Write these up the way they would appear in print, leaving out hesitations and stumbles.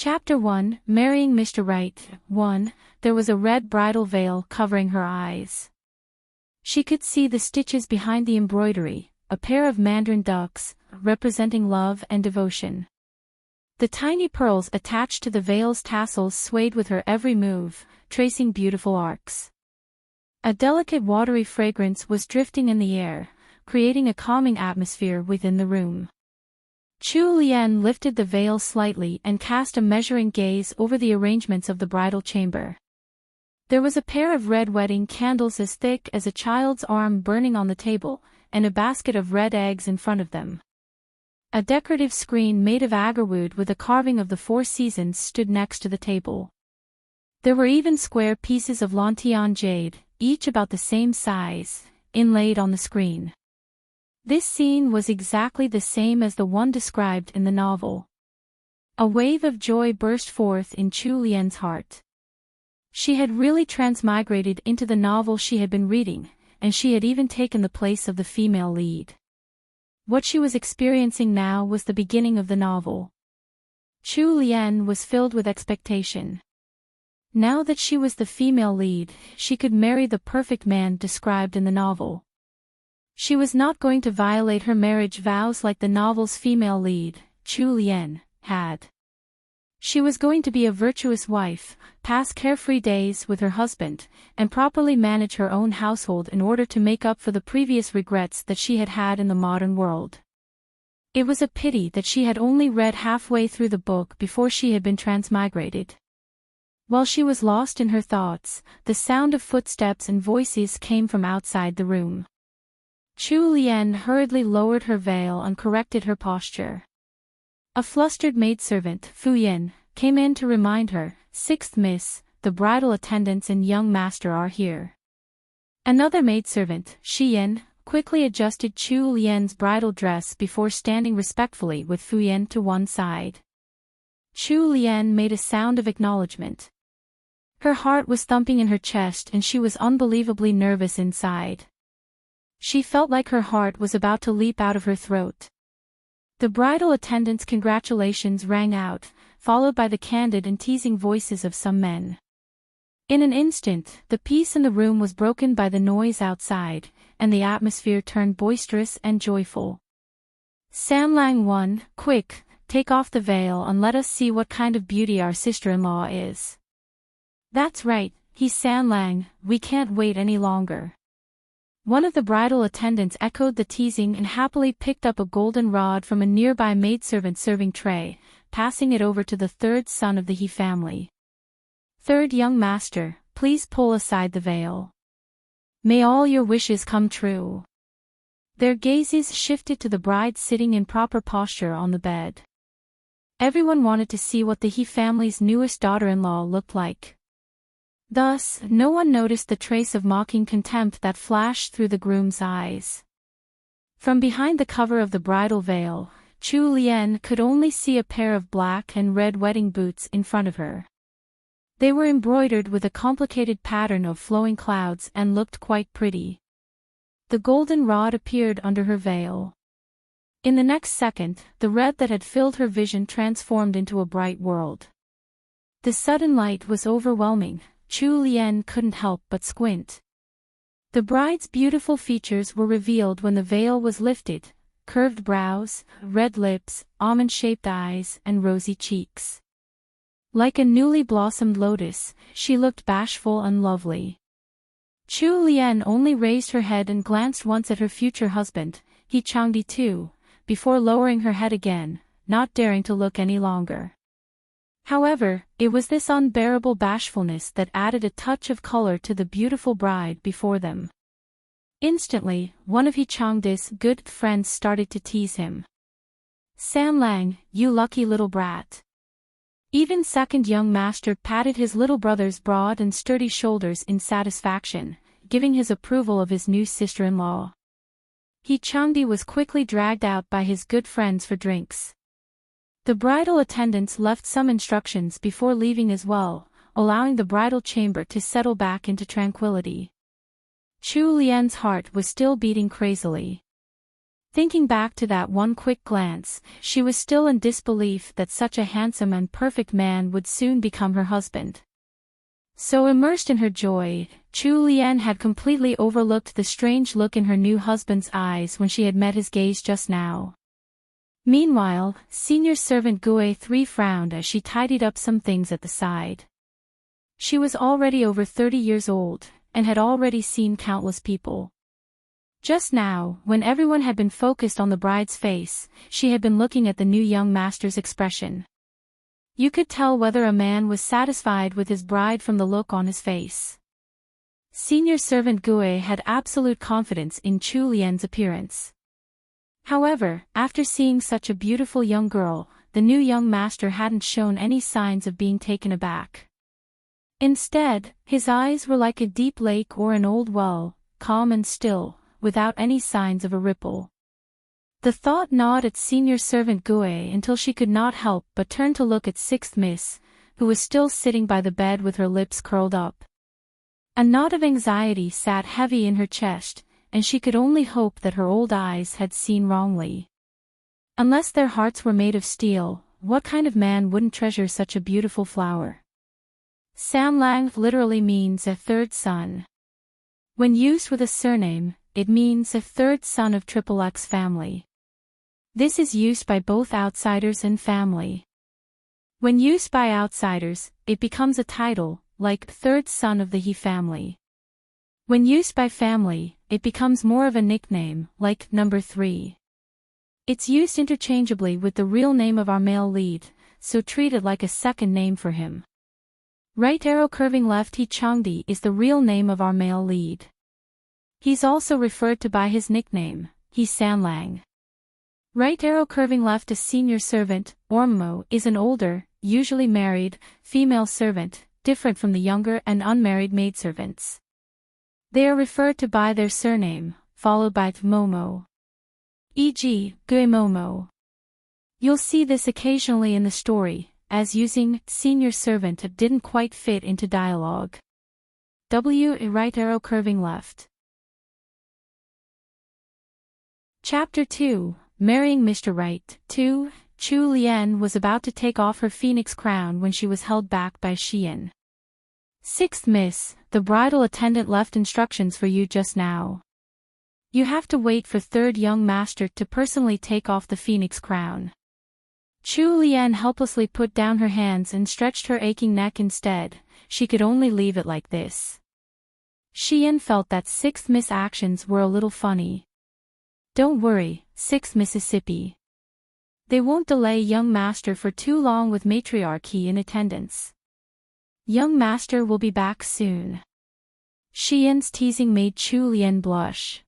Chapter 1, Marrying Mr. Right. 1. There was a red bridal veil covering her eyes. She could see the stitches behind the embroidery, a pair of mandarin ducks, representing love and devotion. The tiny pearls attached to the veil's tassels swayed with her every move, tracing beautiful arcs. A delicate watery fragrance was drifting in the air, creating a calming atmosphere within the room. Chu Lian lifted the veil slightly and cast a measuring gaze over the arrangements of the bridal chamber. There was a pair of red wedding candles as thick as a child's arm burning on the table, and a basket of red eggs in front of them. A decorative screen made of agarwood with a carving of the 4 seasons stood next to the table. There were even square pieces of Lantian jade, each about the same size, inlaid on the screen. This scene was exactly the same as the one described in the novel. A wave of joy burst forth in Chu Lian's heart. She had really transmigrated into the novel she had been reading, and she had even taken the place of the female lead. What she was experiencing now was the beginning of the novel. Chu Lian was filled with expectation. Now that she was the female lead, she could marry the perfect man described in the novel. She was not going to violate her marriage vows like the novel's female lead, Chu Lian, had. She was going to be a virtuous wife, pass carefree days with her husband, and properly manage her own household in order to make up for the previous regrets that she had had in the modern world. It was a pity that she had only read halfway through the book before she had been transmigrated. While she was lost in her thoughts, the sound of footsteps and voices came from outside the room. Chu Lian hurriedly lowered her veil and corrected her posture. A flustered maidservant, Fu Yin, came in to remind her, "6th Miss, the bridal attendants and young master are here." Another maidservant, Shi Yin, quickly adjusted Chu Lian's bridal dress before standing respectfully with Fu Yin to one side. Chu Lian made a sound of acknowledgement. Her heart was thumping in her chest and she was unbelievably nervous inside. She felt like her heart was about to leap out of her throat. The bridal attendants' congratulations rang out, followed by the candid and teasing voices of some men. In an instant, the peace in the room was broken by the noise outside, and the atmosphere turned boisterous and joyful. "San Lang 1, quick, take off the veil and let us see what kind of beauty our sister-in-law is." "That's right, he's San Lang, we can't wait any longer." One of the bridal attendants echoed the teasing and happily picked up a golden rod from a nearby maidservant serving tray, passing it over to the 3rd son of the He family. "3rd young master, please pull aside the veil. May all your wishes come true." Their gazes shifted to the bride sitting in proper posture on the bed. Everyone wanted to see what the He family's newest daughter-in-law looked like. Thus, no one noticed the trace of mocking contempt that flashed through the groom's eyes. From behind the cover of the bridal veil, Chu Lian could only see a pair of black and red wedding boots in front of her. They were embroidered with a complicated pattern of flowing clouds and looked quite pretty. The golden rod appeared under her veil. In the next second, the red that had filled her vision transformed into a bright world. The sudden light was overwhelming. Chu Lian couldn't help but squint. The bride's beautiful features were revealed when the veil was lifted: curved brows, red lips, almond-shaped eyes, and rosy cheeks. Like a newly blossomed lotus, she looked bashful and lovely. Chu Lian only raised her head and glanced once at her future husband, He Changdi too, before lowering her head again, not daring to look any longer. However, it was this unbearable bashfulness that added a touch of color to the beautiful bride before them. Instantly, one of He Changdi's good friends started to tease him. "San Lang, you lucky little brat." Even 2nd young master patted his little brother's broad and sturdy shoulders in satisfaction, giving his approval of his new sister-in-law. He Changdi was quickly dragged out by his good friends for drinks. The bridal attendants left some instructions before leaving as well, allowing the bridal chamber to settle back into tranquility. Chu Lian's heart was still beating crazily. Thinking back to that one quick glance, she was still in disbelief that such a handsome and perfect man would soon become her husband. So immersed in her joy, Chu Lian had completely overlooked the strange look in her new husband's eyes when she had met his gaze just now. Meanwhile, senior servant Gue 3 frowned as she tidied up some things at the side. She was already over 30 years old, and had already seen countless people. Just now, when everyone had been focused on the bride's face, she had been looking at the new young master's expression. You could tell whether a man was satisfied with his bride from the look on his face. Senior servant Gue had absolute confidence in Chu Lian's appearance. However, after seeing such a beautiful young girl, the new young master hadn't shown any signs of being taken aback. Instead, his eyes were like a deep lake or an old well, calm and still, without any signs of a ripple. The thought gnawed at senior servant Gue until she could not help but turn to look at sixth miss, who was still sitting by the bed with her lips curled up. A knot of anxiety sat heavy in her chest, and she could only hope that her old eyes had seen wrongly. Unless their hearts were made of steel, what kind of man wouldn't treasure such a beautiful flower? Sanlang literally means a third son. When used with a surname, it means a third son of XXX family. This is used by both outsiders and family. When used by outsiders, it becomes a title, like third son of the He family. When used by family, it becomes more of a nickname, like number 3. It's used interchangeably with the real name of our male lead, so treat it like a second name for him. Right arrow curving left He Changdi is the real name of our male lead. He's also referred to by his nickname, He Sanlang. Right arrow curving left a senior servant, Ormo, is an older, usually married, female servant, different from the younger and unmarried maidservants. They are referred to by their surname, followed by Momo. E.g., Gue Momo. You'll see this occasionally in the story, as using senior servant didn't quite fit into dialogue. Right arrow curving left. Chapter 2, Marrying Mr. Right. 2. Chu Lian was about to take off her phoenix crown when she was held back by Xian. Sixth miss, the bridal attendant left instructions for you just now. You have to wait for third young master to personally take off the phoenix crown. Chu Lian helplessly put down her hands and stretched her aching neck instead. She could only leave it like this. Xian felt that sixth miss actions were a little funny. Don't worry, sixth Mississippi. They won't delay young master for too long with matriarchy in attendance. Young master will be back soon. Xian's teasing made Chu Lian blush.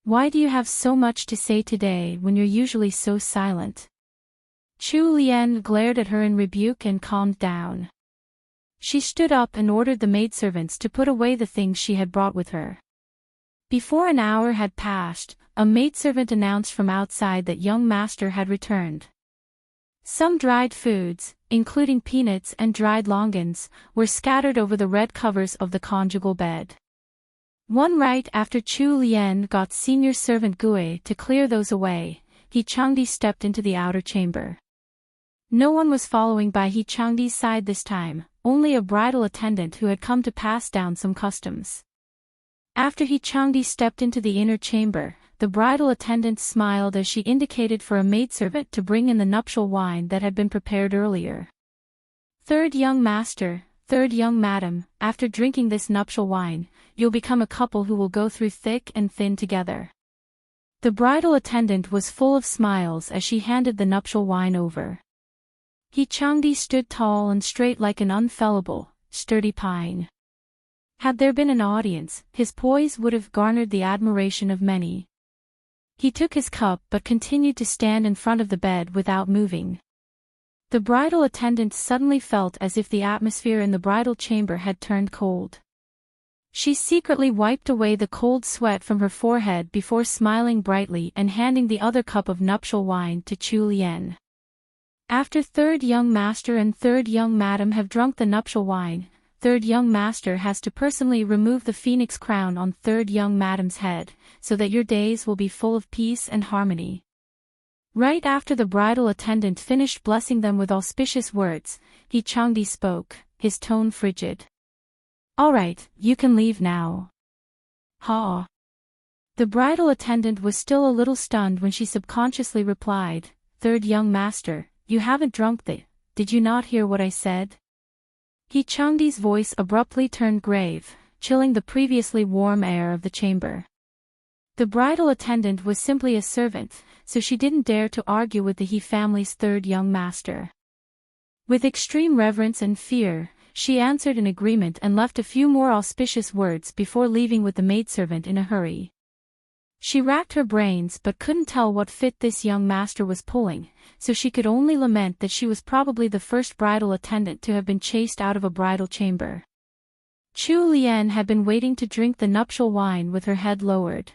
Why do you have so much to say today when you're usually so silent? Chu Lian glared at her in rebuke and calmed down. She stood up and ordered the maidservants to put away the things she had brought with her. Before an hour had passed, a maidservant announced from outside that young master had returned. Some dried foods, including peanuts and dried longans, were scattered over the red covers of the conjugal bed. One right after Chu Lian got senior servant Gue to clear those away, He Changdi stepped into the outer chamber. No one was following by He Changdi's side this time, only a bridal attendant who had come to pass down some customs. After He Changdi stepped into the inner chamber, the bridal attendant smiled as she indicated for a maidservant to bring in the nuptial wine that had been prepared earlier. Third young master, third young madam, after drinking this nuptial wine, you'll become a couple who will go through thick and thin together. The bridal attendant was full of smiles as she handed the nuptial wine over. He Changdi stood tall and straight like an unfellable, sturdy pine. Had there been an audience, his poise would have garnered the admiration of many. He took his cup but continued to stand in front of the bed without moving. The bridal attendant suddenly felt as if the atmosphere in the bridal chamber had turned cold. She secretly wiped away the cold sweat from her forehead before smiling brightly and handing the other cup of nuptial wine to Chu Lian. After third young master and third young madam have drunk the nuptial wine, third young master has to personally remove the phoenix crown on third young madam's head, so that your days will be full of peace and harmony. Right after the bridal attendant finished blessing them with auspicious words, Changdi spoke, his tone frigid. All right, you can leave now. Ha. The bridal attendant was still a little stunned when she subconsciously replied, third young master, you haven't drunk did you not hear what I said? Changdi's voice abruptly turned grave, chilling the previously warm air of the chamber. The bridal attendant was simply a servant, so she didn't dare to argue with the He family's third young master. With extreme reverence and fear, she answered in agreement and left a few more auspicious words before leaving with the maidservant in a hurry. She racked her brains but couldn't tell what fit this young master was pulling, so she could only lament that she was probably the first bridal attendant to have been chased out of a bridal chamber. Chu Lian had been waiting to drink the nuptial wine with her head lowered.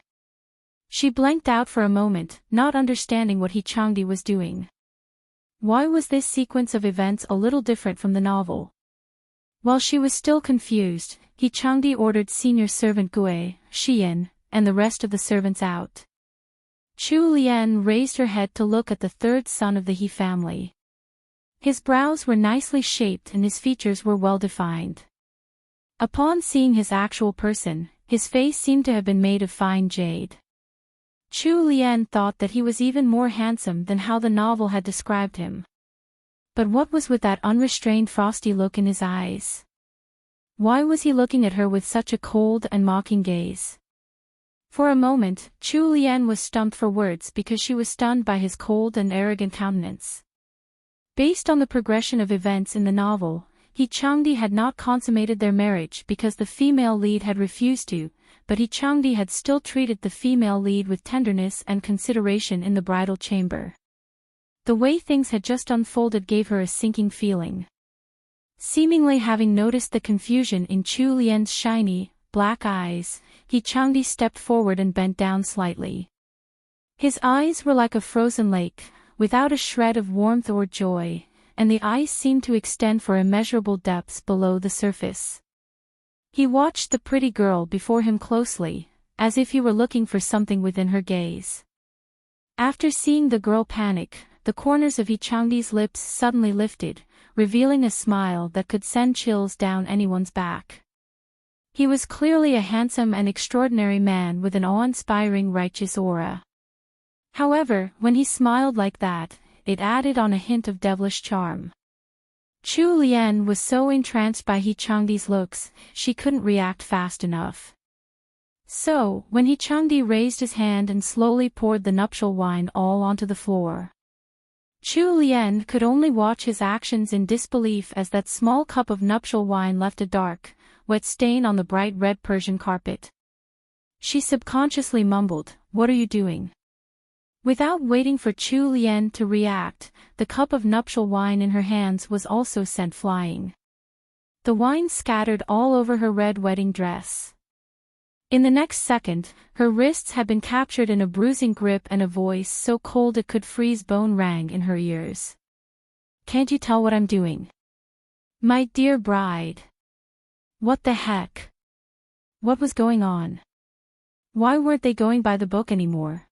She blanked out for a moment, not understanding what Changdi was doing. Why was this sequence of events a little different from the novel? While she was still confused, Changdi ordered senior servant Gue, Xian, and the rest of the servants out. Chu Lian raised her head to look at the third son of the He family. His brows were nicely shaped and his features were well defined. Upon seeing his actual person, his face seemed to have been made of fine jade. Chu Lian thought that he was even more handsome than how the novel had described him. But what was with that unrestrained frosty look in his eyes? Why was he looking at her with such a cold and mocking gaze? For a moment, Chu Lian was stumped for words because she was stunned by his cold and arrogant countenance. Based on the progression of events in the novel, Changdi had not consummated their marriage because the female lead had refused to, but Changdi had still treated the female lead with tenderness and consideration in the bridal chamber. The way things had just unfolded gave her a sinking feeling. Seemingly having noticed the confusion in Chu Lian's shiny, black eyes, Changdi stepped forward and bent down slightly. His eyes were like a frozen lake, without a shred of warmth or joy, and the eyes seemed to extend for immeasurable depths below the surface. He watched the pretty girl before him closely, as if he were looking for something within her gaze. After seeing the girl panic, the corners of Changdi's lips suddenly lifted, revealing a smile that could send chills down anyone's back. He was clearly a handsome and extraordinary man with an awe-inspiring righteous aura. However, when he smiled like that, it added on a hint of devilish charm. Chu Lian was so entranced by Changdi's looks, she couldn't react fast enough. So, when Changdi raised his hand and slowly poured the nuptial wine all onto the floor, Chu Lian could only watch his actions in disbelief as that small cup of nuptial wine left a dark, wet stain on the bright red Persian carpet. She subconsciously mumbled, "What are you doing?" Without waiting for Chu Lian to react, the cup of nuptial wine in her hands was also sent flying. The wine scattered all over her red wedding dress. In the next second, her wrists had been captured in a bruising grip and a voice so cold it could freeze bone rang in her ears. "Can't you tell what I'm doing? My dear bride. What the heck? What was going on? Why weren't they going by the book anymore?"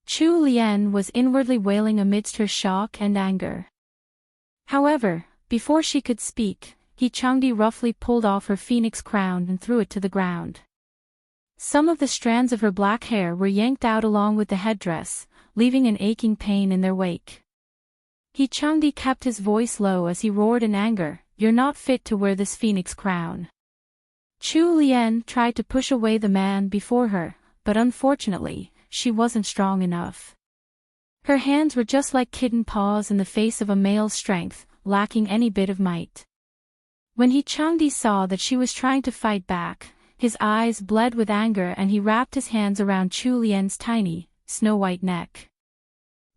Chu Lian was inwardly wailing amidst her shock and anger. However, before she could speak, Changdi roughly pulled off her phoenix crown and threw it to the ground. Some of the strands of her black hair were yanked out along with the headdress, leaving an aching pain in their wake. Changdi kept his voice low as he roared in anger, "You're not fit to wear this phoenix crown." Chu Lian tried to push away the man before her, but unfortunately, she wasn't strong enough. Her hands were just like kitten paws in the face of a male's strength, lacking any bit of might. When Changdi saw that she was trying to fight back, his eyes bled with anger and he wrapped his hands around Chu Lian's tiny, snow-white neck.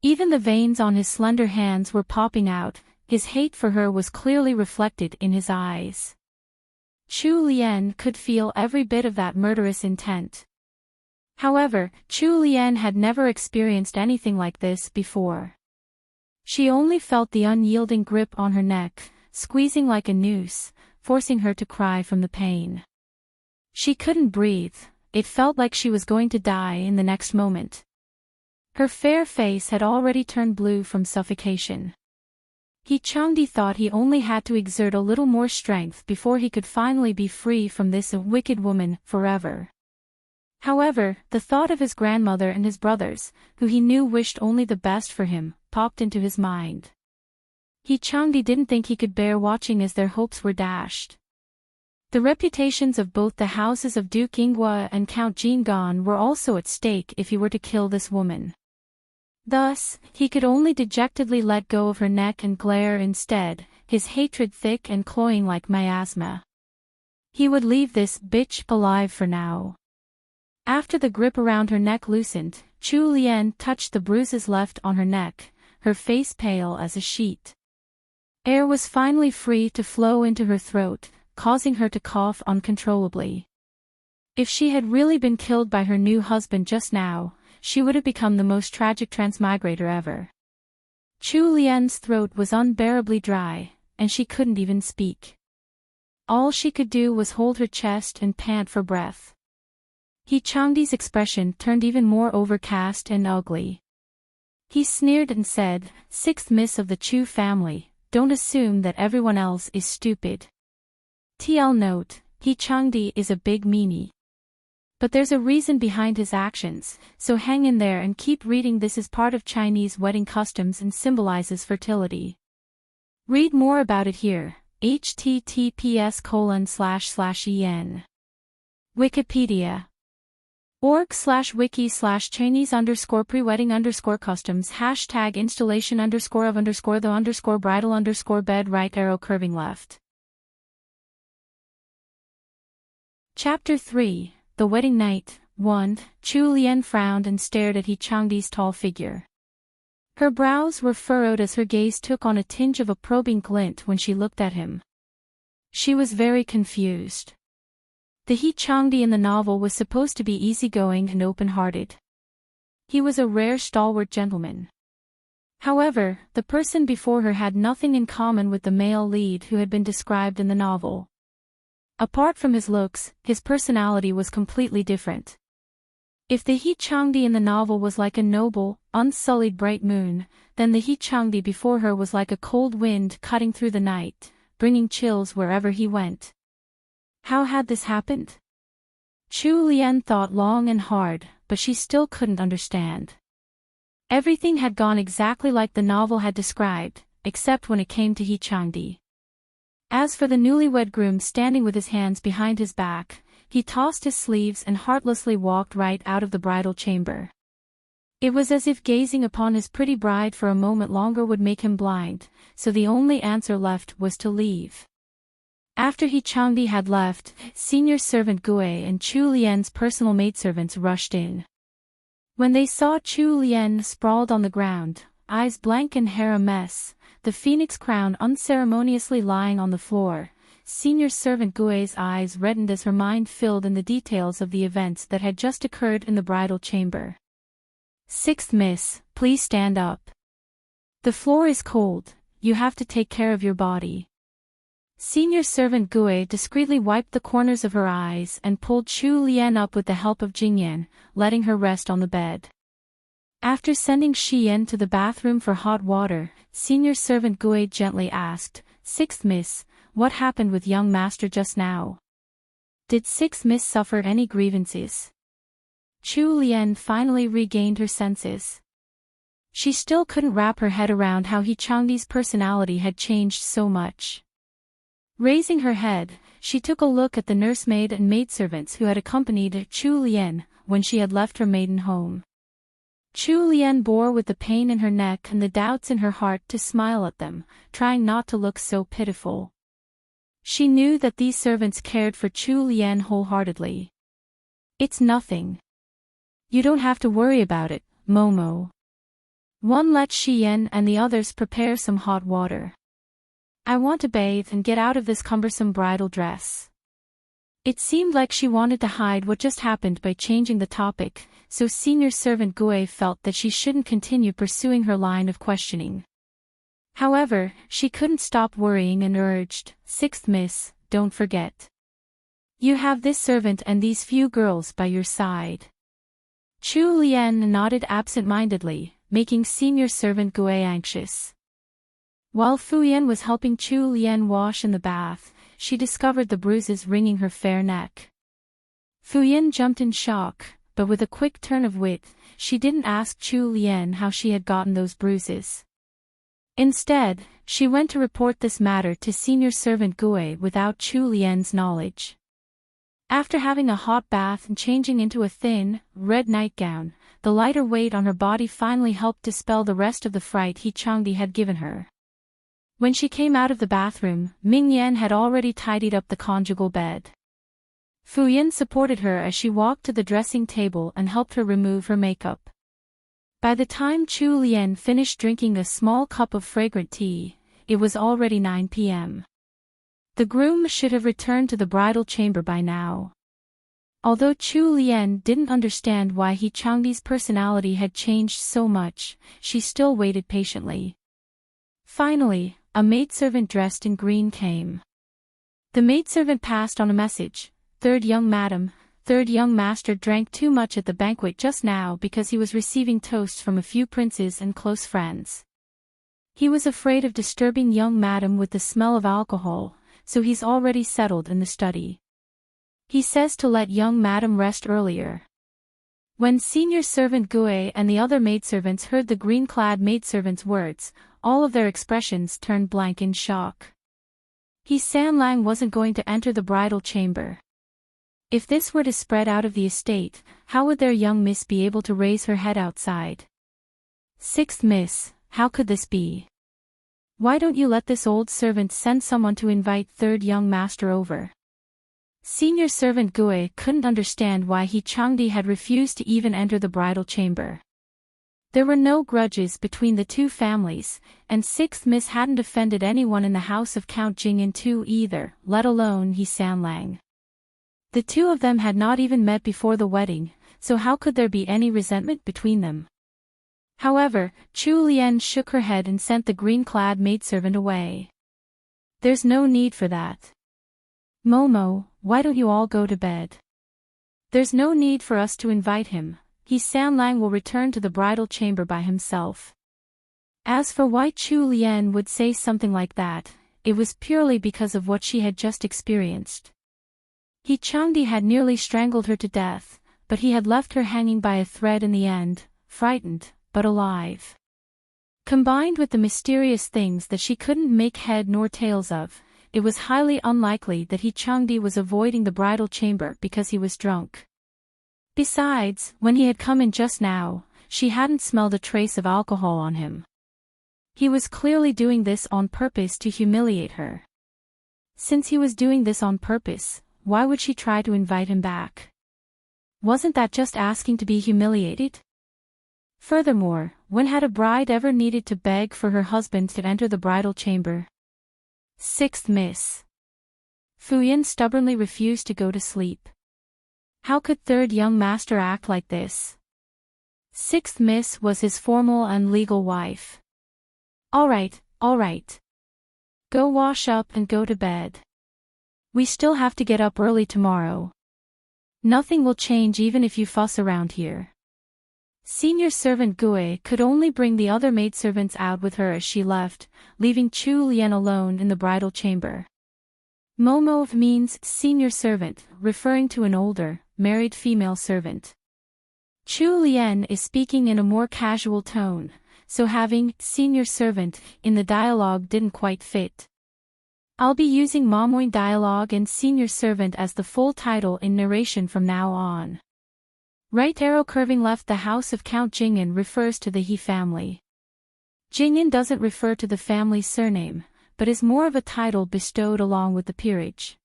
Even the veins on his slender hands were popping out, his hate for her was clearly reflected in his eyes. Chu Lian could feel every bit of that murderous intent. However, Chu Lian had never experienced anything like this before. She only felt the unyielding grip on her neck, squeezing like a noose, forcing her to cry from the pain. She couldn't breathe. It felt like she was going to die in the next moment. Her fair face had already turned blue from suffocation. Changdi thought he only had to exert a little more strength before he could finally be free from this wicked woman forever. However, the thought of his grandmother and his brothers, who he knew wished only the best for him, popped into his mind. Changdi didn't think he could bear watching as their hopes were dashed. The reputations of both the houses of Duke Ingwa and Count Jingan were also at stake if he were to kill this woman. Thus, he could only dejectedly let go of her neck and glare instead, his hatred thick and cloying like miasma. He would leave this bitch alive for now. After the grip around her neck loosened, Chu Lian touched the bruises left on her neck, her face pale as a sheet. Air was finally free to flow into her throat, causing her to cough uncontrollably. If she had really been killed by her new husband just now, she would have become the most tragic Transmigrator ever. Chu Lian's throat was unbearably dry, and she couldn't even speak. All she could do was hold her chest and pant for breath. Changdi's expression turned even more overcast and ugly. He sneered and said, "Sixth miss of the Chu family, don't assume that everyone else is stupid. TL note, Changdi is a big meanie. But there's a reason behind his actions, so hang in there and keep reading. This is part of Chinese wedding customs and symbolizes fertility. Read more about it here, https://en. Wikipedia. org/wiki/Chinese_pre-wedding_customs #installation_of_the_bridal_bed right arrow curving left. Chapter 3, The Wedding Night. 1. Chu Lian frowned and stared at Changdi's tall figure. Her brows were furrowed as her gaze took on a tinge of a probing glint when she looked at him. She was very confused. The Changdi in the novel was supposed to be easygoing and open-hearted. He was a rare stalwart gentleman. However, the person before her had nothing in common with the male lead who had been described in the novel. Apart from his looks, his personality was completely different. If the Changdi in the novel was like a noble, unsullied bright moon, then the Changdi before her was like a cold wind cutting through the night, bringing chills wherever he went. How had this happened? Chu Lian thought long and hard, but she still couldn't understand. Everything had gone exactly like the novel had described, except when it came to Changdi. As for the newlywed groom standing with his hands behind his back, he tossed his sleeves and heartlessly walked right out of the bridal chamber. It was as if gazing upon his pretty bride for a moment longer would make him blind, so the only answer left was to leave. After Changdi had left, senior servant Gue and Chu Lian's personal maidservants rushed in. When they saw Chu Lian sprawled on the ground, eyes blank and hair a mess, the phoenix crown unceremoniously lying on the floor, senior servant Gue's eyes reddened as her mind filled in the details of the events that had just occurred in the bridal chamber. "Sixth miss, please stand up. The floor is cold, you have to take care of your body." Senior servant Gue discreetly wiped the corners of her eyes and pulled Chu Lian up with the help of Jingyan, letting her rest on the bed. After sending Xian to the bathroom for hot water, senior servant Gue gently asked, "Sixth miss, what happened with young master just now? Did Sixth miss suffer any grievances?" Chu Lian finally regained her senses. She still couldn't wrap her head around how Changdi's personality had changed so much. Raising her head, she took a look at the nursemaid and maidservants who had accompanied Chu Lian when she had left her maiden home. Chu Lian bore with the pain in her neck and the doubts in her heart to smile at them, trying not to look so pitiful. She knew that these servants cared for Chu Lian wholeheartedly. "It's nothing. You don't have to worry about it, Momo." One let Xian and the others prepare some hot water. "I want to bathe and get out of this cumbersome bridal dress." It seemed like she wanted to hide what just happened by changing the topic, so senior servant Gue felt that she shouldn't continue pursuing her line of questioning. However, she couldn't stop worrying and urged, "Sixth miss, don't forget. You have this servant and these few girls by your side. Chu Lian nodded absent-mindedly, making senior servant Gue anxious. While Fu Yan was helping Chu Lian wash in the bath, she discovered the bruises wringing her fair neck. Fu Yan jumped in shock, but with a quick turn of wit, she didn't ask Chu Lian how she had gotten those bruises. Instead, she went to report this matter to senior servant Gue without Chu Lian's knowledge. After having a hot bath and changing into a thin, red nightgown, the lighter weight on her body finally helped dispel the rest of the fright He Changdi had given her. When she came out of the bathroom, Ming Yan had already tidied up the conjugal bed. Fu Yan supported her as she walked to the dressing table and helped her remove her makeup. By the time Chu Lian finished drinking a small cup of fragrant tea, it was already 9 p.m. The groom should have returned to the bridal chamber by now. Although Chu Lian didn't understand why He Changdi's personality had changed so much, she still waited patiently. Finally, a maidservant dressed in green came. The maidservant passed on a message. Third young madam, third young master drank too much at the banquet just now because he was receiving toasts from a few princes and close friends. He was afraid of disturbing young madam with the smell of alcohol, so he's already settled in the study. He says to let young madam rest earlier. When senior servant Gue and the other maidservants heard the green-clad maidservant's words, all of their expressions turned blank in shock. He Sanlang wasn't going to enter the bridal chamber. If this were to spread out of the estate, how would their young miss be able to raise her head outside? Sixth miss, how could this be? Why don't you let this old servant send someone to invite third young master over? Senior servant Gue couldn't understand why He Changdi had refused to even enter the bridal chamber. There were no grudges between the two families, and sixth miss hadn't offended anyone in the house of Count Jingyan too either, let alone He Sanlang. The two of them had not even met before the wedding, so how could there be any resentment between them? However, Chu Lian shook her head and sent the green-clad maidservant away. There's no need for that. Momo, why don't you all go to bed? There's no need for us to invite him. He Sanlang will return to the bridal chamber by himself. As for why Chu Lian would say something like that, it was purely because of what she had just experienced. He Changdi had nearly strangled her to death, but he had left her hanging by a thread in the end, frightened, but alive. Combined with the mysterious things that she couldn't make head nor tails of, it was highly unlikely that He Changdi was avoiding the bridal chamber because he was drunk. Besides, when he had come in just now, she hadn't smelled a trace of alcohol on him. He was clearly doing this on purpose to humiliate her. Since he was doing this on purpose, why would she try to invite him back? Wasn't that just asking to be humiliated? Furthermore, when had a bride ever needed to beg for her husband to enter the bridal chamber? Sixth miss. Fu Yan stubbornly refused to go to sleep. How could third young master act like this? Sixth miss was his formal and legal wife. All right. Go wash up and go to bed. We still have to get up early tomorrow. Nothing will change even if you fuss around here. Senior servant Gue could only bring the other maidservants out with her as she left, leaving Chu Lian alone in the bridal chamber. Momo means senior servant, referring to an older, married female servant. Chu Lian is speaking in a more casual tone, so having senior servant in the dialogue didn't quite fit. I'll be using Momoin dialogue and senior servant as the full title in narration from now on. Right arrow curving left. The house of Count Jingyan refers to the He family. Jingyan doesn't refer to the family's surname, but is more of a title bestowed along with the peerage.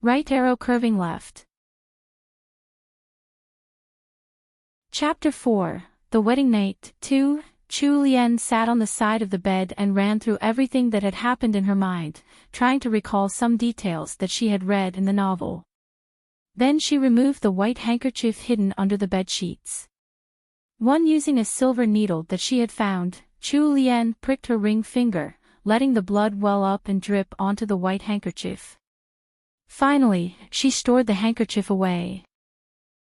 Right arrow curving left. Chapter 4, The Wedding Night 2. Chu Lian sat on the side of the bed and ran through everything that had happened in her mind, trying to recall some details that she had read in the novel. Then she removed the white handkerchief hidden under the bed sheets. Using a silver needle that she had found, Chu Lian pricked her ring finger, letting the blood well up and drip onto the white handkerchief. Finally, she stored the handkerchief away.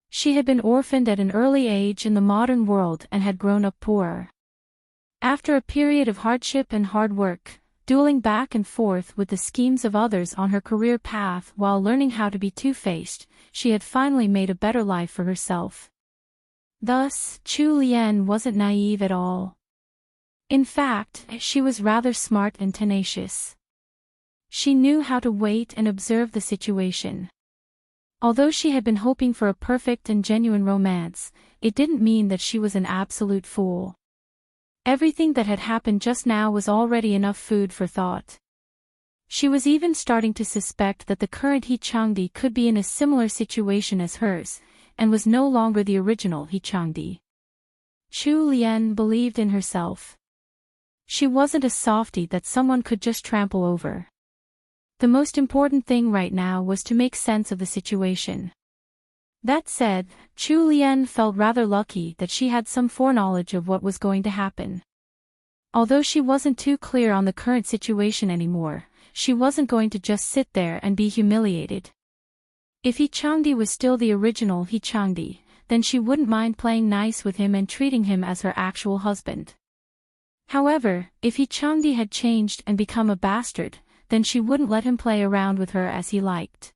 She had been orphaned at an early age in the modern world and had grown up poor. After a period of hardship and hard work, dueling back and forth with the schemes of others on her career path while learning how to be two-faced, she had finally made a better life for herself. Thus, Chu Lian wasn't naive at all. In fact, she was rather smart and tenacious. She knew how to wait and observe the situation. Although she had been hoping for a perfect and genuine romance, it didn't mean that she was an absolute fool. Everything that had happened just now was already enough food for thought. She was even starting to suspect that the current He Changdi could be in a similar situation as hers, and was no longer the original He Changdi. Chu Lian believed in herself. She wasn't a softie that someone could just trample over. The most important thing right now was to make sense of the situation. That said, Chu Lian felt rather lucky that she had some foreknowledge of what was going to happen. Although she wasn't too clear on the current situation anymore, she wasn't going to just sit there and be humiliated. If He Changdi was still the original He Changdi, then she wouldn't mind playing nice with him and treating him as her actual husband. However, if He Changdi had changed and become a bastard, then she wouldn't let him play around with her as he liked.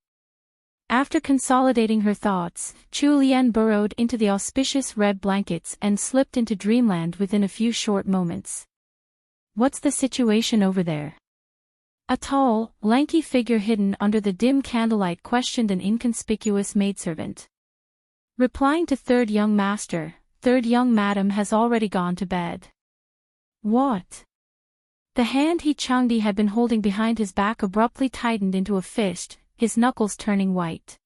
After consolidating her thoughts, Chu Lian burrowed into the auspicious red blankets and slipped into dreamland within a few short moments. What's the situation over there? A tall, lanky figure hidden under the dim candlelight questioned an inconspicuous maidservant. Replying to third young master, third young madam has already gone to bed. What? The hand He Changdi had been holding behind his back abruptly tightened into a fist, his knuckles turning white.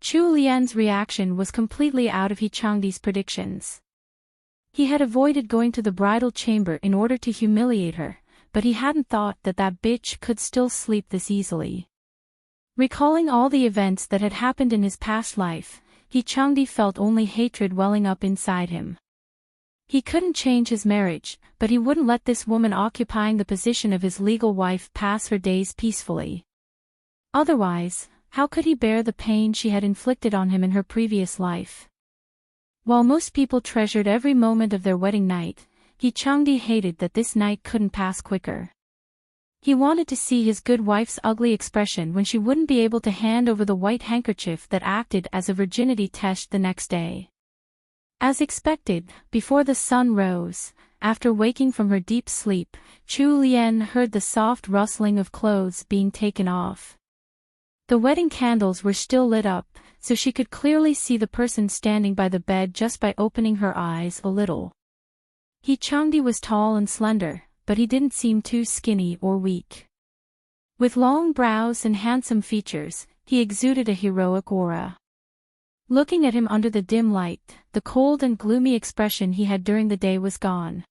Chu Lian's reaction was completely out of He Changdi's predictions. He had avoided going to the bridal chamber in order to humiliate her, but he hadn't thought that that bitch could still sleep this easily. Recalling all the events that had happened in his past life, He Changdi felt only hatred welling up inside him. He couldn't change his marriage, but he wouldn't let this woman occupying the position of his legal wife pass her days peacefully. Otherwise, how could he bear the pain she had inflicted on him in her previous life? While most people treasured every moment of their wedding night, He Changdi hated that this night couldn't pass quicker. He wanted to see his good wife's ugly expression when she wouldn't be able to hand over the white handkerchief that acted as a virginity test the next day. As expected, before the sun rose, after waking from her deep sleep, Chu Lian heard the soft rustling of clothes being taken off. The wedding candles were still lit up, so she could clearly see the person standing by the bed just by opening her eyes a little. He Changdi was tall and slender, but he didn't seem too skinny or weak. With long brows and handsome features, he exuded a heroic aura. Looking at him under the dim light, the cold and gloomy expression he had during the day was gone.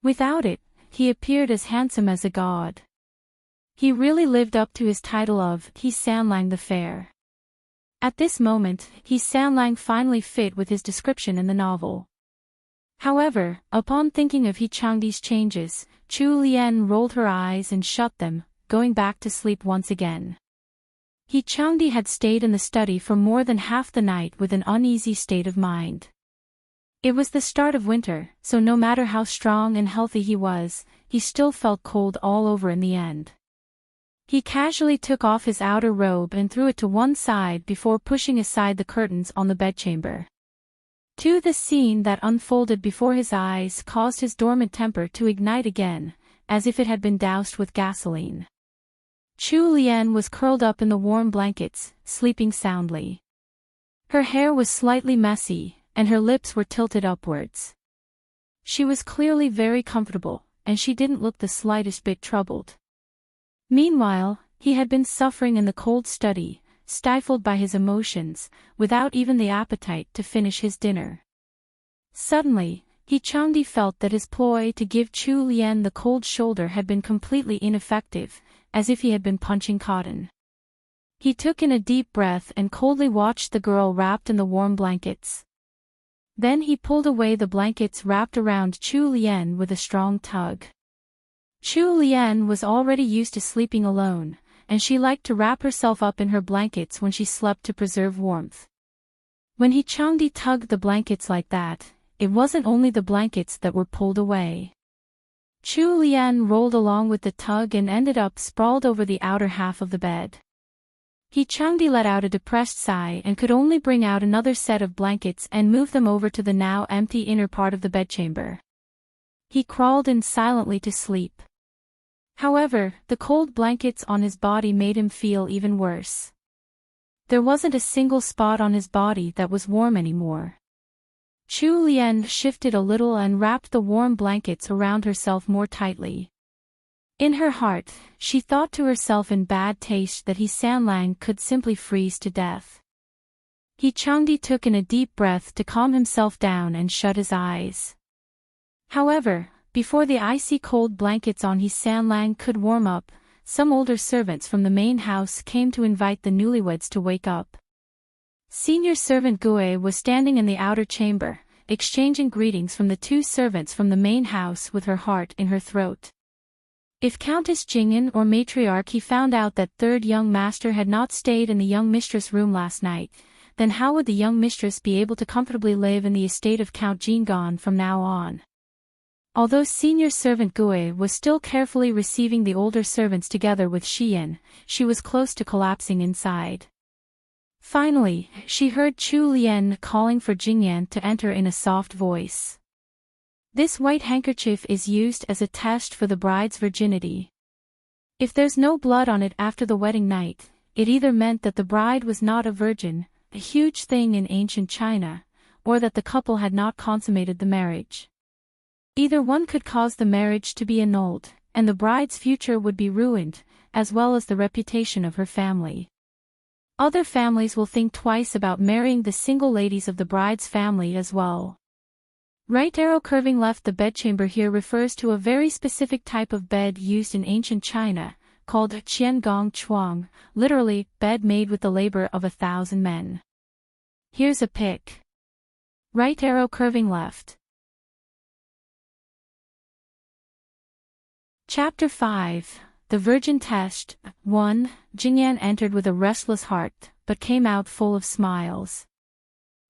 Without it, he appeared as handsome as a god. He really lived up to his title of He Sanlang the Fair. At this moment, He Sanlang finally fit with his description in the novel. However, upon thinking of He Changdi's changes, Chu Lian rolled her eyes and shut them, going back to sleep once again. He Changdi had stayed in the study for more than half the night with an uneasy state of mind. It was the start of winter, so no matter how strong and healthy he was, he still felt cold all over in the end. He casually took off his outer robe and threw it to one side before pushing aside the curtains on the bedchamber. The scene that unfolded before his eyes caused his dormant temper to ignite again, as if it had been doused with gasoline. Chu Lian was curled up in the warm blankets, sleeping soundly. Her hair was slightly messy, and her lips were tilted upwards. She was clearly very comfortable, and she didn't look the slightest bit troubled. Meanwhile, he had been suffering in the cold study, stifled by his emotions, without even the appetite to finish his dinner. Suddenly, He Changdi felt that his ploy to give Chu Lian the cold shoulder had been completely ineffective, as if he had been punching cotton. He took in a deep breath and coldly watched the girl wrapped in the warm blankets. Then he pulled away the blankets wrapped around Chu Lian with a strong tug. Chu Lian was already used to sleeping alone, and she liked to wrap herself up in her blankets when she slept to preserve warmth. When Changdi tugged the blankets like that, it wasn't only the blankets that were pulled away. Chu Lian rolled along with the tug and ended up sprawled over the outer half of the bed. Changdi let out a depressed sigh and could only bring out another set of blankets and move them over to the now empty inner part of the bedchamber. He crawled in silently to sleep. However, the cold blankets on his body made him feel even worse. There wasn't a single spot on his body that was warm anymore. Chu Lian shifted a little and wrapped the warm blankets around herself more tightly. In her heart, she thought to herself in bad taste that Sanlang could simply freeze to death. Changdi took in a deep breath to calm himself down and shut his eyes. However, before the icy cold blankets on Sanlang could warm up, some older servants from the main house came to invite the newlyweds to wake up. Senior servant Gue was standing in the outer chamber, exchanging greetings from the two servants from the main house with her heart in her throat. If Countess Jingyan or Matriarch He found out that third young master had not stayed in the young mistress' room last night, then how would the young mistress be able to comfortably live in the estate of Count Jingon from now on? Although senior servant Gue was still carefully receiving the older servants together with Xian, she was close to collapsing inside. Finally, she heard Chu Lian calling for Jingyan to enter in a soft voice. This white handkerchief is used as a test for the bride's virginity. If there's no blood on it after the wedding night, it either meant that the bride was not a virgin, a huge thing in ancient China, or that the couple had not consummated the marriage. Either one could cause the marriage to be annulled, and the bride's future would be ruined, as well as the reputation of her family. Other families will think twice about marrying the single ladies of the bride's family as well. Right arrow curving left. The bedchamber here refers to a very specific type of bed used in ancient China, called Qiangong Chuang, literally, bed made with the labor of 1,000 men. Here's a pic. Right arrow curving left. Chapter 5, The Virgin Test. 1. Jingyan entered with a restless heart, but came out full of smiles.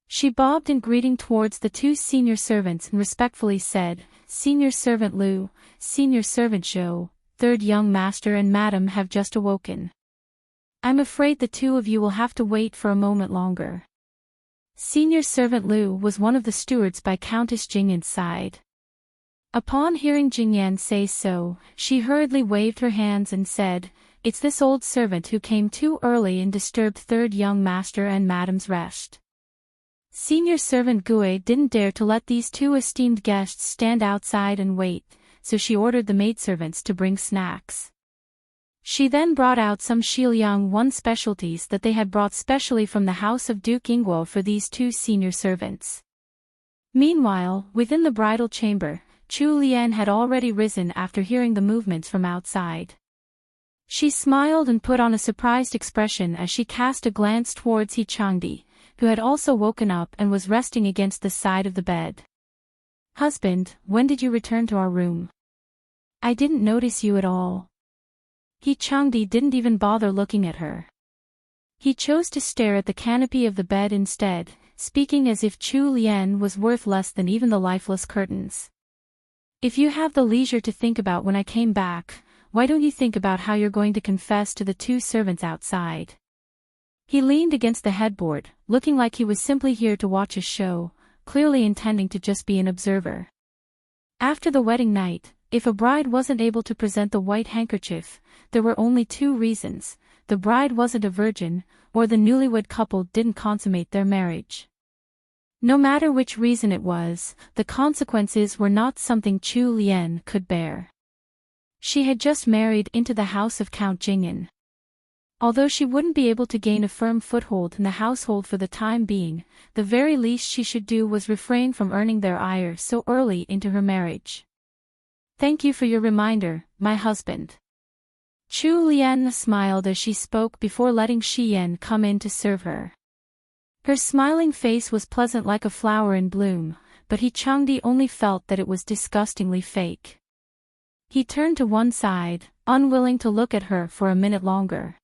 She bobbed in greeting towards the two senior servants and respectfully said, Senior Servant Lu, Senior Servant Zhou, third young master and madam have just awoken. I'm afraid the two of you will have to wait for a moment longer. Senior Servant Lu was one of the stewards by Countess Jingyan's side. Upon hearing Jingyan say so, she hurriedly waved her hands and said, It's this old servant who came too early and disturbed third young master and madam's rest. Senior servant Gue didn't dare to let these two esteemed guests stand outside and wait, so she ordered the maidservants to bring snacks. She then brought out some Shiliang One specialties that they had brought specially from the house of Duke Ingguo for these two senior servants. Meanwhile, within the bridal chamber, Chu Lian had already risen after hearing the movements from outside. She smiled and put on a surprised expression as she cast a glance towards Changdi, who had also woken up and was resting against the side of the bed. Husband, when did you return to our room? I didn't notice you at all. Changdi didn't even bother looking at her. He chose to stare at the canopy of the bed instead, speaking as if Chu Lian was worth less than even the lifeless curtains. If you have the leisure to think about when I came back, why don't you think about how you're going to confess to the two servants outside? He leaned against the headboard, looking like he was simply here to watch a show, clearly intending to just be an observer. After the wedding night, if a bride wasn't able to present the white handkerchief, there were only two reasons: the bride wasn't a virgin, or the newlywed couple didn't consummate their marriage. No matter which reason it was, the consequences were not something Chu Lian could bear. She had just married into the house of Count Jingyan. Although she wouldn't be able to gain a firm foothold in the household for the time being, the very least she should do was refrain from earning their ire so early into her marriage. Thank you for your reminder, my husband. Chu Lian smiled as she spoke before letting Xian come in to serve her. Her smiling face was pleasant like a flower in bloom, but Changdi only felt that it was disgustingly fake. He turned to one side, unwilling to look at her for a minute longer.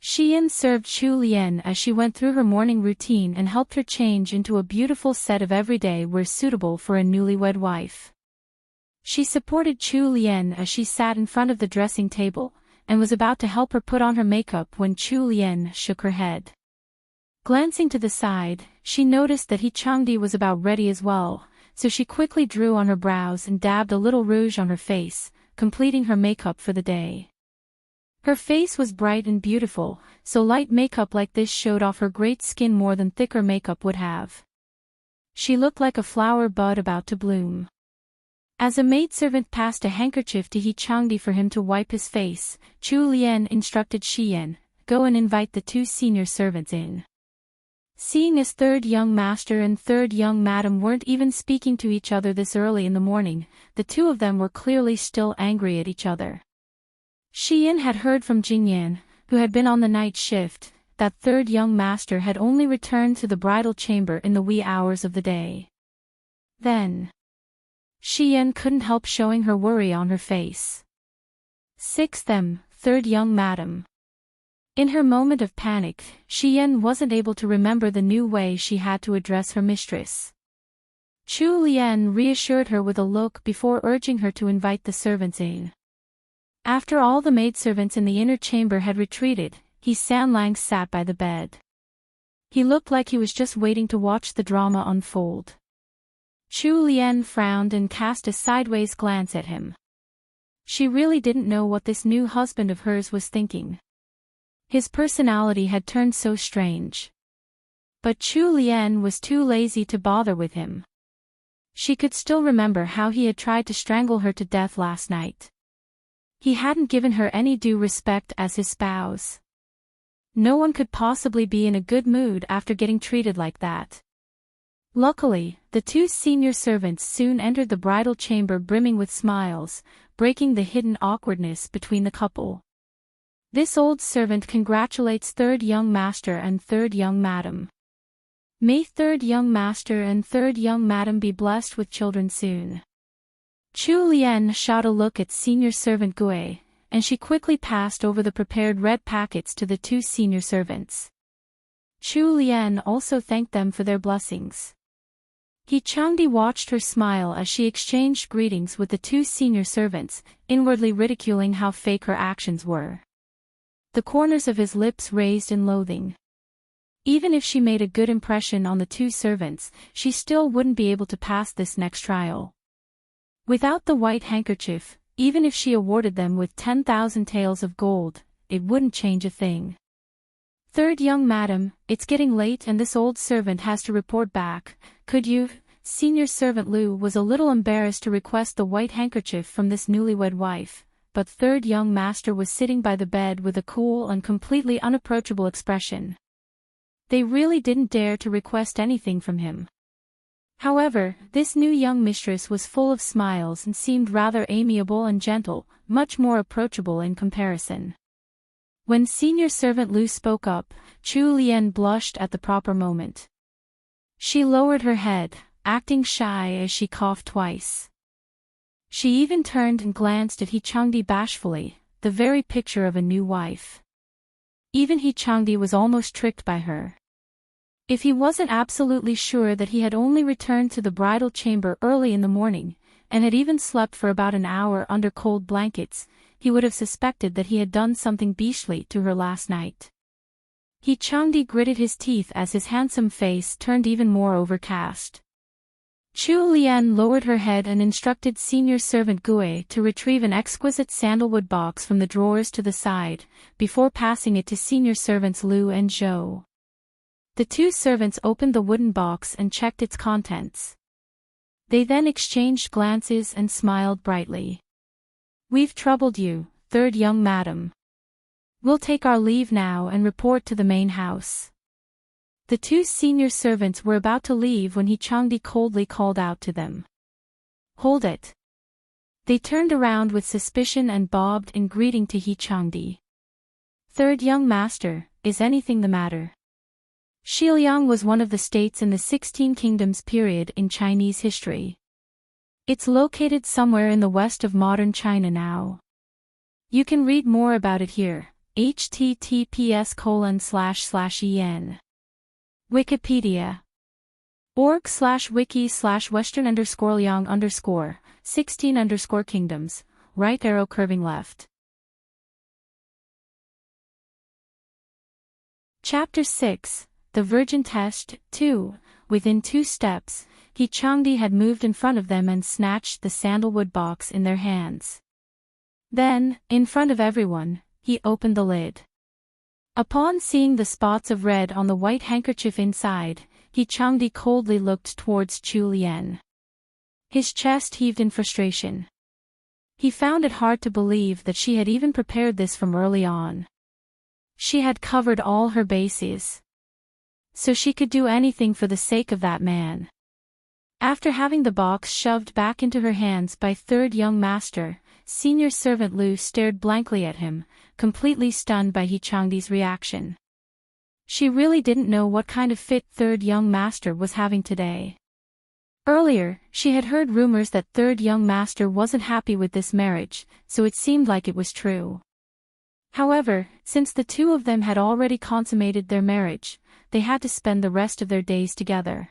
Xian served Chu Lian as she went through her morning routine and helped her change into a beautiful set of everyday wear suitable for a newlywed wife. She supported Chu Lian as she sat in front of the dressing table, and was about to help her put on her makeup when Chu Lian shook her head. Glancing to the side, she noticed that He Changdi was about ready as well, so she quickly drew on her brows and dabbed a little rouge on her face, completing her makeup for the day. Her face was bright and beautiful, so light makeup like this showed off her great skin more than thicker makeup would have. She looked like a flower bud about to bloom. As a maidservant passed a handkerchief to He Changdi for him to wipe his face, Chu Lian instructed Xian, "Go and invite the 2 senior servants in." Seeing as third young master and third young madam weren't even speaking to each other this early in the morning, the 2 of them were clearly still angry at each other. Xian had heard from Jingyan, who had been on the night shift, that third young master had only returned to the bridal chamber in the wee hours of the day. Then, Xian couldn't help showing her worry on her face. 6 them, third young madam. In her moment of panic, Xian wasn't able to remember the new way she had to address her mistress. Chu Lian reassured her with a look before urging her to invite the servants in. After all the maidservants in the inner chamber had retreated, He Sanlang sat by the bed. He looked like he was just waiting to watch the drama unfold. Chu Lian frowned and cast a sideways glance at him. She really didn't know what this new husband of hers was thinking. His personality had turned so strange. But Chu Lian was too lazy to bother with him. She could still remember how he had tried to strangle her to death last night. He hadn't given her any due respect as his spouse. No one could possibly be in a good mood after getting treated like that. Luckily, the 2 senior servants soon entered the bridal chamber brimming with smiles, breaking the hidden awkwardness between the couple. This old servant congratulates third young master and third young madam. May third young master and third young madam be blessed with children soon. Chu Lian shot a look at senior servant Gui, and she quickly passed over the prepared red packets to the 2 senior servants. Chu Lian also thanked them for their blessings. He Changdi watched her smile as she exchanged greetings with the 2 senior servants, inwardly ridiculing how fake her actions were. The corners of his lips raised in loathing. Even if she made a good impression on the 2 servants, she still wouldn't be able to pass this next trial. Without the white handkerchief, even if she awarded them with 10,000 taels of gold, it wouldn't change a thing. Third young madam, it's getting late and this old servant has to report back. Could you? Senior servant Lu was a little embarrassed to request the white handkerchief from this newlywed wife, but third young master was sitting by the bed with a cool and completely unapproachable expression. They really didn't dare to request anything from him. However, this new young mistress was full of smiles and seemed rather amiable and gentle, much more approachable in comparison. When senior servant Lu spoke up, Chu Lian blushed at the proper moment. She lowered her head, acting shy as she coughed twice. She even turned and glanced at He Changdi bashfully, the very picture of a new wife. Even He Changdi was almost tricked by her. If he wasn't absolutely sure that he had only returned to the bridal chamber early in the morning, and had even slept for about an hour under cold blankets, he would have suspected that he had done something beastly to her last night. He Changdi gritted his teeth as his handsome face turned even more overcast. Chu Lian lowered her head and instructed senior servant Gui to retrieve an exquisite sandalwood box from the drawers to the side, before passing it to senior servants Lu and Zhou. The 2 servants opened the wooden box and checked its contents. They then exchanged glances and smiled brightly. "We've troubled you, third young madam. We'll take our leave now and report to the main house." The 2 senior servants were about to leave when He Changdi coldly called out to them. "Hold it." They turned around with suspicion and bobbed in greeting to He Changdi. "Third young master, is anything the matter?" Xiliang was one of the states in the 16 Kingdoms period in Chinese history. It's located somewhere in the west of modern China now. You can read more about it here. https://en. Wikipedia. org/wiki/western_young_16_kingdoms, right arrow curving left. Chapter 6, The Virgin Test, 2. Within 2 steps, Changdi had moved in front of them and snatched the sandalwood box in their hands. Then, in front of everyone, he opened the lid. Upon seeing the spots of red on the white handkerchief inside, Changdi coldly looked towards Chu Lien. His chest heaved in frustration. He found it hard to believe that she had even prepared this from early on. She had covered all her bases. So she could do anything for the sake of that man. After having the box shoved back into her hands by third young master, senior servant Lu stared blankly at him, completely stunned by Changdi's reaction. She really didn't know what kind of fit third young master was having today. Earlier, she had heard rumors that third young master wasn't happy with this marriage, so it seemed like it was true. However, since the two of them had already consummated their marriage, they had to spend the rest of their days together.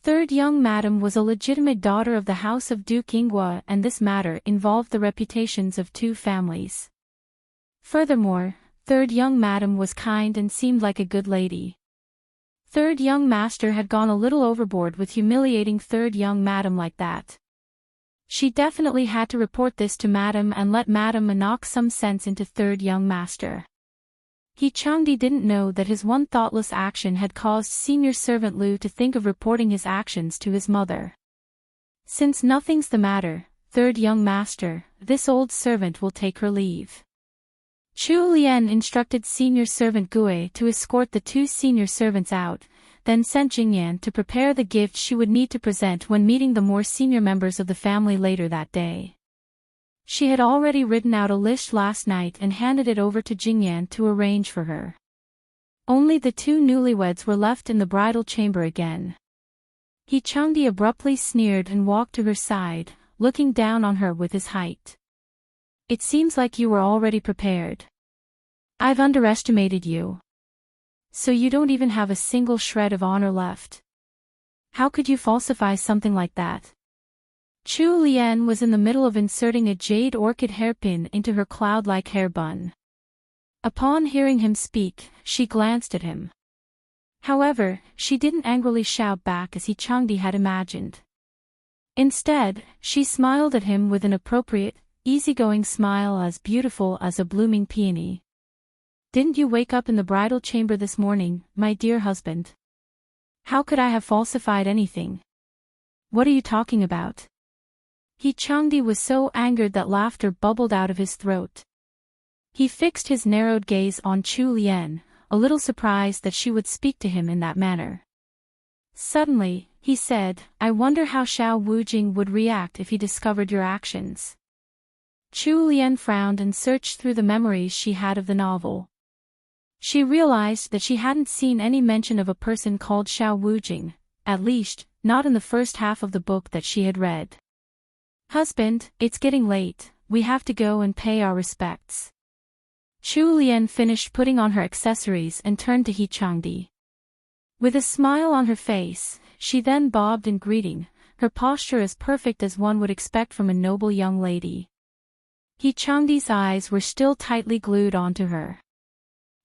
Third young madam was a legitimate daughter of the house of Duke Ingwa, and this matter involved the reputations of 2 families. Furthermore, third young madam was kind and seemed like a good lady. Third young master had gone a little overboard with humiliating third young madam like that. She definitely had to report this to madam and let madam knock some sense into third young master. Changdi didn't know that his one thoughtless action had caused senior servant Lu to think of reporting his actions to his mother. Since nothing's the matter, third young master, this old servant will take her leave. Chu Lien instructed senior servant Gue to escort the 2 senior servants out, then sent Jingyan to prepare the gift she would need to present when meeting the more senior members of the family later that day. She had already written out a list last night and handed it over to Jingyan to arrange for her. Only the 2 newlyweds were left in the bridal chamber again. Changdi abruptly sneered and walked to her side, looking down on her with his height. It seems like you were already prepared. I've underestimated you. So you don't even have a single shred of honor left. How could you falsify something like that? Chu Lien was in the middle of inserting a jade orchid hairpin into her cloud-like hair bun. Upon hearing him speak, she glanced at him. However, she didn't angrily shout back as Changdi had imagined. Instead, she smiled at him with an appropriate, easygoing smile as beautiful as a blooming peony. Didn't you wake up in the bridal chamber this morning, my dear husband? How could I have falsified anything? What are you talking about? Changdi was so angered that laughter bubbled out of his throat. He fixed his narrowed gaze on Chu Lien, a little surprised that she would speak to him in that manner. Suddenly, he said, I wonder how Xiao Wujing would react if he discovered your actions. Chu Lien frowned and searched through the memories she had of the novel. She realized that she hadn't seen any mention of a person called Xiao Wujing, at least, not in the first half of the book that she had read. Husband, it's getting late, we have to go and pay our respects. Chu Lien finished putting on her accessories and turned to Changdi. With a smile on her face, she then bobbed in greeting, her posture as perfect as one would expect from a noble young lady. Changdi's eyes were still tightly glued onto her.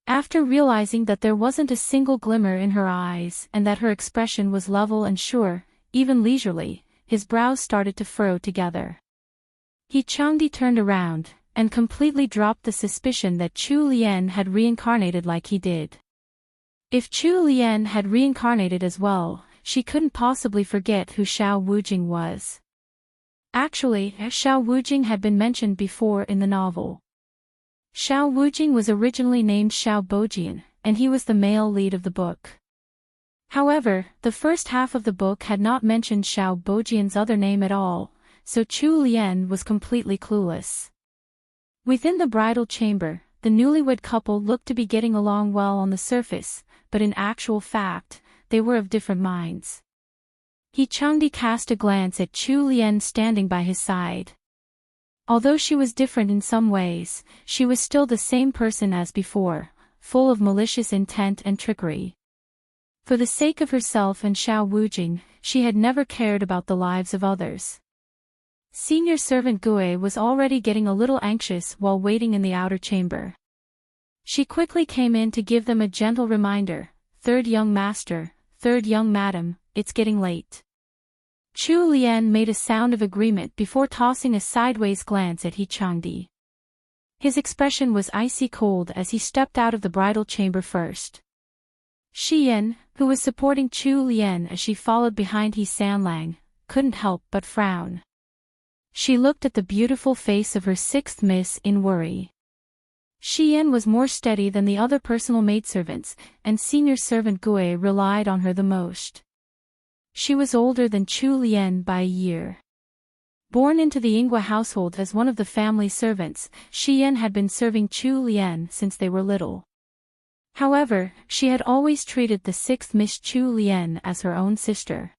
After realizing that there wasn't a single glimmer in her eyes and that her expression was level and sure, even leisurely, his brows started to furrow together. Changdi turned around, and completely dropped the suspicion that Chu Lien had reincarnated like he did. If Chu Lien had reincarnated as well, she couldn't possibly forget who Xiao Wujing was. Actually, Xiao Wujing had been mentioned before in the novel. Xiao Wujing was originally named Xiao Bojian, and he was the male lead of the book. However, the first half of the book had not mentioned Xiao Bojian's other name at all, so Chu Lien was completely clueless. Within the bridal chamber, the newlywed couple looked to be getting along well on the surface, but in actual fact, they were of different minds. Changdi cast a glance at Chu Lien standing by his side. Although she was different in some ways, she was still the same person as before, full of malicious intent and trickery. For the sake of herself and Xiao Wujing, she had never cared about the lives of others. Senior servant Gue was already getting a little anxious while waiting in the outer chamber. She quickly came in to give them a gentle reminder, "Third young master, third young madam, it's getting late." Chu Lian made a sound of agreement before tossing a sideways glance at He Changdi. His expression was icy cold as he stepped out of the bridal chamber first. Shi Yan, who was supporting Chu Lian as she followed behind He Sanlang, couldn't help but frown. She looked at the beautiful face of her sixth miss in worry. Shi Yan was more steady than the other personal maidservants, and senior servant Gue relied on her the most. She was older than Chu Lian by a year. Born into the Yinghua household as one of the family servants, Shi Yan had been serving Chu Lian since they were little. However, she had always treated the sixth Miss Chu Lian as her own sister.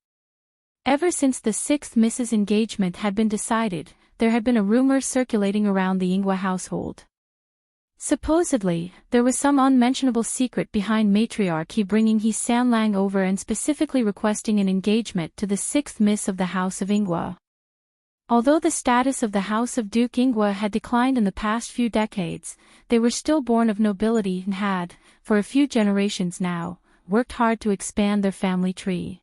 Ever since the sixth Miss's engagement had been decided, there had been a rumor circulating around the Yinghua household. Supposedly, there was some unmentionable secret behind matriarchy bringing He Sanlang over and specifically requesting an engagement to the sixth Miss of the House of Yinghua. Although the status of the House of Duke Yinghua had declined in the past few decades, they were still born of nobility and had, for a few generations now, worked hard to expand their family tree.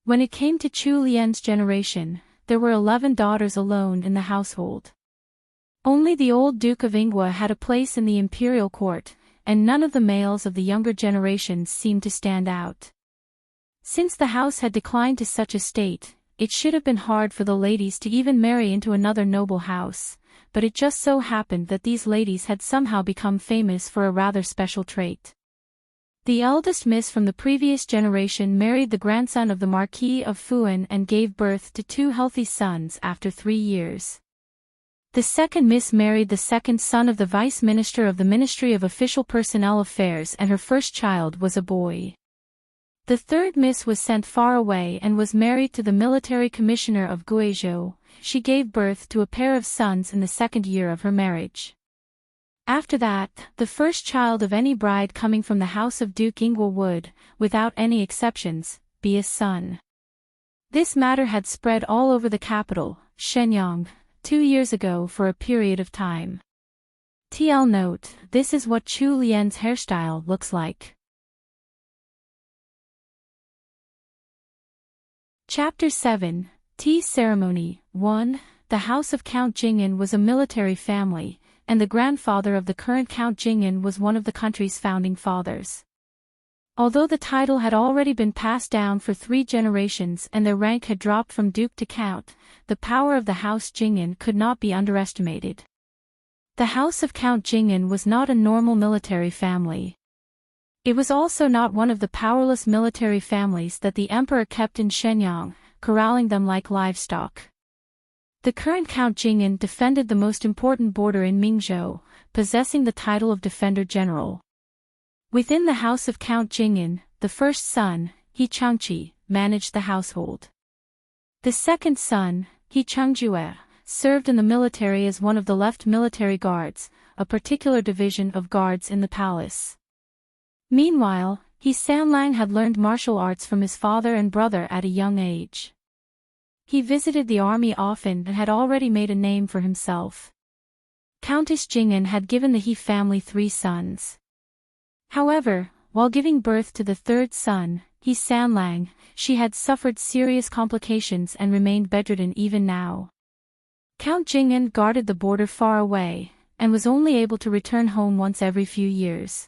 When it came to Chu Lian's generation, there were 11 daughters alone in the household. Only the old Duke of Yinghua had a place in the imperial court, and none of the males of the younger generations seemed to stand out. Since the house had declined to such a state, it should have been hard for the ladies to even marry into another noble house, but it just so happened that these ladies had somehow become famous for a rather special trait. The eldest miss from the previous generation married the grandson of the Marquis of Fuan and gave birth to 2 healthy sons after 3 years. The second miss married the second son of the vice minister of the Ministry of Official Personnel Affairs and her first child was a boy. The third miss was sent far away and was married to the military commissioner of Guizhou. She gave birth to a pair of sons in the second year of her marriage. After that, the first child of any bride coming from the house of Duke Yinghua would, without any exceptions, be a son. This matter had spread all over the capital, Shenyang, 2 years ago for a period of time. TL note, this is what Chu Lian's hairstyle looks like. Chapter 7, Tea Ceremony 1. The house of Count Jing'an was a military family, and the grandfather of the current Count Jing'an was one of the country's founding fathers. Although the title had already been passed down for 3 generations and their rank had dropped from duke to count, the power of the house Jing'an could not be underestimated. The house of Count Jing'an was not a normal military family. It was also not one of the powerless military families that the emperor kept in Shenyang, corralling them like livestock. The current Count Jing'an defended the most important border in Mingzhou, possessing the title of Defender General. Within the house of Count Jing'an, the first son, He Changqi, managed the household. The second son, He Changjue, served in the military as one of the left military guards, a particular division of guards in the palace. Meanwhile, He Sanlang had learned martial arts from his father and brother at a young age. He visited the army often and had already made a name for himself. Countess Jing'an had given the He family 3 sons. However, while giving birth to the third son, He Sanlang, she had suffered serious complications and remained bedridden even now. Count Jing'an guarded the border far away, and was only able to return home once every few years.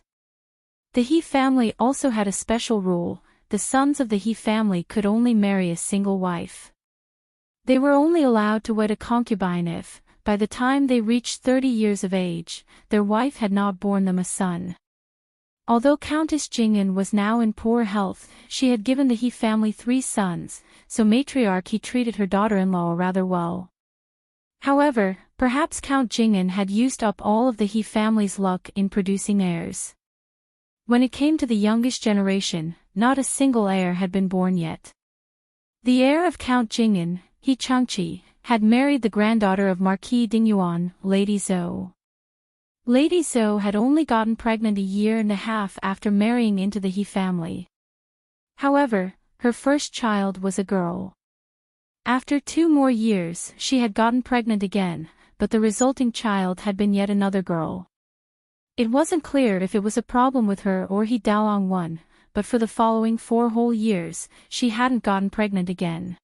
The He family also had a special rule: the sons of the He family could only marry a single wife. They were only allowed to wed a concubine if, by the time they reached 30 years of age, their wife had not borne them a son. Although Countess Jing'an was now in poor health, she had given the He family 3 sons, so matriarchy treated her daughter-in-law rather well. However, perhaps Count Jing'an had used up all of the He family's luck in producing heirs. When it came to the youngest generation, not a single heir had been born yet. The heir of Count Jing'an, He Changqi, had married the granddaughter of Marquis Dingyuan, Lady Zhou. Lady Zhou had only gotten pregnant a year and a half after marrying into the He family. However, her first child was a girl. After 2 more years, she had gotten pregnant again, but the resulting child had been yet another girl. It wasn't clear if it was a problem with her or He Daolong one, but for the following 4 whole years, she hadn't gotten pregnant again.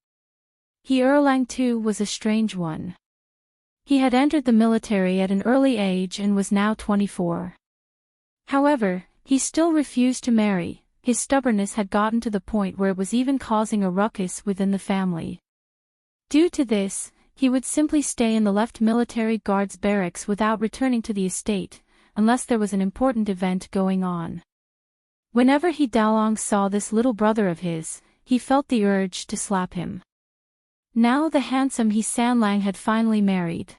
He Erlang too was a strange one. He had entered the military at an early age and was now 24. However, he still refused to marry. His stubbornness had gotten to the point where it was even causing a ruckus within the family. Due to this, he would simply stay in the left military guards barracks without returning to the estate, unless there was an important event going on. Whenever He Daolong saw this little brother of his, he felt the urge to slap him. Now the handsome He Sanlang had finally married.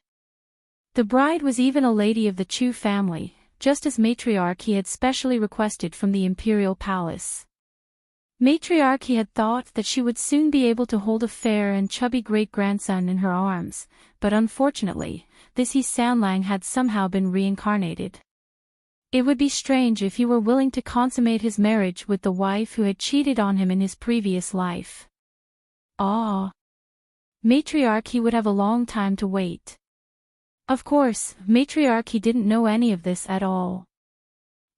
The bride was even a lady of the Chu family, just as matriarch he had specially requested from the imperial palace. Matriarch he had thought that she would soon be able to hold a fair and chubby great-grandson in her arms, but unfortunately, this He Sanlang had somehow been reincarnated. It would be strange if he were willing to consummate his marriage with the wife who had cheated on him in his previous life. Matriarch he would have a long time to wait. Of course, matriarch he didn't know any of this at all.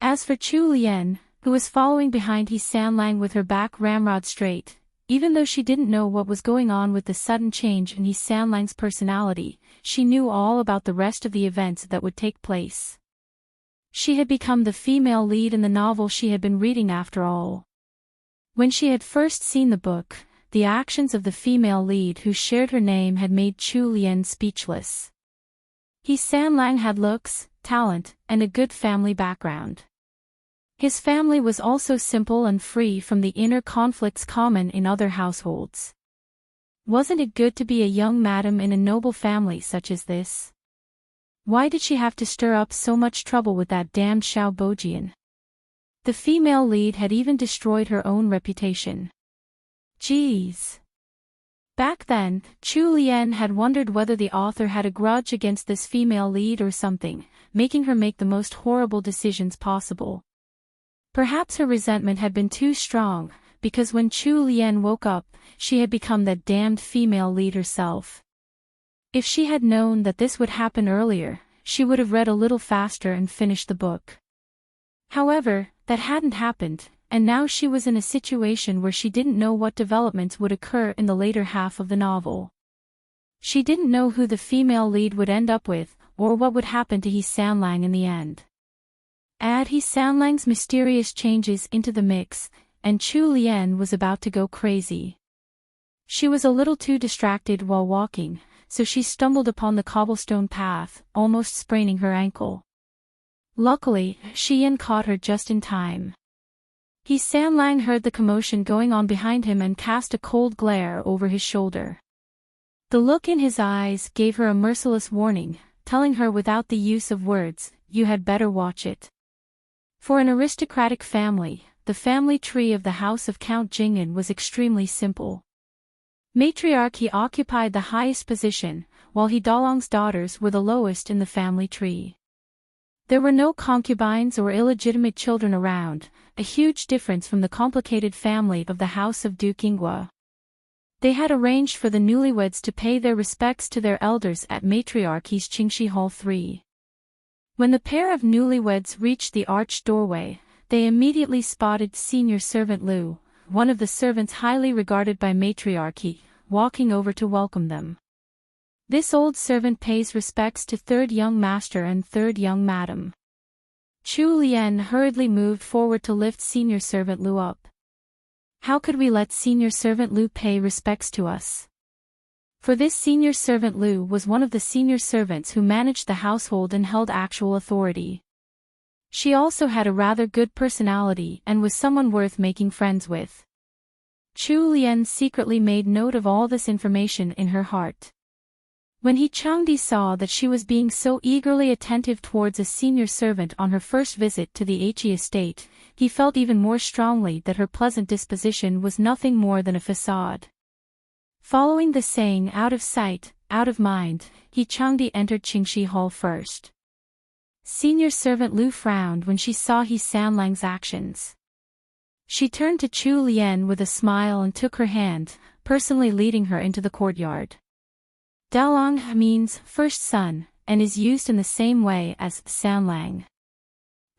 As for Chu Lian, who was following behind He Sanlang with her back ramrod straight, even though she didn't know what was going on with the sudden change in He Sanlang's personality, she knew all about the rest of the events that would take place. She had become the female lead in the novel she had been reading after all. When she had first seen the book, the actions of the female lead who shared her name had made Chu Lian speechless. He Sanlang had looks, talent, and a good family background. His family was also simple and free from the inner conflicts common in other households. Wasn't it good to be a young madam in a noble family such as this? Why did she have to stir up so much trouble with that damned Xiao Bojian? The female lead had even destroyed her own reputation. Geez. Back then, Chu Lian had wondered whether the author had a grudge against this female lead or something, making her make the most horrible decisions possible. Perhaps her resentment had been too strong, because when Chu Lian woke up, she had become that damned female lead herself. If she had known that this would happen earlier, she would have read a little faster and finished the book. However, that hadn't happened, and now she was in a situation where she didn't know what developments would occur in the later half of the novel. She didn't know who the female lead would end up with, or what would happen to He Sanlang in the end. Add He Sanlang's mysterious changes into the mix, and Chu Lian was about to go crazy. She was a little too distracted while walking, so she stumbled upon the cobblestone path, almost spraining her ankle. Luckily, Xian caught her just in time. He Sanlang heard the commotion going on behind him and cast a cold glare over his shoulder. The look in his eyes gave her a merciless warning, telling her without the use of words, "You had better watch it." For an aristocratic family, the family tree of the house of Count Jing'an was extremely simple. Matriarchy occupied the highest position, while He Daolong's daughters were the lowest in the family tree. There were no concubines or illegitimate children around, a huge difference from the complicated family of the house of Duke Ingwa. They had arranged for the newlyweds to pay their respects to their elders at Matriarchy's Qingxi Hall 3. When the pair of newlyweds reached the arched doorway, they immediately spotted senior servant Lu, one of the servants highly regarded by Matriarchy, walking over to welcome them. This old servant pays respects to third young master and third young madam. Chu Lian hurriedly moved forward to lift senior servant Lu up. How could we let senior servant Lu pay respects to us? For this senior servant Lu was one of the senior servants who managed the household and held actual authority. She also had a rather good personality and was someone worth making friends with. Chu Lian secretly made note of all this information in her heart. When He Changdi saw that she was being so eagerly attentive towards a senior servant on her first visit to the He estate, he felt even more strongly that her pleasant disposition was nothing more than a facade. Following the saying out of sight, out of mind, He Changdi entered Qingxi Hall first. Senior servant Lu frowned when she saw He Sanlang's actions. She turned to Chu Lian with a smile and took her hand, personally leading her into the courtyard. Dalang means first son, and is used in the same way as Sanlang.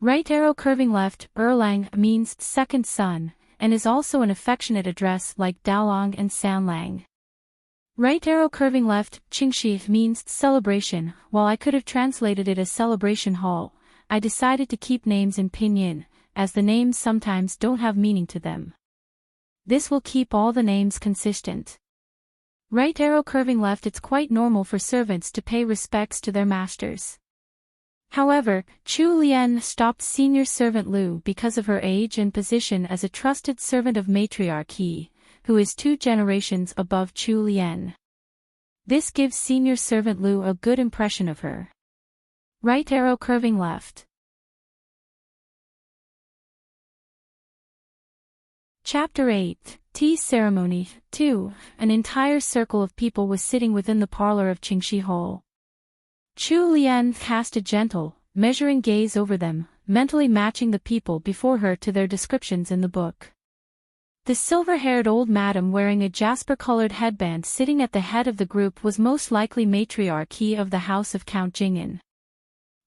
Right arrow curving left, Erlang means second son, and is also an affectionate address like Dalang and Sanlang. Right arrow curving left, Qingxi means celebration. While I could have translated it as celebration hall, I decided to keep names in pinyin, as the names sometimes don't have meaning to them. This will keep all the names consistent. Right arrow curving left. It's quite normal for servants to pay respects to their masters. However, Chu Lian stopped senior servant Lu because of her age and position as a trusted servant of matriarch He, who is 2 generations above Chu Lian. This gives senior servant Lu a good impression of her. Right arrow curving left. Chapter 8, Tea Ceremony. 2. An entire circle of people was sitting within the parlor of Qingxi Hall. Chu Lian cast a gentle, measuring gaze over them, mentally matching the people before her to their descriptions in the book. The silver-haired old madam wearing a jasper-colored headband sitting at the head of the group was most likely matriarch He of the house of Count Jing'an.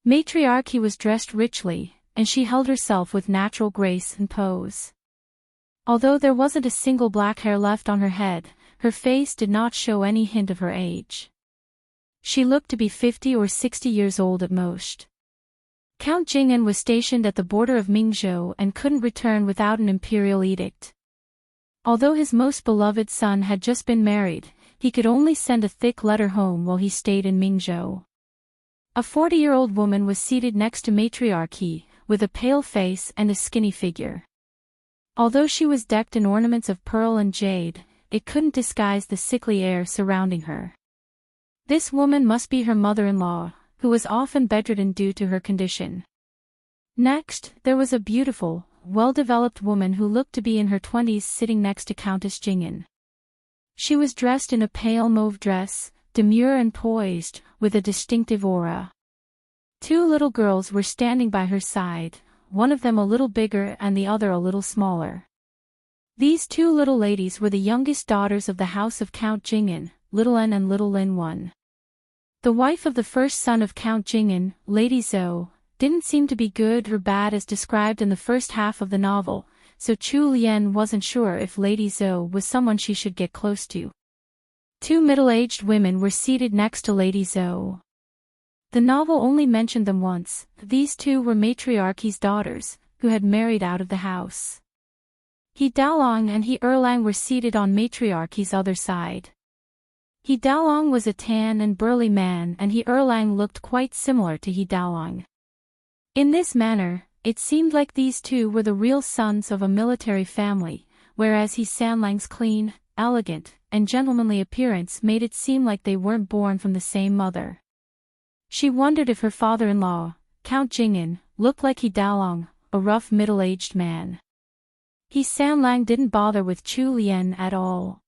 Matriarch He was dressed richly, and she held herself with natural grace and pose. Although there wasn't a single black hair left on her head, her face did not show any hint of her age. She looked to be 50 or 60 years old at most. Count Jing'an was stationed at the border of Mingzhou and couldn't return without an imperial edict. Although his most beloved son had just been married, he could only send a thick letter home while he stayed in Mingzhou. A 40-year-old woman was seated next to matriarch He, with a pale face and a skinny figure. Although she was decked in ornaments of pearl and jade, it couldn't disguise the sickly air surrounding her. This woman must be her mother-in-law, who was often bedridden due to her condition. Next, there was a beautiful, well-developed woman who looked to be in her 20s sitting next to Countess Jing'an. She was dressed in a pale mauve dress, demure and poised, with a distinctive aura. 2 little girls were standing by her side, one of them a little bigger and the other a little smaller. These 2 little ladies were the youngest daughters of the house of Count Jing'an, Little N and Little Lin 1. The wife of the first son of Count Jing'an, Lady Zhou, didn't seem to be good or bad as described in the first half of the novel, so Chu Lian wasn't sure if Lady Zhou was someone she should get close to. 2 middle-aged women were seated next to Lady Zhou. The novel only mentioned them once. These 2 were matriarchy's daughters, who had married out of the house. He Daolong and He Erlang were seated on matriarchy's other side. He Daolong was a tan and burly man and He Erlang looked quite similar to He Daolong. In this manner, it seemed like these 2 were the real sons of a military family, whereas He Sanlang's clean, elegant, and gentlemanly appearance made it seem like they weren't born from the same mother. She wondered if her father-in-law, Count Jing'an, looked like He Daolong, a rough middle-aged man. He Sanlang didn't bother with Chu Lian at all.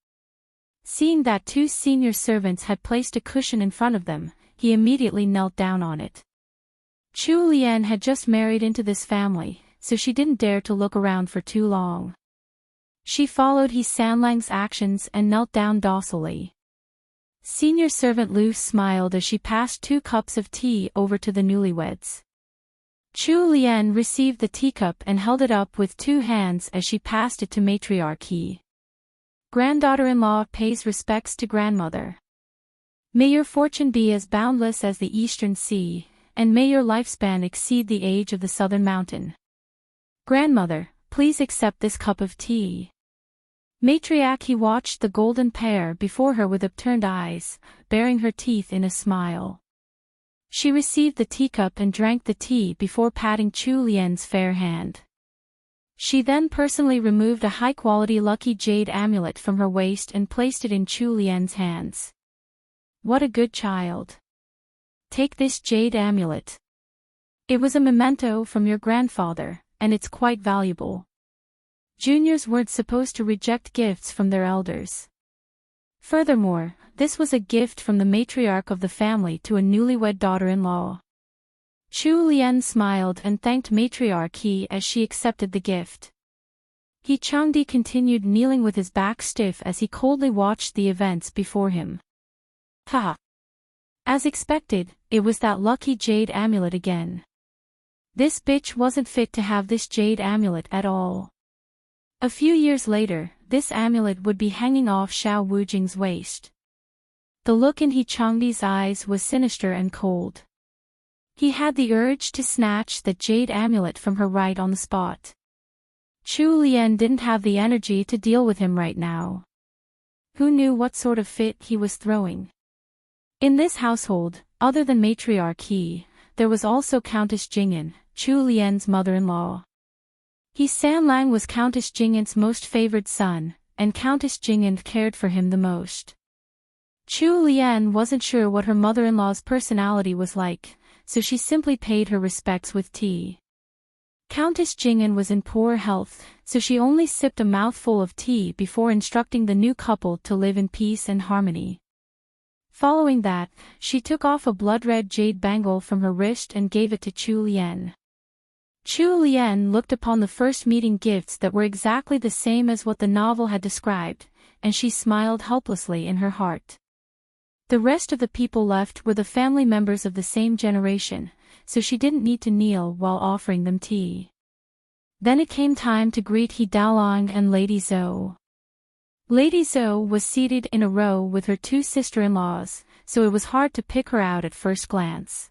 Seeing that 2 senior servants had placed a cushion in front of them, he immediately knelt down on it. Chu Lian had just married into this family, so she didn't dare to look around for too long. She followed He Sanlang's actions and knelt down docilely. Senior servant Lu smiled as she passed 2 cups of tea over to the newlyweds. Chu Lian received the teacup and held it up with 2 hands as she passed it to matriarch He. Granddaughter-in-law pays respects to grandmother. May your fortune be as boundless as the eastern sea, and may your lifespan exceed the age of the southern mountain. Grandmother, please accept this cup of tea. Matriarch He watched the golden pair before her with upturned eyes, baring her teeth in a smile. She received the teacup and drank the tea before patting Chu Lian's fair hand. She then personally removed a high-quality lucky jade amulet from her waist and placed it in Chu Lian's hands. What a good child. Take this jade amulet. It was a memento from your grandfather, and it's quite valuable. Juniors weren't supposed to reject gifts from their elders. Furthermore, this was a gift from the matriarch of the family to a newlywed daughter-in-law. Chu Lian smiled and thanked matriarch He as she accepted the gift. He Changdi continued kneeling with his back stiff as he coldly watched the events before him. Ha! As expected, it was that lucky jade amulet again. This bitch wasn't fit to have this jade amulet at all. A few years later, this amulet would be hanging off Xiao Wujing's waist. The look in He Changdi's eyes was sinister and cold. He had the urge to snatch that jade amulet from her right on the spot. Chu Lian didn't have the energy to deal with him right now. Who knew what sort of fit he was throwing? In this household, other than matriarch He, there was also Countess Jing'an, Chu Lian's mother-in-law. He Sanlang was Countess Jing'an's most favored son, and Countess Jing'an cared for him the most. Chu Lian wasn't sure what her mother-in-law's personality was like, so she simply paid her respects with tea. Countess Jing'an was in poor health, so she only sipped a mouthful of tea before instructing the new couple to live in peace and harmony. Following that, she took off a blood-red jade bangle from her wrist and gave it to Chu Lian. Chu Lian looked upon the first meeting gifts that were exactly the same as what the novel had described, and she smiled helplessly in her heart. The rest of the people left were the family members of the same generation, so she didn't need to kneel while offering them tea. Then it came time to greet He Daolong and Lady Zhou. Lady Zhou was seated in a row with her two sister-in-laws, so it was hard to pick her out at first glance.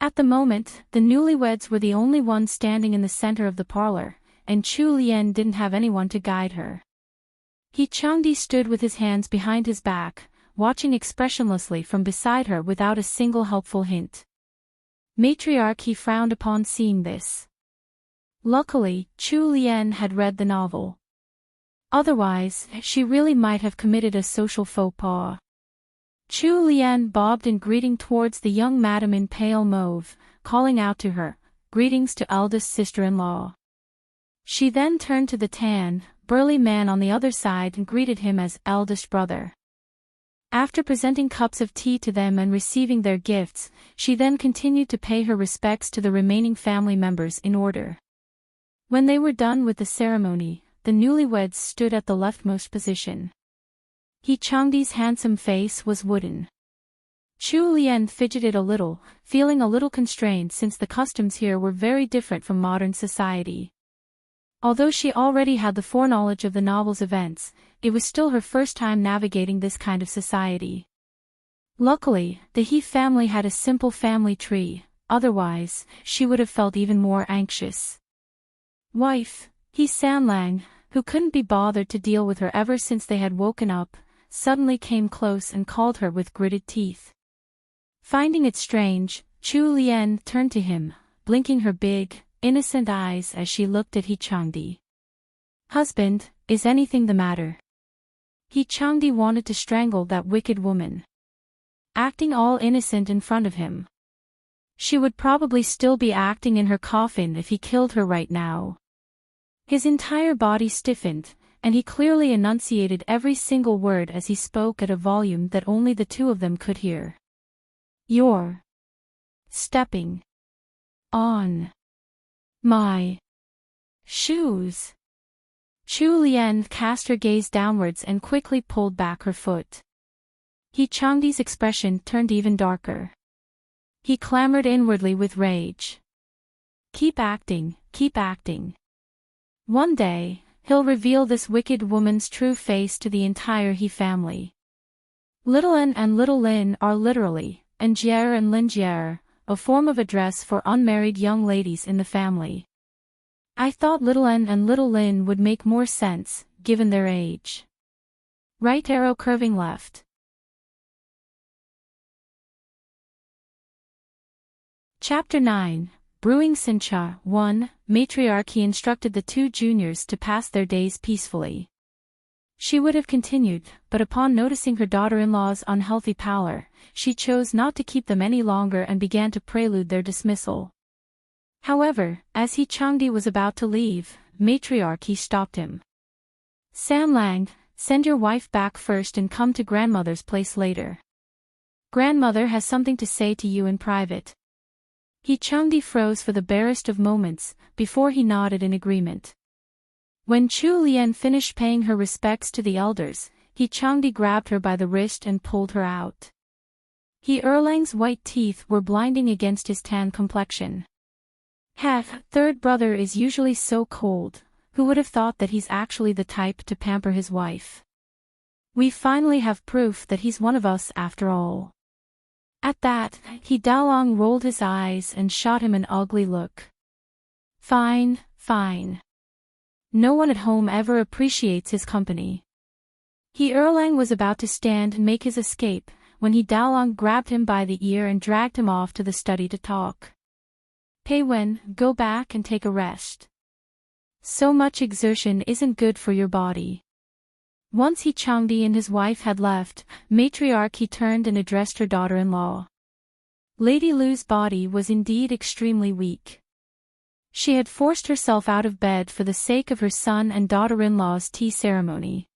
At the moment, the newlyweds were the only ones standing in the center of the parlor, and Chu Lian didn't have anyone to guide her. He Changdi stood with his hands behind his back, watching expressionlessly from beside her without a single helpful hint. Matriarch He frowned upon seeing this. Luckily, Chu Lian had read the novel. Otherwise, she really might have committed a social faux pas. Chu Lian bobbed in greeting towards the young madam in pale mauve, calling out to her, "Greetings to eldest sister-in-law." She then turned to the tan, burly man on the other side and greeted him as eldest brother. After presenting cups of tea to them and receiving their gifts, she then continued to pay her respects to the remaining family members in order. When they were done with the ceremony, the newlyweds stood at the leftmost position. He Changdi's handsome face was wooden. Chu Lian fidgeted a little, feeling a little constrained since the customs here were very different from modern society. Although she already had the foreknowledge of the novel's events, it was still her first time navigating this kind of society. Luckily, the He family had a simple family tree, otherwise, she would have felt even more anxious. Wife, He Sanlang, who couldn't be bothered to deal with her ever since they had woken up, suddenly came close and called her with gritted teeth. Finding it strange, Chu Lian turned to him, blinking her big, innocent eyes as she looked at He Changdi. "Husband, is anything the matter?" He Changdi wanted to strangle that wicked woman. Acting all innocent in front of him. She would probably still be acting in her coffin if he killed her right now. His entire body stiffened, and he clearly enunciated every single word as he spoke at a volume that only the two of them could hear. "You're stepping on my shoes." Chu Lian cast her gaze downwards and quickly pulled back her foot. He Changdi's expression turned even darker. He clamored inwardly with rage. Keep acting, keep acting. One day, he'll reveal this wicked woman's true face to the entire He family. Little N and Little Lin are literally, Njier and Linjier, a form of address for unmarried young ladies in the family. I thought Little N and Little Lin would make more sense, given their age. Right arrow curving left. Chapter 9, Brewing Sincha 1, Matriarch He instructed the two juniors to pass their days peacefully. She would have continued, but upon noticing her daughter-in-law's unhealthy pallor, she chose not to keep them any longer and began to prelude their dismissal. However, as He Changdi was about to leave, Matriarch He stopped him. Sanlang, Send your wife back first and come to grandmother's place later. Grandmother has something to say to you in private. He Changdi froze for the barest of moments, before he nodded in agreement. When Chu Lian finished paying her respects to the elders, He Changdi grabbed her by the wrist and pulled her out. He Erlang's white teeth were blinding against his tan complexion. Third brother is usually so cold, who would have thought that he's actually the type to pamper his wife? We finally have proof that he's one of us after all. At that, He Daolong rolled his eyes and shot him an ugly look. Fine, fine. No one at home ever appreciates his company. He Erlang was about to stand and make his escape, when He Daolong grabbed him by the ear and dragged him off to the study to talk. Pei Wen, go back and take a rest. So much exertion isn't good for your body. Once He Changdi and his wife had left, matriarch He turned and addressed her daughter-in-law. Lady Lu's body was indeed extremely weak. She had forced herself out of bed for the sake of her son and daughter-in-law's tea ceremony.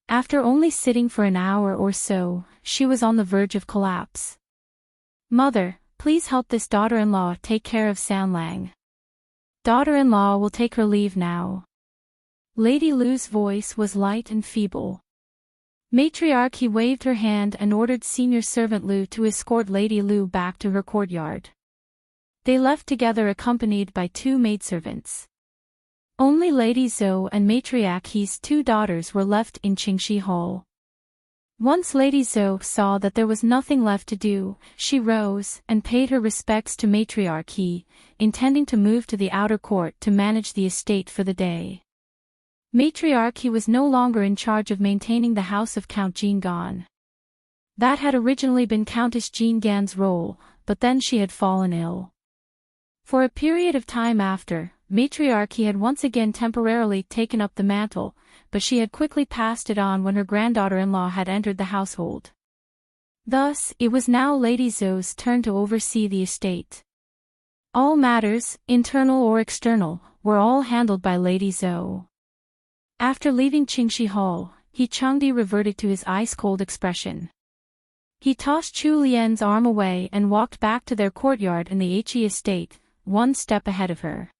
After only sitting for an hour or so, she was on the verge of collapse. Mother, please help this daughter-in-law take care of Sanlang. Daughter-in-law will take her leave now. Lady Lu's voice was light and feeble. Matriarch He waved her hand and ordered senior servant Lu to escort Lady Lu back to her courtyard. They left together accompanied by 2 maidservants. Only Lady Zhou and Matriarch He's 2 daughters were left in Qingxi Hall. Once Lady Zhou saw that there was nothing left to do, she rose and paid her respects to Matriarch He, intending to move to the outer court to manage the estate for the day. Matriarch He was no longer in charge of maintaining the house of Count Jin Gan. That had originally been Countess Jin Gan's role, but then she had fallen ill. For a period of time after, Matriarch He had once again temporarily taken up the mantle, but she had quickly passed it on when her granddaughter-in-law had entered the household. Thus, it was now Lady Zhou's turn to oversee the estate. All matters, internal or external, were all handled by Lady Zhou. After leaving Qingxi Hall, He Changdi reverted to his ice-cold expression. He tossed Chu Lian's arm away and walked back to their courtyard in the He estate, 1 step ahead of her.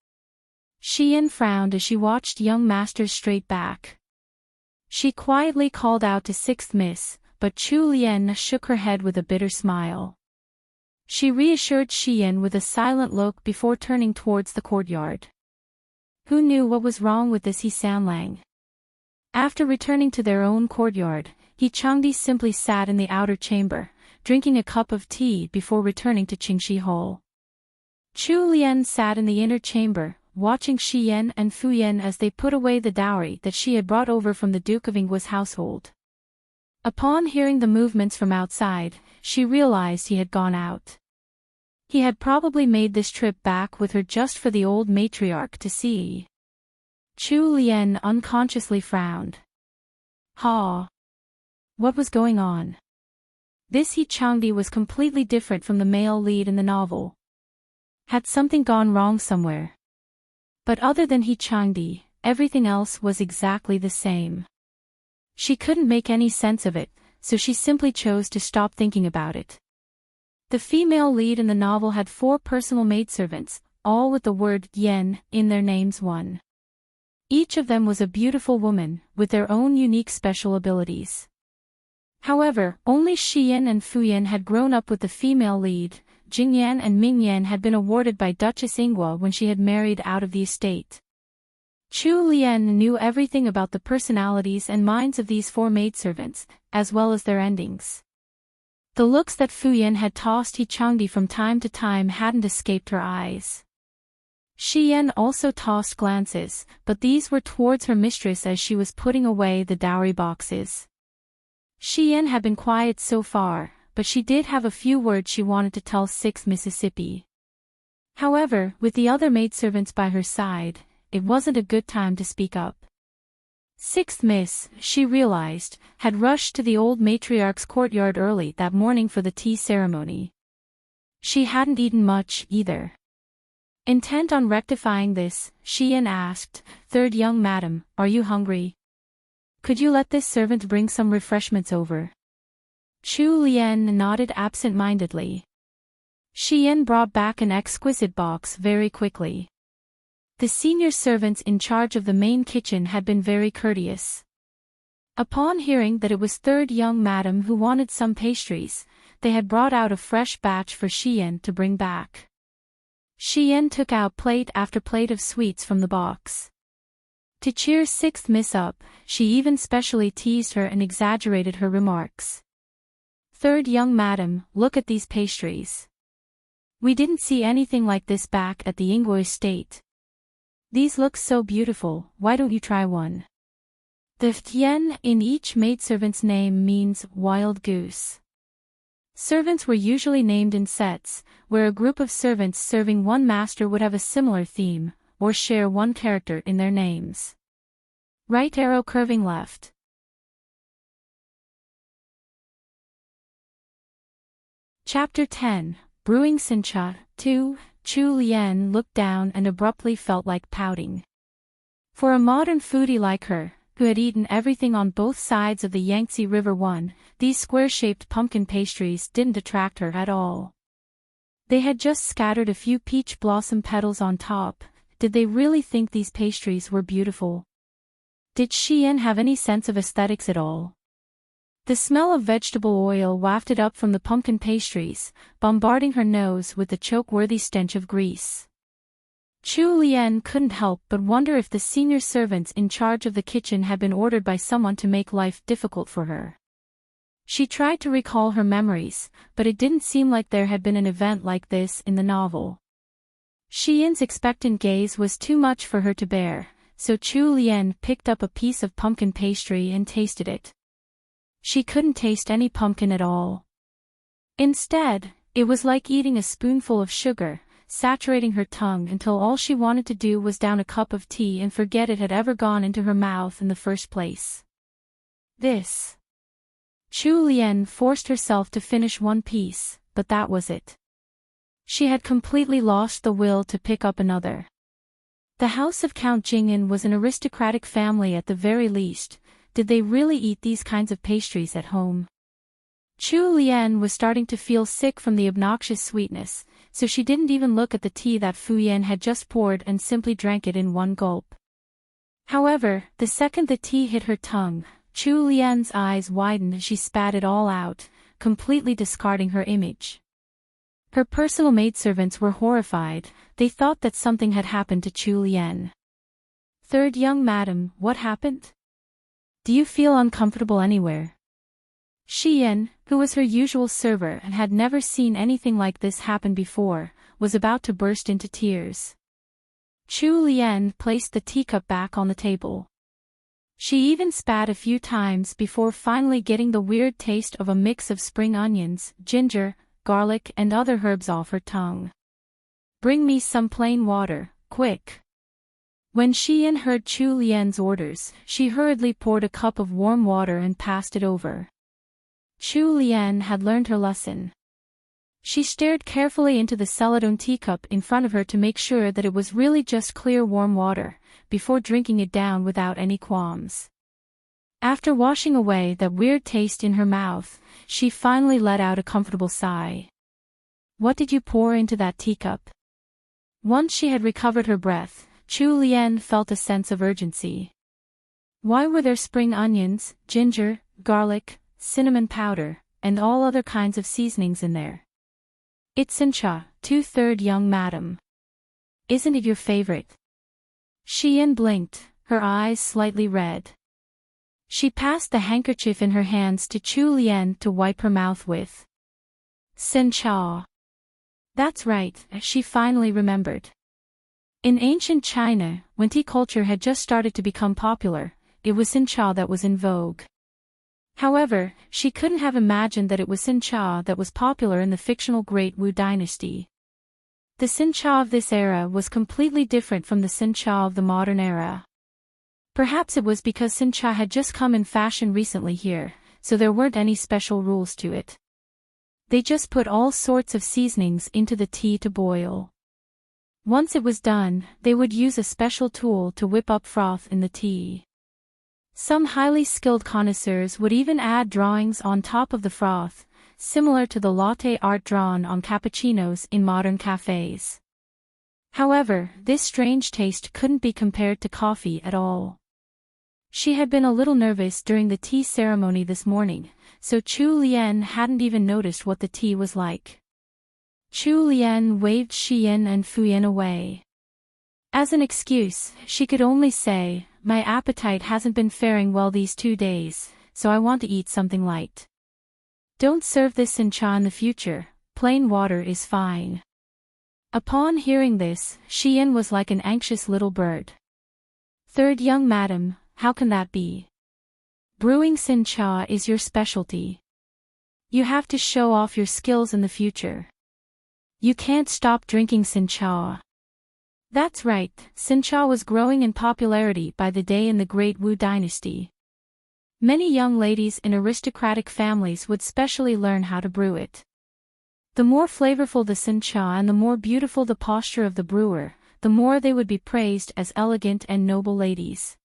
Xian frowned as she watched young master's straight back. She quietly called out to 6th Miss, but Chu Lian shook her head with a bitter smile. She reassured Xian with a silent look before turning towards the courtyard. Who knew what was wrong with this He Sanlang? After returning to their own courtyard, He Changdi simply sat in the outer chamber, drinking a cup of tea before returning to Qingxi Hall. Chu Lian sat in the inner chamber, watching Xian and Fu Yan as they put away the dowry that she had brought over from the Duke of Yingguo's household. Upon hearing the movements from outside, she realized he had gone out. He had probably made this trip back with her just for the old matriarch to see. Chu Lian unconsciously frowned. What was going on? This He Changdi was completely different from the male lead in the novel. Had something gone wrong somewhere? But other than He Changdi, everything else was exactly the same. She couldn't make any sense of it, so she simply chose to stop thinking about it. The female lead in the novel had 4 personal maidservants, all with the word Yen in their names. Each of them was a beautiful woman, with their own unique special abilities. However, only Xian and Fu Yan had grown up with the female lead. Jingyan and Mingyan had been awarded by Duchess Yingguo when she had married out of the estate. Chu Lian knew everything about the personalities and minds of these 4 maidservants, as well as their endings. The looks that Fu Yan had tossed He Changdi from time to time hadn't escaped her eyes. Xian also tossed glances, but these were towards her mistress as she was putting away the dowry boxes. Xian had been quiet so far, but she did have a few words she wanted to tell 6th Mississippi. However, with the other maidservants by her side, it wasn't a good time to speak up. 6th Miss, she realized, had rushed to the old matriarch's courtyard early that morning for the tea ceremony. She hadn't eaten much, either. Intent on rectifying this, Xian asked, 3rd young madam, are you hungry? Could you let this servant bring some refreshments over? Chu Lian nodded absent-mindedly. Xian brought back an exquisite box very quickly. The senior servants in charge of the main kitchen had been very courteous. Upon hearing that it was third young madam who wanted some pastries, they had brought out a fresh batch for Xian to bring back. Xian took out plate after plate of sweets from the box. To cheer sixth miss up, she even specially teased her and exaggerated her remarks. Third young madam, look at these pastries. We didn't see anything like this back at the Ingwe estate. These look so beautiful, why don't you try one? The Tian in each maidservant's name means wild goose. Servants were usually named in sets, where a group of servants serving one master would have a similar theme, or share one character in their names. Right arrow curving left. Chapter 10, Brewing Sincha, 2, Chu Lian looked down and abruptly felt like pouting. For a modern foodie like her, who had eaten everything on both sides of the Yangtze River, these square-shaped pumpkin pastries didn't attract her at all. They had just scattered a few peach blossom petals on top. Did they really think these pastries were beautiful? Did Xian have any sense of aesthetics at all? The smell of vegetable oil wafted up from the pumpkin pastries, bombarding her nose with the choke-worthy stench of grease. Chu Lian couldn't help but wonder if the senior servants in charge of the kitchen had been ordered by someone to make life difficult for her. She tried to recall her memories, but it didn't seem like there had been an event like this in the novel. Xian's expectant gaze was too much for her to bear, so Chu Lian picked up a piece of pumpkin pastry and tasted it. She couldn't taste any pumpkin at all. Instead, it was like eating a spoonful of sugar, saturating her tongue until all she wanted to do was down a cup of tea and forget it had ever gone into her mouth in the first place. This. Chu Lian forced herself to finish one piece, but that was it. She had completely lost the will to pick up another. The house of Count Jing'an was an aristocratic family at the very least. Did they really eat these kinds of pastries at home? Chu Lian was starting to feel sick from the obnoxious sweetness, so she didn't even look at the tea that Fu Yan had just poured and simply drank it in one gulp. However, the second the tea hit her tongue, Chu Lian's eyes widened and she spat it all out, completely discarding her image. Her personal maidservants were horrified. They thought that something had happened to Chu Lian. Third young madam, what happened? Do you feel uncomfortable anywhere? Xian, who was her usual server and had never seen anything like this happen before, was about to burst into tears. Chu Lian placed the teacup back on the table. She even spat a few times before finally getting the weird taste of a mix of spring onions, ginger, garlic and other herbs off her tongue. Bring me some plain water, quick. When Xian heard Chu Lian's orders, she hurriedly poured a cup of warm water and passed it over. Chu Lian had learned her lesson. She stared carefully into the celadon teacup in front of her to make sure that it was really just clear warm water, before drinking it down without any qualms. After washing away that weird taste in her mouth, she finally let out a comfortable sigh. What did you pour into that teacup? Once she had recovered her breath, Chu Lian felt a sense of urgency. Why were there spring onions, ginger, garlic, cinnamon powder, and all other kinds of seasonings in there? It's Sincha, 2/3 young madam. Isn't it your favorite? Xian blinked, her eyes slightly red. She passed the handkerchief in her hands to Chu Lian to wipe her mouth with. Sincha. That's right, she finally remembered. In ancient China, when tea culture had just started to become popular, it was Sincha that was in vogue. However, she couldn't have imagined that it was Sincha that was popular in the fictional Great Wu dynasty. The Sincha of this era was completely different from the Sincha of the modern era. Perhaps it was because Sincha had just come in fashion recently here, so there weren't any special rules to it. They just put all sorts of seasonings into the tea to boil. Once it was done, they would use a special tool to whip up froth in the tea. Some highly skilled connoisseurs would even add drawings on top of the froth, similar to the latte art drawn on cappuccinos in modern cafes. However, this strange taste couldn't be compared to coffee at all. She had been a little nervous during the tea ceremony this morning, so Chu Lian hadn't even noticed what the tea was like. Chu Lian waved Xian and Fuyan away. As an excuse, she could only say, "My appetite hasn't been faring well these 2 days, so I want to eat something light. Don't serve this in cha in the future, plain water is fine." Upon hearing this, Xian was like an anxious little bird. "Third young madam, how can that be? Brewing sin cha is your specialty. You have to show off your skills in the future. You can't stop drinking sin cha." That's right, sin cha was growing in popularity by the day in the Great Wu Dynasty. Many young ladies in aristocratic families would specially learn how to brew it. The more flavorful the sin cha and the more beautiful the posture of the brewer, the more they would be praised as elegant and noble ladies.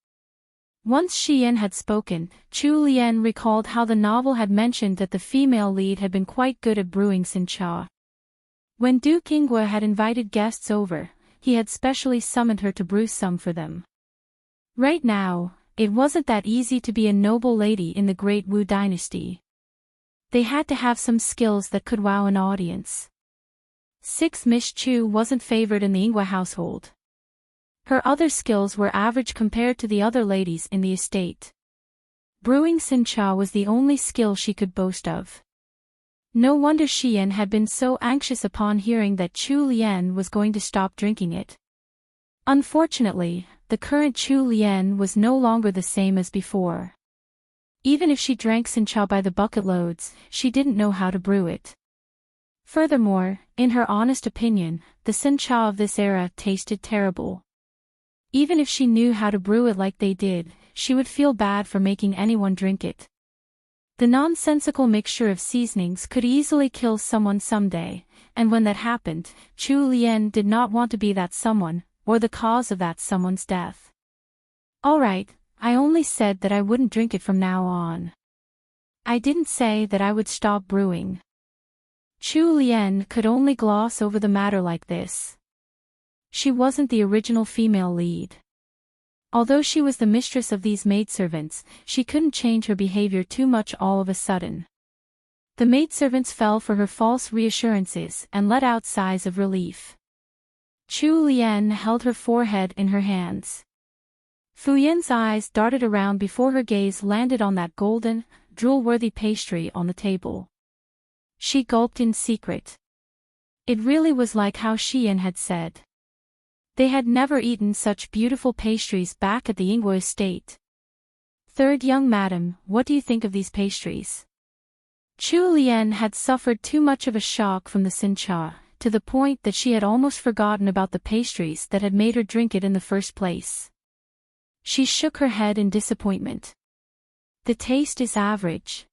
Once Xian had spoken, Chu Lian recalled how the novel had mentioned that the female lead had been quite good at brewing sin cha. When Duke Ingwa had invited guests over, he had specially summoned her to brew some for them. Right now, it wasn't that easy to be a noble lady in the Great Wu Dynasty. They had to have some skills that could wow an audience. 6. Miss Chu wasn't favored in the Ingwa household. Her other skills were average compared to the other ladies in the estate. Brewing sin cha was the only skill she could boast of. No wonder Xian had been so anxious upon hearing that Chu Lian was going to stop drinking it. Unfortunately, the current Chu Lian was no longer the same as before. Even if she drank sin cha by the bucket loads, she didn't know how to brew it. Furthermore, in her honest opinion, the sin cha of this era tasted terrible. Even if she knew how to brew it like they did, she would feel bad for making anyone drink it. The nonsensical mixture of seasonings could easily kill someone someday, and when that happened, Chu Lian did not want to be that someone, or the cause of that someone's death. "Alright, I only said that I wouldn't drink it from now on. I didn't say that I would stop brewing." Chu Lian could only gloss over the matter like this. She wasn't the original female lead. Although she was the mistress of these maidservants, she couldn't change her behavior too much all of a sudden. The maidservants fell for her false reassurances and let out sighs of relief. Chu Lian held her forehead in her hands. Fuyan's eyes darted around before her gaze landed on that golden, drool-worthy pastry on the table. She gulped in secret. It really was like how Xian had said. They had never eaten such beautiful pastries back at the Ingwa estate. "Third young madam, what do you think of these pastries?" Chu Lian had suffered too much of a shock from the sin cha, to the point that she had almost forgotten about the pastries that had made her drink it in the first place. She shook her head in disappointment. "The taste is average.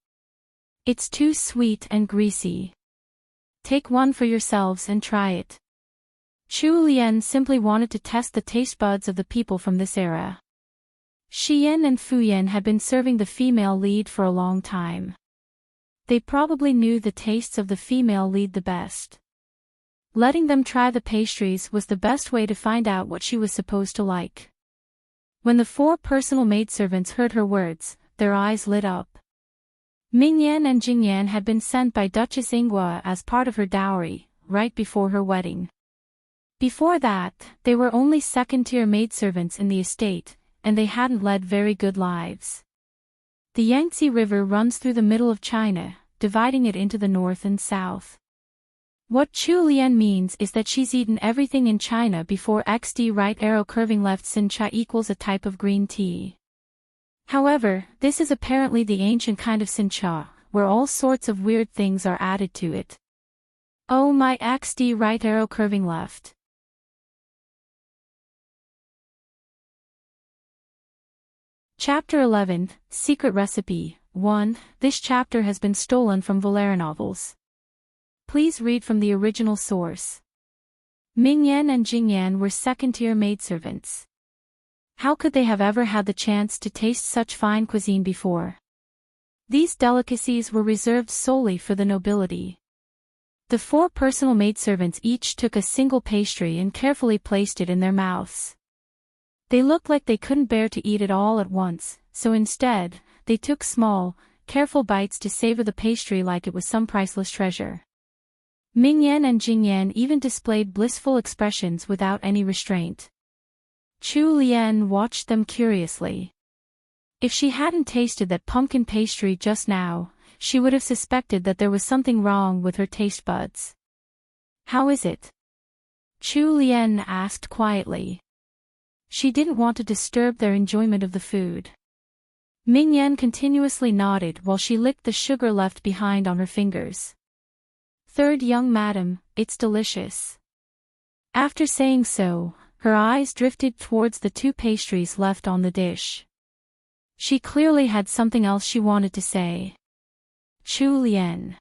It's too sweet and greasy. Take one for yourselves and try it." Chu Lian simply wanted to test the taste buds of the people from this era. Xian and Fuyan had been serving the female lead for a long time. They probably knew the tastes of the female lead the best. Letting them try the pastries was the best way to find out what she was supposed to like. When the 4 personal maidservants heard her words, their eyes lit up. Mingyan and Jingyan had been sent by Duchess Ingwa as part of her dowry, right before her wedding. Before that, they were only second-tier maidservants in the estate, and they hadn't led very good lives. The Yangtze River runs through the middle of China, dividing it into the north and south. What Chu Lian means is that she's eaten everything in China before XD right arrow curving left sin cha equals a type of green tea. However, this is apparently the ancient kind of sin cha, where all sorts of weird things are added to it. Oh my XD right arrow curving left. Chapter 11, Secret Recipe, 1. This chapter has been stolen from LoveLore novels. Please read from the original source. Mingyan and Jingyan were second-tier maidservants. How could they have ever had the chance to taste such fine cuisine before? These delicacies were reserved solely for the nobility. The 4 personal maidservants each took a single pastry and carefully placed it in their mouths. They looked like they couldn't bear to eat it all at once, so instead, they took small, careful bites to savor the pastry like it was some priceless treasure. Mingyan and Jingyan even displayed blissful expressions without any restraint. Chu Lian watched them curiously. If she hadn't tasted that pumpkin pastry just now, she would have suspected that there was something wrong with her taste buds. "How is it?" Chu Lian asked quietly. She didn't want to disturb their enjoyment of the food. Mingyan continuously nodded while she licked the sugar left behind on her fingers. "Third young madam, it's delicious." After saying so, her eyes drifted towards the 2 pastries left on the dish. She clearly had something else she wanted to say. Chu Lian.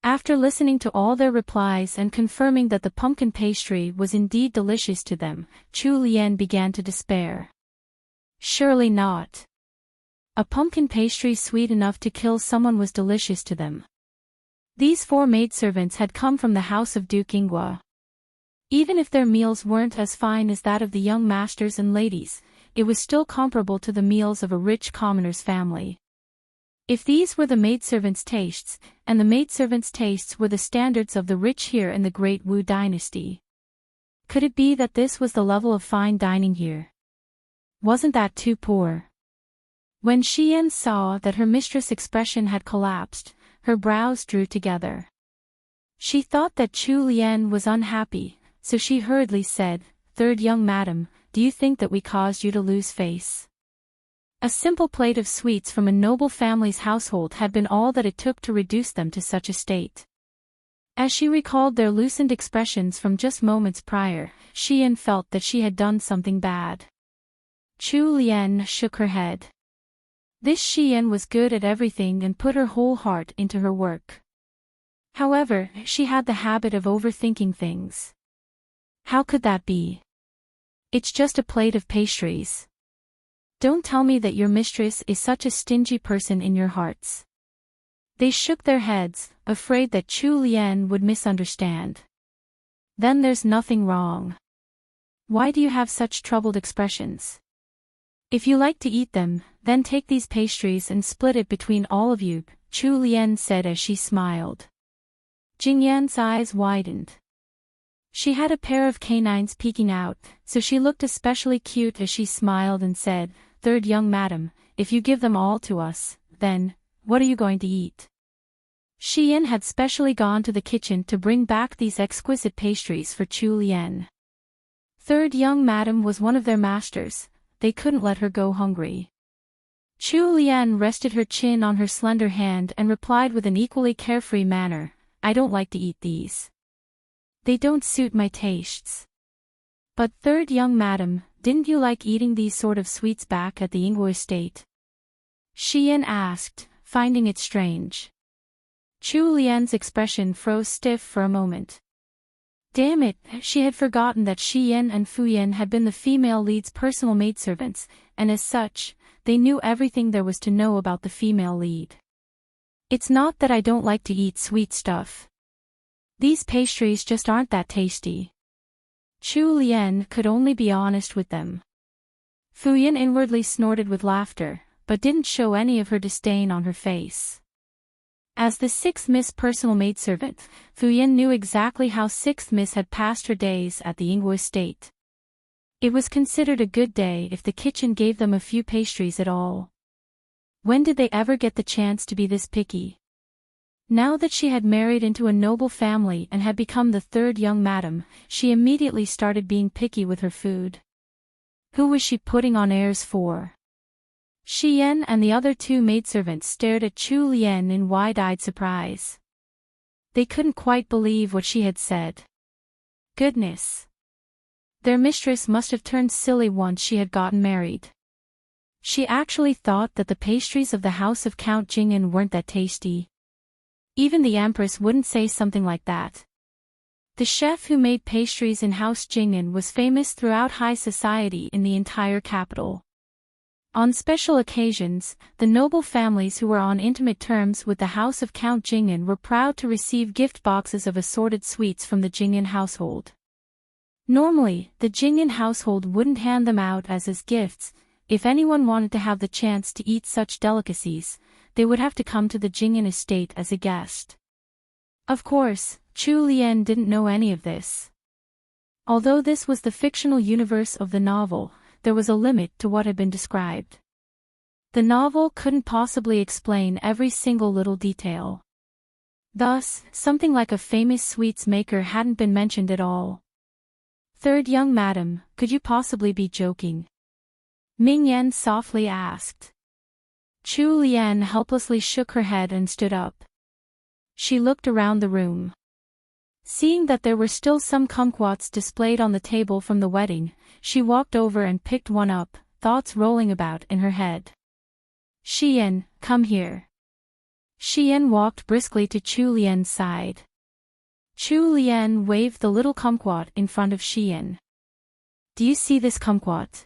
After listening to all their replies and confirming that the pumpkin pastry was indeed delicious to them, Chu Lian began to despair. Surely not. A pumpkin pastry sweet enough to kill someone was delicious to them. These 4 maidservants had come from the house of Duke Ingwa. Even if their meals weren't as fine as that of the young masters and ladies, it was still comparable to the meals of a rich commoner's family. If these were the maidservants' tastes, and the maidservants' tastes were the standards of the rich here in the Great Wu dynasty, could it be that this was the level of fine dining here? Wasn't that too poor? When Xian saw that her mistress' expression had collapsed, her brows drew together. She thought that Chu Lian was unhappy, so she hurriedly said, "Third young madam, do you think that we caused you to lose face?" A simple plate of sweets from a noble family's household had been all that it took to reduce them to such a state. As she recalled their loosened expressions from just moments prior, Xian felt that she had done something bad. Chu Lian shook her head. This Xian was good at everything and put her whole heart into her work. However, she had the habit of overthinking things. How could that be? It's just a plate of pastries. Don't tell me that your mistress is such a stingy person in your hearts. They shook their heads, afraid that Chu Lian would misunderstand. Then there's nothing wrong. Why do you have such troubled expressions? If you like to eat them, then take these pastries and split it between all of you, Chu Lian said as she smiled. Jingyan's eyes widened. She had a pair of canines peeking out, so she looked especially cute as she smiled and said, "Third young madam, if you give them all to us, then, what are you going to eat?" Xian had specially gone to the kitchen to bring back these exquisite pastries for Chu Lian. Third young madam was one of their masters, they couldn't let her go hungry. Chu Lian rested her chin on her slender hand and replied with an equally carefree manner, "I don't like to eat these. They don't suit my tastes." "But third young madam, didn't you like eating these sort of sweets back at the Ingwa estate?" Xian asked, finding it strange. Chu Lian's expression froze stiff for a moment. Damn it, she had forgotten that Xian and Fuyan had been the female lead's personal maidservants, and as such, they knew everything there was to know about the female lead. "It's not that I don't like to eat sweet stuff. These pastries just aren't that tasty." Chu Lian could only be honest with them. Fuyan inwardly snorted with laughter, but didn't show any of her disdain on her face. As the 6th Miss personal maidservant, Fuyan knew exactly how 6th Miss had passed her days at the Ingwa estate. It was considered a good day if the kitchen gave them a few pastries at all. When did they ever get the chance to be this picky? Now that she had married into a noble family and had become the third young madam, she immediately started being picky with her food. Who was she putting on airs for? Xian and the other 2 maidservants stared at Chu Lian in wide-eyed surprise. They couldn't quite believe what she had said. Goodness! Their mistress must have turned silly once she had gotten married. She actually thought that the pastries of the house of Count Jing'an weren't that tasty. Even the Empress wouldn't say something like that. The chef who made pastries in House Jing'an was famous throughout high society in the entire capital. On special occasions, the noble families who were on intimate terms with the house of Count Jing'an were proud to receive gift boxes of assorted sweets from the Jing'an household. Normally, the Jing'an household wouldn't hand them out as gifts. If anyone wanted to have the chance to eat such delicacies, they would have to come to the Jing'an estate as a guest. Of course, Chu Lian didn't know any of this. Although this was the fictional universe of the novel, there was a limit to what had been described. The novel couldn't possibly explain every single little detail. Thus, something like a famous sweets maker hadn't been mentioned at all. Third young madam, could you possibly be joking? Ming Yan softly asked. Chu Lian helplessly shook her head and stood up. She looked around the room. Seeing that there were still some kumquats displayed on the table from the wedding, she walked over and picked one up, thoughts rolling about in her head. Xian, come here. Xian walked briskly to Chu Lian's side. Chu Lian waved the little kumquat in front of Xian. Do you see this kumquat?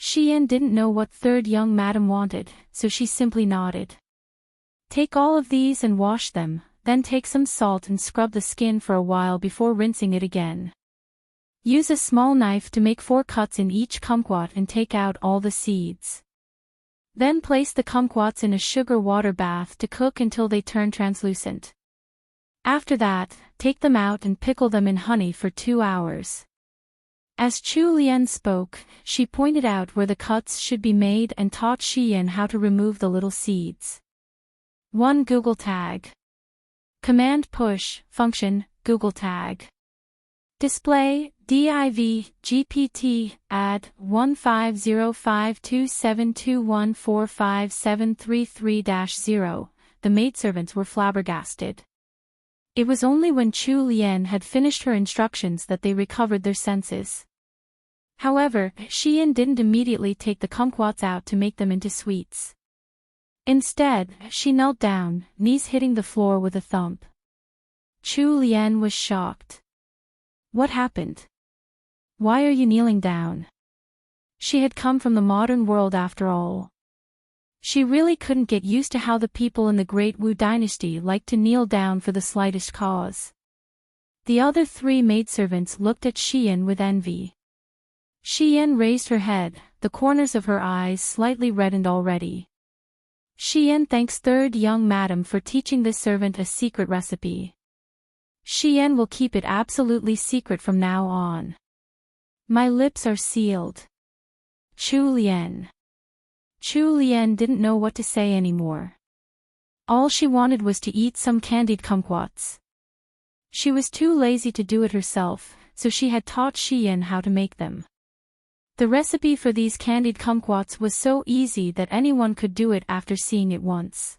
Xian didn't know what third young madam wanted, so she simply nodded. Take all of these and wash them, then take some salt and scrub the skin for a while before rinsing it again. Use a small knife to make 4 cuts in each kumquat and take out all the seeds. Then place the kumquats in a sugar water bath to cook until they turn translucent. After that, take them out and pickle them in honey for 2 hours. As Chu Lian spoke, she pointed out where the cuts should be made and taught Xian how to remove the little seeds. 1 Google Tag. Command push, function, Google Tag. Display, div, gpt, add, 15052721457333-0, the maidservants were flabbergasted. It was only when Chu Lian had finished her instructions that they recovered their senses. However, Xian didn't immediately take the kumquats out to make them into sweets. Instead, she knelt down, knees hitting the floor with a thump. Chu Lian was shocked. What happened? Why are you kneeling down? She had come from the modern world after all. She really couldn't get used to how the people in the Great Wu dynasty liked to kneel down for the slightest cause. The other 3 maidservants looked at Xian with envy. Xian raised her head, the corners of her eyes slightly reddened already. Xian thanks third young madam for teaching this servant a secret recipe. Xian will keep it absolutely secret from now on. My lips are sealed. Chu Lian. Chu Lian didn't know what to say anymore. All she wanted was to eat some candied kumquats. She was too lazy to do it herself, so she had taught Xian how to make them. The recipe for these candied kumquats was so easy that anyone could do it after seeing it once.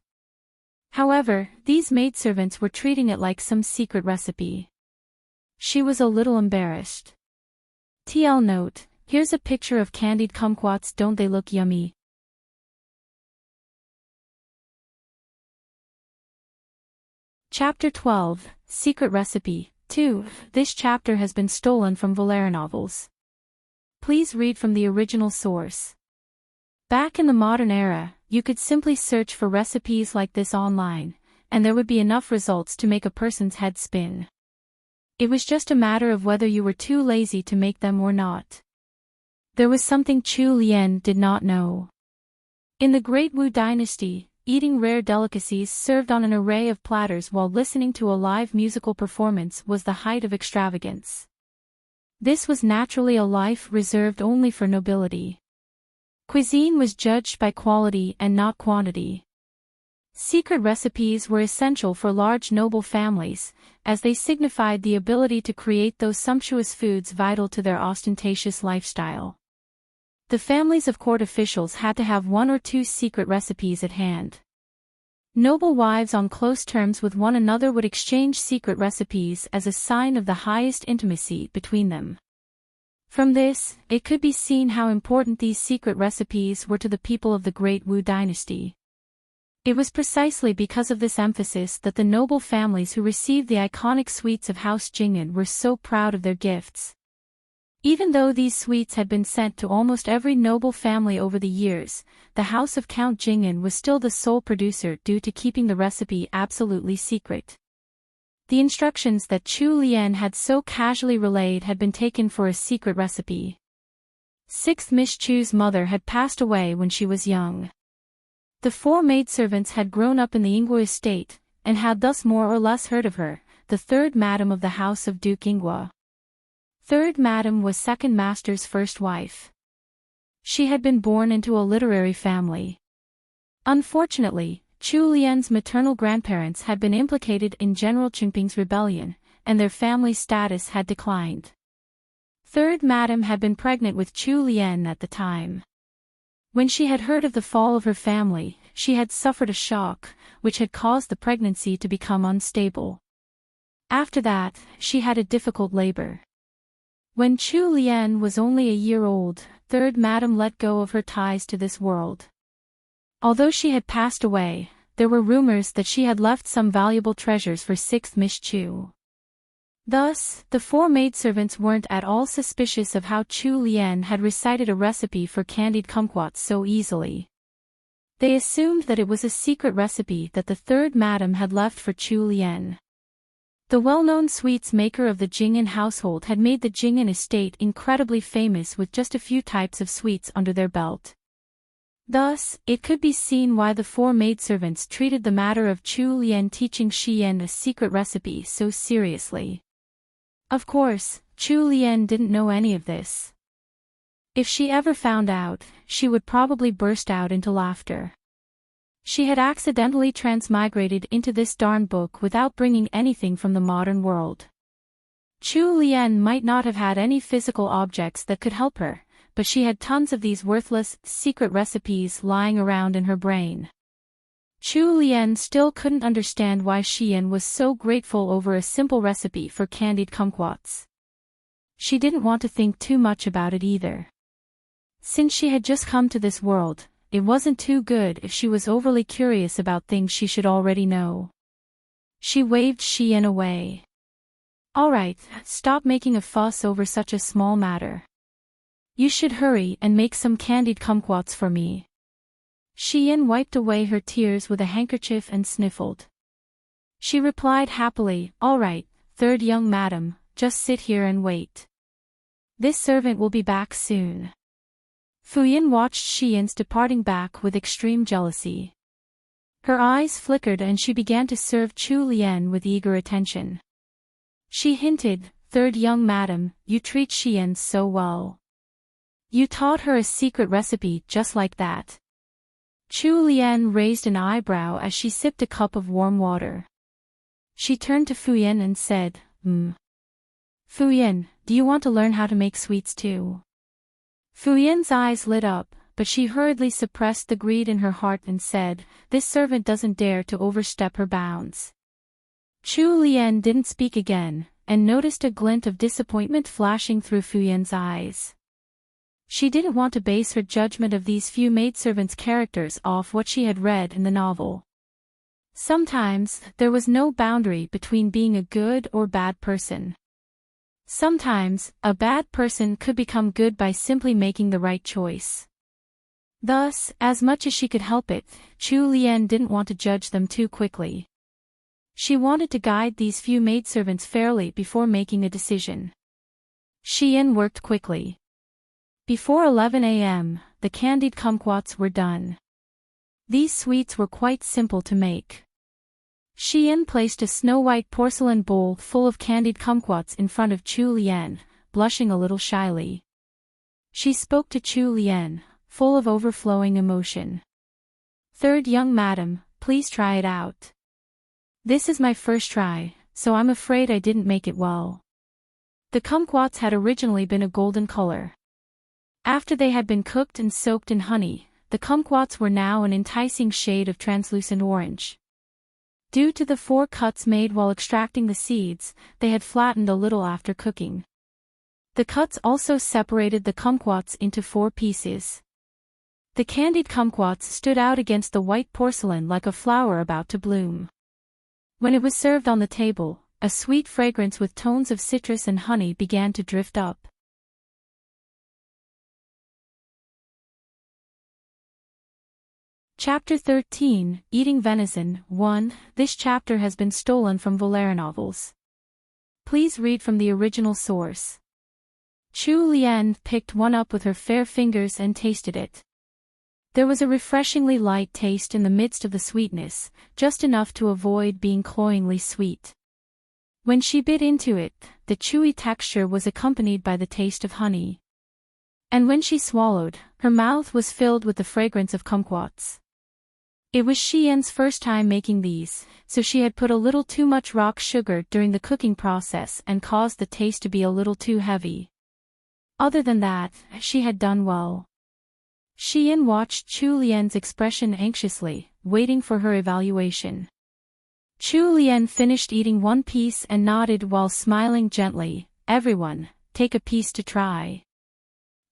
However, these maidservants were treating it like some secret recipe. She was a little embarrassed. TL note, here's a picture of candied kumquats, don't they look yummy? Chapter 12, Secret Recipe, 2. This chapter has been stolen from LoveLore novels. Please read from the original source. Back in the modern era, you could simply search for recipes like this online, and there would be enough results to make a person's head spin. It was just a matter of whether you were too lazy to make them or not. There was something Chu Lian did not know. In the Great Wu dynasty, eating rare delicacies served on an array of platters while listening to a live musical performance was the height of extravagance. This was naturally a life reserved only for nobility. Cuisine was judged by quality and not quantity. Secret recipes were essential for large noble families, as they signified the ability to create those sumptuous foods vital to their ostentatious lifestyle. The families of court officials had to have 1 or 2 secret recipes at hand. Noble wives on close terms with one another would exchange secret recipes as a sign of the highest intimacy between them. From this, it could be seen how important these secret recipes were to the people of the Great Wu dynasty. It was precisely because of this emphasis that the noble families who received the iconic sweets of House Jing'an were so proud of their gifts. Even though these sweets had been sent to almost every noble family over the years, the house of Count Jing'an was still the sole producer due to keeping the recipe absolutely secret. The instructions that Chu Lian had so casually relayed had been taken for a secret recipe. Sixth Miss Chu's mother had passed away when she was young. The 4 maidservants had grown up in the Ingwa estate, and had thus more or less heard of her, the third madam of the house of Duke Ingwa. Third madam was second master's first wife. She had been born into a literary family. Unfortunately, Chu Lian's maternal grandparents had been implicated in General Qingping's rebellion, and their family status had declined. Third madam had been pregnant with Chu Lian at the time. When she had heard of the fall of her family, she had suffered a shock, which had caused the pregnancy to become unstable. After that, she had a difficult labor. When Chu Lian was only a year old, third madam let go of her ties to this world. Although she had passed away, there were rumors that she had left some valuable treasures for sixth Miss Chu. Thus, the 4 maidservants weren't at all suspicious of how Chu Lian had recited a recipe for candied kumquats so easily. They assumed that it was a secret recipe that the third madam had left for Chu Lian. The well-known sweets maker of the Jing'an household had made the Jing'an estate incredibly famous with just a few types of sweets under their belt. Thus, it could be seen why the 4 maidservants treated the matter of Chu Lian teaching Shiyan a secret recipe so seriously. Of course, Chu Lian didn't know any of this. If she ever found out, she would probably burst out into laughter. She had accidentally transmigrated into this darn book without bringing anything from the modern world. Chu Lian might not have had any physical objects that could help her, but she had tons of these worthless, secret recipes lying around in her brain. Chu Lian still couldn't understand why Shiyan was so grateful over a simple recipe for candied kumquats. She didn't want to think too much about it either. Since she had just come to this world, it wasn't too good if she was overly curious about things she should already know. She waved Shiyan away. "Alright, stop making a fuss over such a small matter. You should hurry and make some candied kumquats for me." Shiyan wiped away her tears with a handkerchief and sniffled. She replied happily, "All right, third young madam, just sit here and wait. This servant will be back soon." Fuyin watched Shiyan's departing back with extreme jealousy. Her eyes flickered and she began to serve Chu Lian with eager attention. She hinted, "Third young madam, you treat Shiyan so well. You taught her a secret recipe just like that." Chu Lian raised an eyebrow as she sipped a cup of warm water. She turned to Fuyin and said, "Fuyin, do you want to learn how to make sweets too?" Fuyin's eyes lit up, but she hurriedly suppressed the greed in her heart and said, "This servant doesn't dare to overstep her bounds." Chu Lian didn't speak again, and noticed a glint of disappointment flashing through Fuyin's eyes. She didn't want to base her judgment of these few maidservants' characters off what she had read in the novel. Sometimes, there was no boundary between being a good or bad person. Sometimes, a bad person could become good by simply making the right choice. Thus, as much as she could help it, Chu Lian didn't want to judge them too quickly. She wanted to guide these few maidservants fairly before making a decision. Shiyan worked quickly. Before 11 a.m., the candied kumquats were done. These sweets were quite simple to make. Shiyan placed a snow-white porcelain bowl full of candied kumquats in front of Chu Lian, blushing a little shyly. She spoke to Chu Lian, full of overflowing emotion. "Third young madam, please try it out. This is my first try, so I'm afraid I didn't make it well." The kumquats had originally been a golden color. After they had been cooked and soaked in honey, the kumquats were now an enticing shade of translucent orange. Due to the 4 cuts made while extracting the seeds, they had flattened a little after cooking. The cuts also separated the kumquats into 4 pieces. The candied kumquats stood out against the white porcelain like a flower about to bloom. When it was served on the table, a sweet fragrance with tones of citrus and honey began to drift up. Chapter 13, Eating Venison. 1. This chapter has been stolen from LoveLore novels. Please read from the original source. Chu Lian picked one up with her fair fingers and tasted it. There was a refreshingly light taste in the midst of the sweetness, just enough to avoid being cloyingly sweet. When she bit into it, the chewy texture was accompanied by the taste of honey. And when she swallowed, her mouth was filled with the fragrance of kumquats. It was Xian's first time making these, so she had put a little too much rock sugar during the cooking process and caused the taste to be a little too heavy. Other than that, she had done well. Xian watched Chu Lian's expression anxiously, waiting for her evaluation. Chu Lian finished eating one piece and nodded while smiling gently. Everyone, take a piece to try.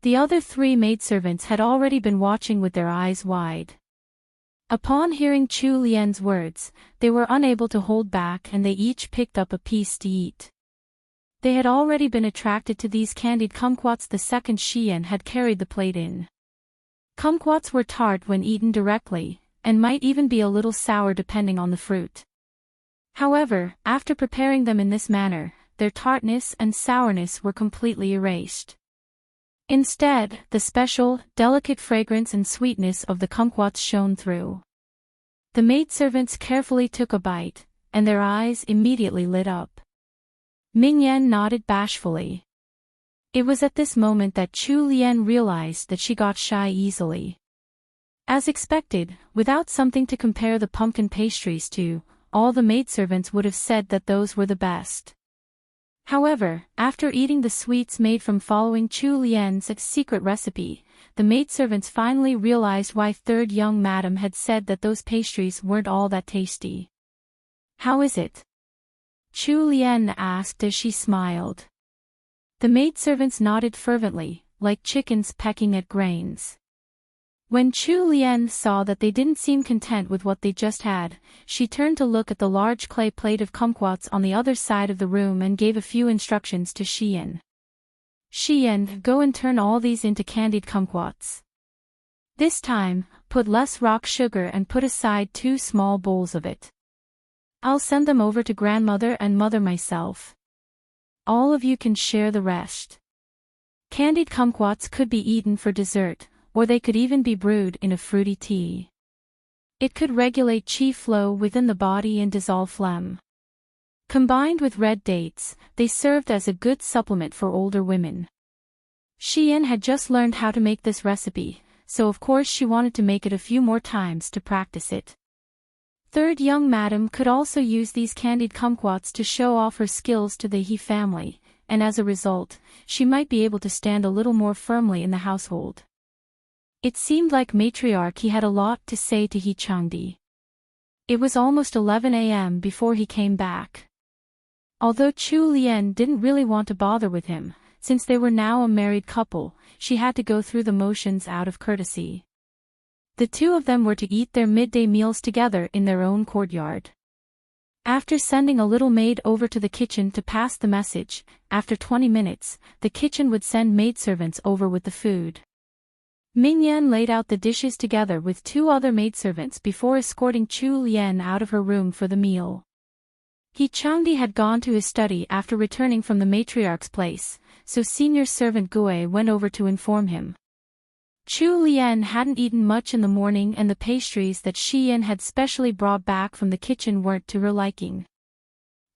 The other 3 maidservants had already been watching with their eyes wide. Upon hearing Chu Lian's words, they were unable to hold back and they each picked up a piece to eat. They had already been attracted to these candied kumquats the second Xian had carried the plate in. Kumquats were tart when eaten directly, and might even be a little sour depending on the fruit. However, after preparing them in this manner, their tartness and sourness were completely erased. Instead, the special, delicate fragrance and sweetness of the kumquats shone through. The maidservants carefully took a bite, and their eyes immediately lit up. Mingyan nodded bashfully. It was at this moment that Chu Lian realized that she got shy easily. As expected, without something to compare the pumpkin pastries to, all the maidservants would have said that those were the best. However, after eating the sweets made from following Chu Lian's secret recipe, the maidservants finally realized why third young madam had said that those pastries weren't all that tasty. How is it? Chu Lian asked as she smiled. The maidservants nodded fervently, like chickens pecking at grains. When Chu Lian saw that they didn't seem content with what they just had, she turned to look at the large clay plate of kumquats on the other side of the room and gave a few instructions to Xian. Xian, go and turn all these into candied kumquats. This time, put less rock sugar and put aside 2 small bowls of it. I'll send them over to grandmother and mother myself. All of you can share the rest. Candied kumquats could be eaten for dessert, or they could even be brewed in a fruity tea. It could regulate qi flow within the body and dissolve phlegm. Combined with red dates, they served as a good supplement for older women. Xian had just learned how to make this recipe, so of course she wanted to make it a few more times to practice it. Third young madam could also use these candied kumquats to show off her skills to the He family, and as a result, she might be able to stand a little more firmly in the household. It seemed like matriarch He had a lot to say to He Changdi. It was almost 11 a.m. before he came back. Although Chu Lian didn't really want to bother with him, since they were now a married couple, she had to go through the motions out of courtesy. The 2 of them were to eat their midday meals together in their own courtyard. After sending a little maid over to the kitchen to pass the message, after 20 minutes, the kitchen would send maidservants over with the food. Mingyan laid out the dishes together with 2 other maidservants before escorting Chu Lian out of her room for the meal. He Changdi had gone to his study after returning from the matriarch's place, so senior servant Gue went over to inform him. Chu Lian hadn't eaten much in the morning and the pastries that Xian had specially brought back from the kitchen weren't to her liking.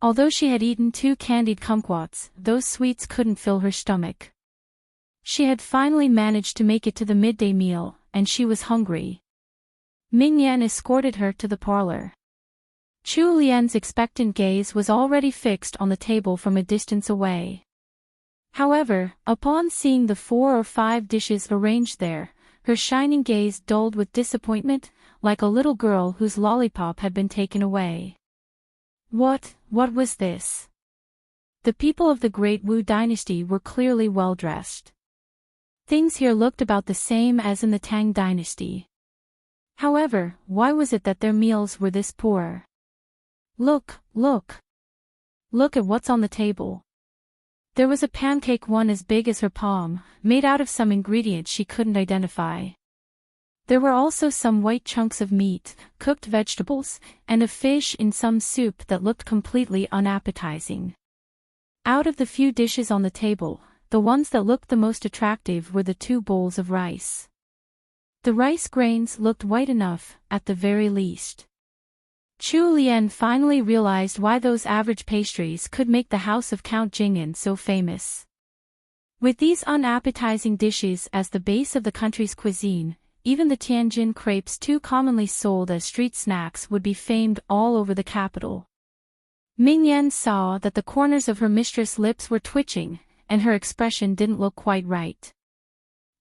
Although she had eaten 2 candied kumquats, those sweets couldn't fill her stomach. She had finally managed to make it to the midday meal, and she was hungry. Mingyan escorted her to the parlor. Chu Lian's expectant gaze was already fixed on the table from a distance away. However, upon seeing the 4 or 5 dishes arranged there, her shining gaze dulled with disappointment, like a little girl whose lollipop had been taken away. What was this? The people of the Great Wu dynasty were clearly well dressed. Things here looked about the same as in the Tang dynasty. However, why was it that their meals were this poor? Look, look. Look at what's on the table. There was a pancake one as big as her palm, made out of some ingredients she couldn't identify. There were also some white chunks of meat, cooked vegetables, and a fish in some soup that looked completely unappetizing. Out of the few dishes on the table, the ones that looked the most attractive were the 2 bowls of rice. The rice grains looked white enough, at the very least. Chu Lian finally realized why those average pastries could make the house of Count Jing'an so famous. With these unappetizing dishes as the base of the country's cuisine, even the Tianjin crepes too commonly sold as street snacks would be famed all over the capital. Mingyan saw that the corners of her mistress' lips were twitching, and her expression didn't look quite right.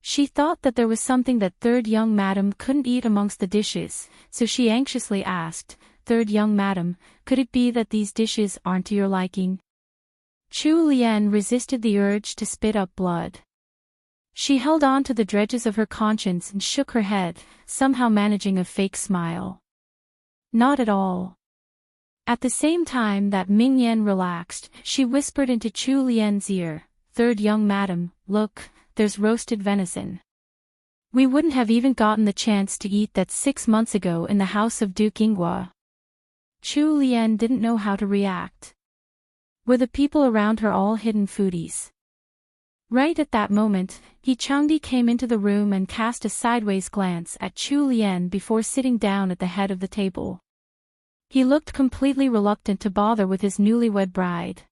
She thought that there was something that third young madam couldn't eat amongst the dishes, so she anxiously asked, "Third young madam, could it be that these dishes aren't to your liking?" Chu Lian resisted the urge to spit up blood. She held on to the dredges of her conscience and shook her head, somehow managing a fake smile. Not at all. At the same time that Mingyan relaxed, she whispered into Chu Lian's ear, "Third young madam, look, there's roasted venison. We wouldn't have even gotten the chance to eat that 6 months ago in the house of Duke Ingwa." Chu Lian didn't know how to react. Were the people around her all hidden foodies? Right at that moment, He Changdi came into the room and cast a sideways glance at Chu Lian before sitting down at the head of the table. He looked completely reluctant to bother with his newlywed bride.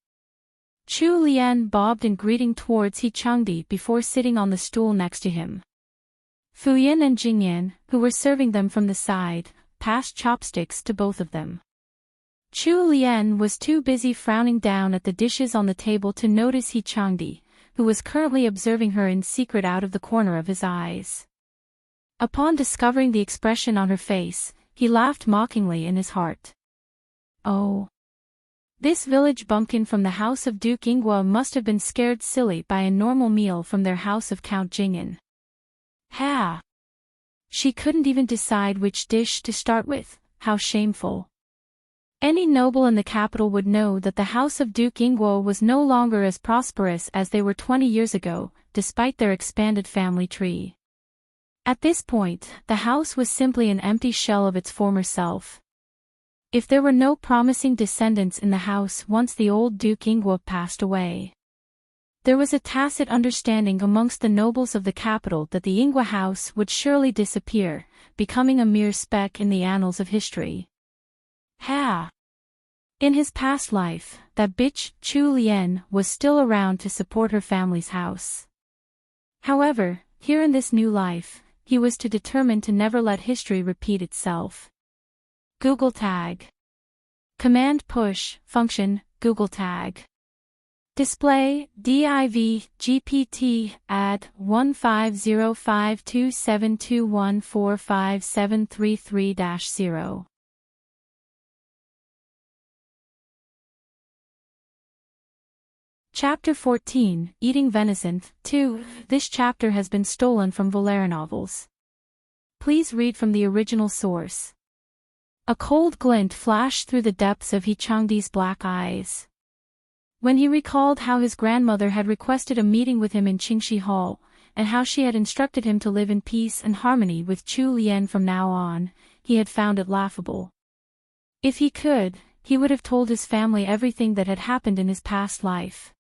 Chu Lian bobbed in greeting towards He Changdi before sitting on the stool next to him. Fuyin and Jingyan, who were serving them from the side, passed chopsticks to both of them. Chu Lian was too busy frowning down at the dishes on the table to notice He Changdi, who was currently observing her in secret out of the corner of his eyes. Upon discovering the expression on her face, he laughed mockingly in his heart. Oh! This village bumpkin from the house of Duke Ingwa must have been scared silly by a normal meal from their house of Count Jing'an. Ha! She couldn't even decide which dish to start with, how shameful. Any noble in the capital would know that the house of Duke Ingwo was no longer as prosperous as they were 20 years ago, despite their expanded family tree. At this point, the house was simply an empty shell of its former self. If there were no promising descendants in the house once the old Duke Ingwo passed away, there was a tacit understanding amongst the nobles of the capital that the Ingwa house would surely disappear, becoming a mere speck in the annals of history. Ha! In his past life, that bitch, Chu Lian, was still around to support her family's house. However, here in this new life, he was determined to never let history repeat itself. Google Tag. Command Push, Function, Google Tag. Display, div, gpt, add, 15052721457333-0. Chapter 14, Eating Venison, 2. This chapter has been stolen from LoveLore novels. Please read from the original source. A cold glint flashed through the depths of He Changdi's black eyes. When he recalled how his grandmother had requested a meeting with him in Qingxi Hall, and how she had instructed him to live in peace and harmony with Chu Lian from now on, he had found it laughable. If he could, he would have told his family everything that had happened in his past life.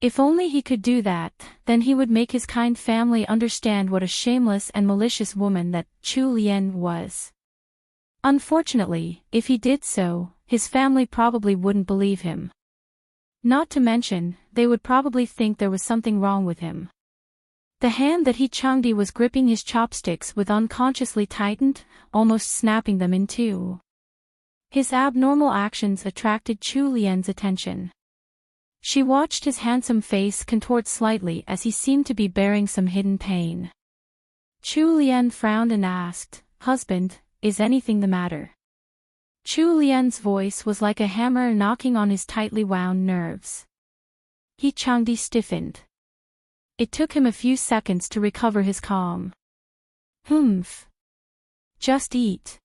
If only he could do that, then he would make his kind family understand what a shameless and malicious woman that Chu Lian was. Unfortunately, if he did so, his family probably wouldn't believe him. Not to mention, they would probably think there was something wrong with him. The hand that He Changdi was gripping his chopsticks with unconsciously tightened, almost snapping them in two. His abnormal actions attracted Chu Lian's attention. She watched his handsome face contort slightly as he seemed to be bearing some hidden pain. Chu Lian frowned and asked, "Husband, is anything the matter?" Chu Lian's voice was like a hammer knocking on his tightly wound nerves. He Changdi stiffened. It took him a few seconds to recover his calm. Humph. Just eat.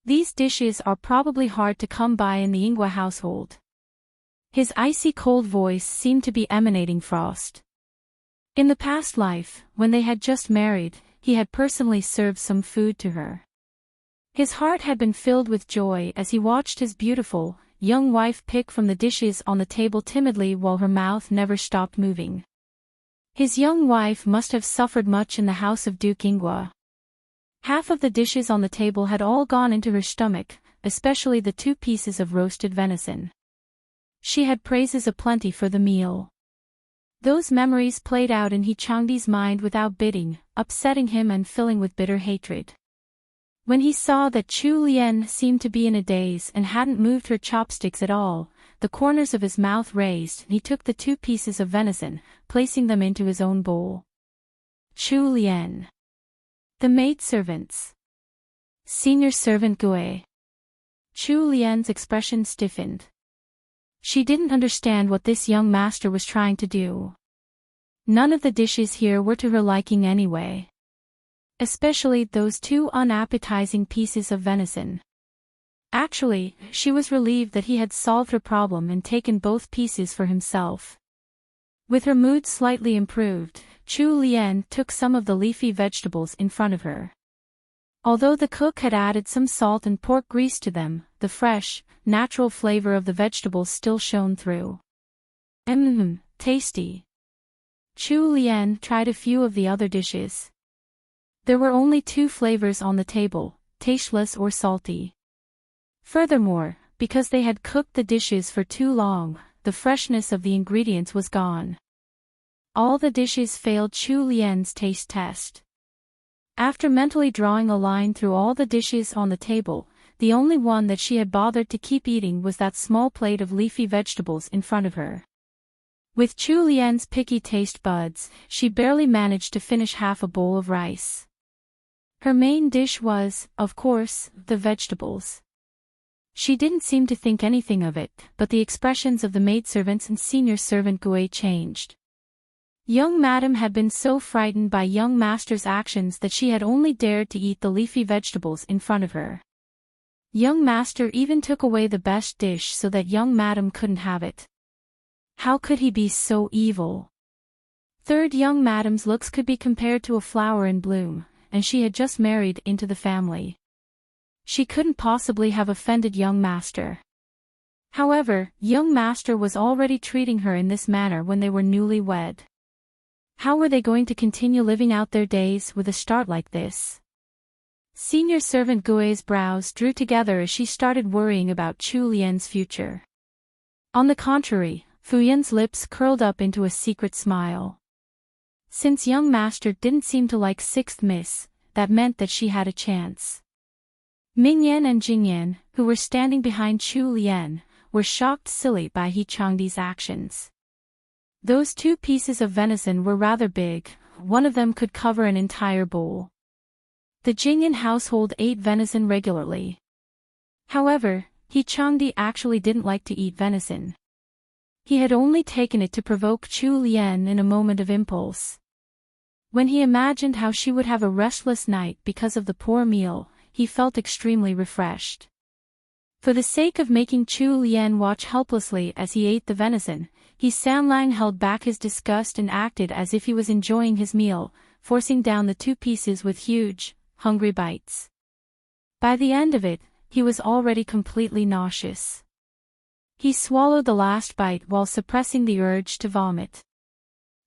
These dishes are probably hard to come by in the Ingwa household. His icy cold voice seemed to be emanating frost. In the past life, when they had just married, he had personally served some food to her. His heart had been filled with joy as he watched his beautiful, young wife pick from the dishes on the table timidly while her mouth never stopped moving. His young wife must have suffered much in the house of Duke Ingwa. Half of the dishes on the table had all gone into her stomach, especially the 2 pieces of roasted venison. She had praises aplenty for the meal. Those memories played out in Changdi's mind without bidding, upsetting him and filling with bitter hatred. When he saw that Chu Lien seemed to be in a daze and hadn't moved her chopsticks at all, the corners of his mouth raised and he took the 2 pieces of venison, placing them into his own bowl. Chu Lien. The maidservants. Senior servant Gue. Chu Lien's expression stiffened. She didn't understand what this young master was trying to do. None of the dishes here were to her liking anyway. Especially those 2 unappetizing pieces of venison. Actually, she was relieved that he had solved her problem and taken both pieces for himself. With her mood slightly improved, Chu Lien took some of the leafy vegetables in front of her. Although the cook had added some salt and pork grease to them, the fresh, natural flavor of the vegetables still shone through. Tasty. Chu Lien tried a few of the other dishes. There were only 2 flavors on the table, tasteless or salty. Furthermore, because they had cooked the dishes for too long, the freshness of the ingredients was gone. All the dishes failed Chu Lien's taste test. After mentally drawing a line through all the dishes on the table, the only one that she had bothered to keep eating was that small plate of leafy vegetables in front of her. With Chu Lien's picky taste buds, she barely managed to finish half a bowl of rice. Her main dish was, of course, the vegetables. She didn't seem to think anything of it, but the expressions of the maidservants and senior servant Gue changed. Young madam had been so frightened by young master's actions that she had only dared to eat the leafy vegetables in front of her. Young master even took away the best dish so that young madam couldn't have it. How could he be so evil? Third, young madam's looks could be compared to a flower in bloom, and she had just married into the family. She couldn't possibly have offended young master. However, young master was already treating her in this manner when they were newly wed. How were they going to continue living out their days with a start like this? Senior servant Gue's brows drew together as she started worrying about Chu Lien's future. On the contrary, Fuyan's lips curled up into a secret smile. Since young master didn't seem to like sixth miss, that meant that she had a chance. Mingyan and Jingyan, who were standing behind Chu Lien, were shocked silly by He Changdi's actions. Those 2 pieces of venison were rather big, one of them could cover an entire bowl. The Jingyan household ate venison regularly. However, He Changdi actually didn't like to eat venison. He had only taken it to provoke Chu Lien in a moment of impulse. When he imagined how she would have a restless night because of the poor meal, he felt extremely refreshed. For the sake of making Chu Lien watch helplessly as he ate the venison, He Sanlang held back his disgust and acted as if he was enjoying his meal, forcing down the 2 pieces with huge, hungry bites. By the end of it, he was already completely nauseous. He swallowed the last bite while suppressing the urge to vomit.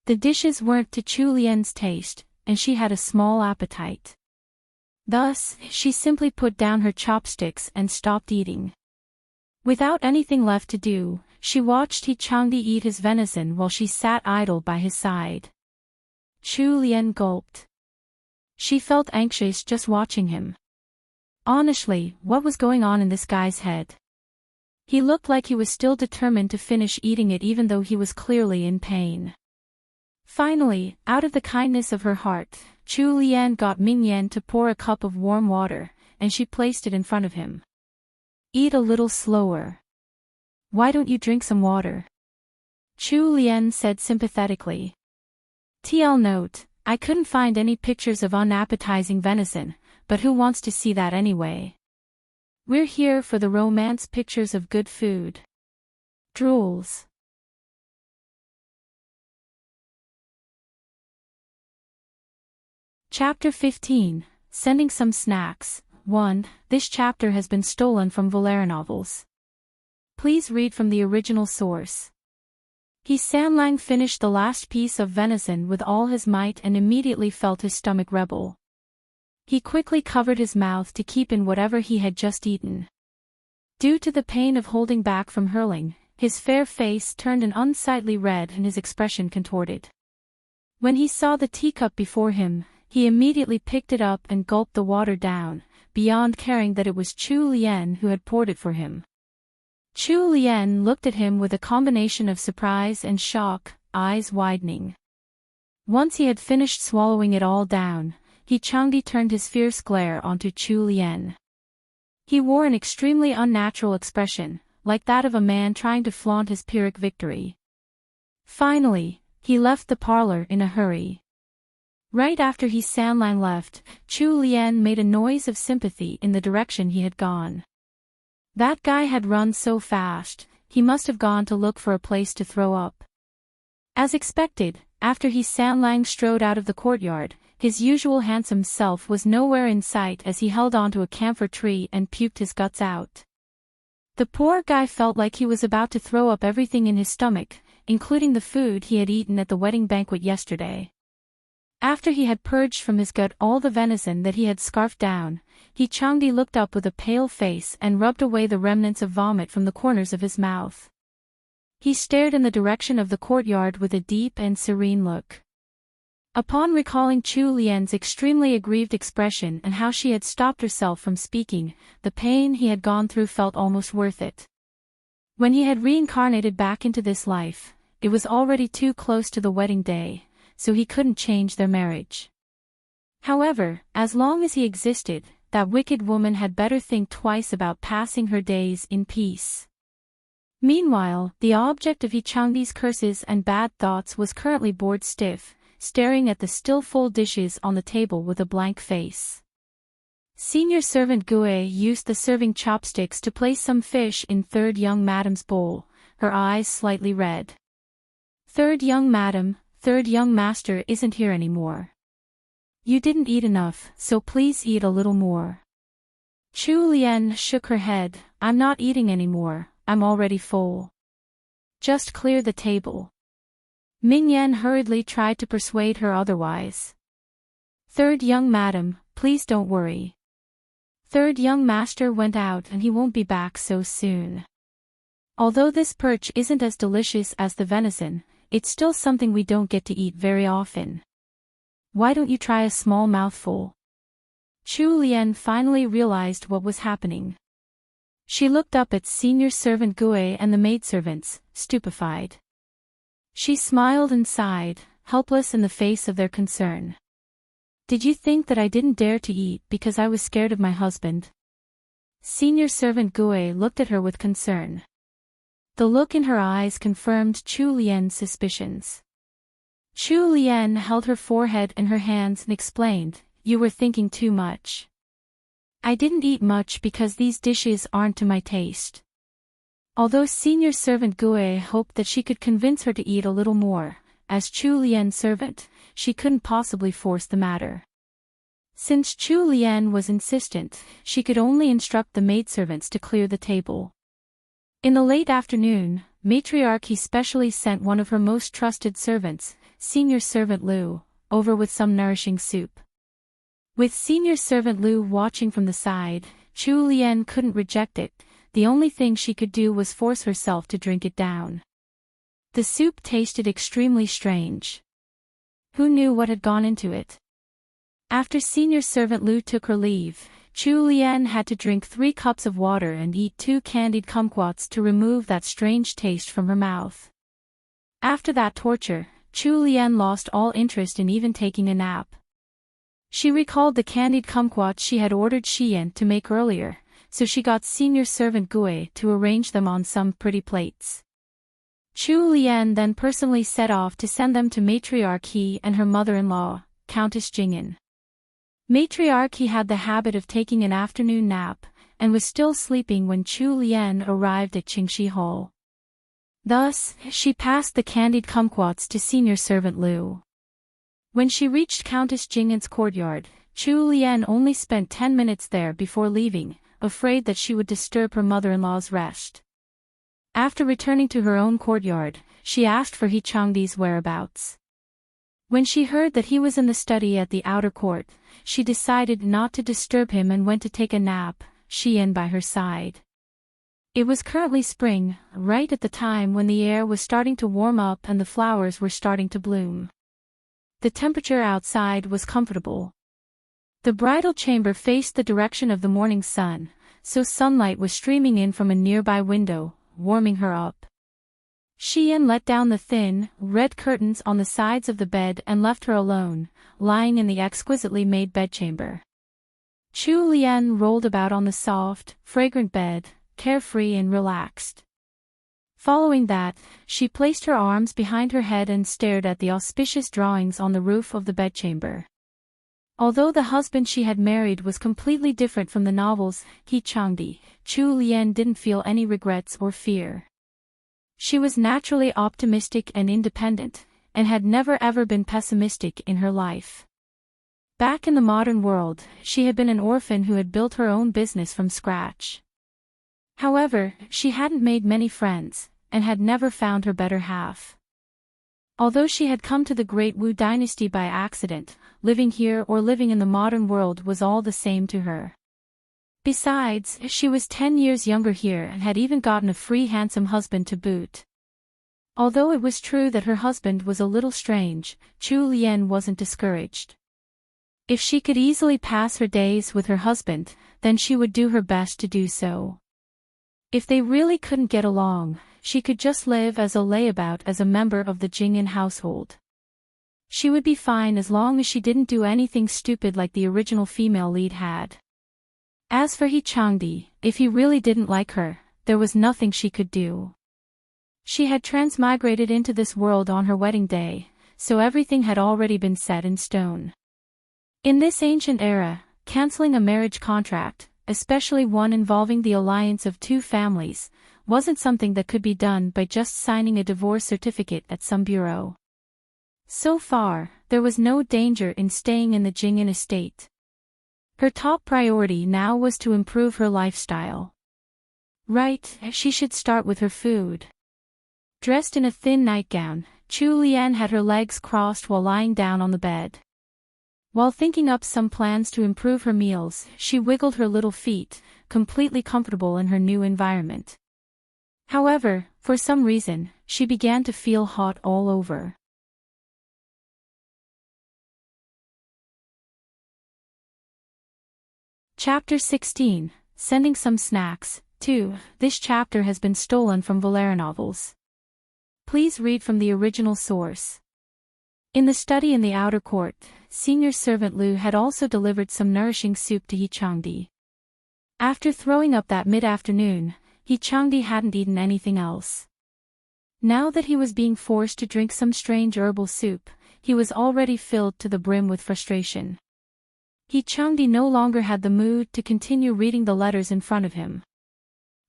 The dishes weren't to Chu Lien's taste, and she had a small appetite. Thus, she simply put down her chopsticks and stopped eating. Without anything left to do, she watched He Changdi eat his venison while she sat idle by his side. Chu Lien gulped. She felt anxious just watching him. Honestly, what was going on in this guy's head? He looked like he was still determined to finish eating it even though he was clearly in pain. Finally, out of the kindness of her heart, Chu Lien got Mingyan to pour a cup of warm water, and she placed it in front of him. Eat a little slower. Why don't you drink some water? Chu Lien said sympathetically. TL note, I couldn't find any pictures of unappetizing venison, but who wants to see that anyway? We're here for the romance pictures of good food. Drools. Chapter 15, Sending Some Snacks. 1. This chapter has been stolen from LoveLore novels. Please read from the original source. Sanlang finished the last piece of venison with all his might and immediately felt his stomach rebel. He quickly covered his mouth to keep in whatever he had just eaten. Due to the pain of holding back from hurling, his fair face turned an unsightly red and his expression contorted. When he saw the teacup before him, he immediately picked it up and gulped the water down, beyond caring that it was Chu Lien who had poured it for him. Chu Lien looked at him with a combination of surprise and shock, eyes widening. Once he had finished swallowing it all down, Changdi turned his fierce glare onto Chu Lien. He wore an extremely unnatural expression, like that of a man trying to flaunt his Pyrrhic victory. Finally, he left the parlor in a hurry. Right after Sanlang left, Chu Lien made a noise of sympathy in the direction he had gone. That guy had run so fast, he must have gone to look for a place to throw up. As expected, after Sanlang strode out of the courtyard, his usual handsome self was nowhere in sight as he held onto a camphor tree and puked his guts out. The poor guy felt like he was about to throw up everything in his stomach, including the food he had eaten at the wedding banquet yesterday. After he had purged from his gut all the venison that he had scarfed down, Changdi looked up with a pale face and rubbed away the remnants of vomit from the corners of his mouth. He stared in the direction of the courtyard with a deep and serene look. Upon recalling Chu Lien's extremely aggrieved expression and how she had stopped herself from speaking, the pain he had gone through felt almost worth it. When he had reincarnated back into this life, it was already too close to the wedding day, so he couldn't change their marriage. However, as long as he existed, that wicked woman had better think twice about passing her days in peace. Meanwhile, the object of Changdi's curses and bad thoughts was currently bored stiff, staring at the still full dishes on the table with a blank face. Senior servant Gue used the serving chopsticks to place some fish in third young madam's bowl, her eyes slightly red. Third young master isn't here anymore. You didn't eat enough, so please eat a little more. Chu Lien shook her head, I'm not eating anymore, I'm already full. Just clear the table. Ming Yan hurriedly tried to persuade her otherwise. Third young madam, please don't worry. Third young master went out and he won't be back so soon. Although this perch isn't as delicious as the venison, it's still something we don't get to eat very often. Why don't you try a small mouthful? Chu Lien finally realized what was happening. She looked up at senior servant Gue and the maidservants, stupefied. She smiled and sighed, helpless in the face of their concern. Did you think that I didn't dare to eat because I was scared of my husband? Senior servant Gue looked at her with concern. The look in her eyes confirmed Chu Lien's suspicions. Chu Lien held her forehead in her hands and explained, you were thinking too much. I didn't eat much because these dishes aren't to my taste. Although senior servant Gue hoped that she could convince her to eat a little more, as Chu Lien's servant, she couldn't possibly force the matter. Since Chu Lien was insistent, she could only instruct the maidservants to clear the table. In the late afternoon, matriarch specially sent one of her most trusted servants, senior servant Liu, over with some nourishing soup. With senior servant Liu watching from the side, Chu Lien couldn't reject it, the only thing she could do was force herself to drink it down. The soup tasted extremely strange. Who knew what had gone into it? After senior servant Liu took her leave, Chu Lien had to drink 3 cups of water and eat 2 candied kumquats to remove that strange taste from her mouth. After that torture, Chu Lien lost all interest in even taking a nap. She recalled the candied kumquats she had ordered Xian to make earlier, so she got senior servant Gue to arrange them on some pretty plates. Chu Lian then personally set off to send them to Matriarch He and her mother-in-law, Countess Jing'an. Matriarch He had the habit of taking an afternoon nap, and was still sleeping when Chu Lian arrived at Qingxi Hall. Thus, she passed the candied kumquats to senior servant Lu. When she reached Countess Jing'an's courtyard, Chu Lian only spent 10 minutes there before leaving, afraid that she would disturb her mother-in-law's rest. After returning to her own courtyard, she asked for He Changdi's whereabouts. When she heard that he was in the study at the outer court, she decided not to disturb him and went to take a nap, Xian by her side. It was currently spring, right at the time when the air was starting to warm up and the flowers were starting to bloom. The temperature outside was comfortable. The bridal chamber faced the direction of the morning sun, so sunlight was streaming in from a nearby window, warming her up. Xian let down the thin, red curtains on the sides of the bed and left her alone, lying in the exquisitely made bedchamber. Chu Lian rolled about on the soft, fragrant bed, carefree and relaxed. Following that, she placed her arms behind her head and stared at the auspicious drawings on the roof of the bedchamber. Although the husband she had married was completely different from the novel's He Changdi, Chu Lian didn't feel any regrets or fear. She was naturally optimistic and independent, and had never ever been pessimistic in her life. Back in the modern world, she had been an orphan who had built her own business from scratch. However, she hadn't made many friends, and had never found her better half. Although she had come to the Great Wu dynasty by accident, living here or living in the modern world was all the same to her. Besides, she was 10 years younger here and had even gotten a free handsome husband to boot. Although it was true that her husband was a little strange, Chu Lian wasn't discouraged. If she could easily pass her days with her husband, then she would do her best to do so. If they really couldn't get along, she could just live as a layabout as a member of the Jing'an household. She would be fine as long as she didn't do anything stupid like the original female lead had. As for He Changdi, if he really didn't like her, there was nothing she could do. She had transmigrated into this world on her wedding day, so everything had already been set in stone. In this ancient era, canceling a marriage contract, especially one involving the alliance of two families, wasn't something that could be done by just signing a divorce certificate at some bureau. So far, there was no danger in staying in the Jing'an estate. Her top priority now was to improve her lifestyle. Right, she should start with her food. Dressed in a thin nightgown, Chu Lian had her legs crossed while lying down on the bed. While thinking up some plans to improve her meals, she wiggled her little feet, completely comfortable in her new environment. However, for some reason, she began to feel hot all over. Chapter 16, Sending Some Snacks, 2. This chapter has been stolen from LoveLore novels. Please read from the original source. In the study in the outer court, senior servant Lu had also delivered some nourishing soup to He Changdi. After throwing up that mid-afternoon, He Changdi hadn't eaten anything else. Now that he was being forced to drink some strange herbal soup, he was already filled to the brim with frustration. He Changdi no longer had the mood to continue reading the letters in front of him.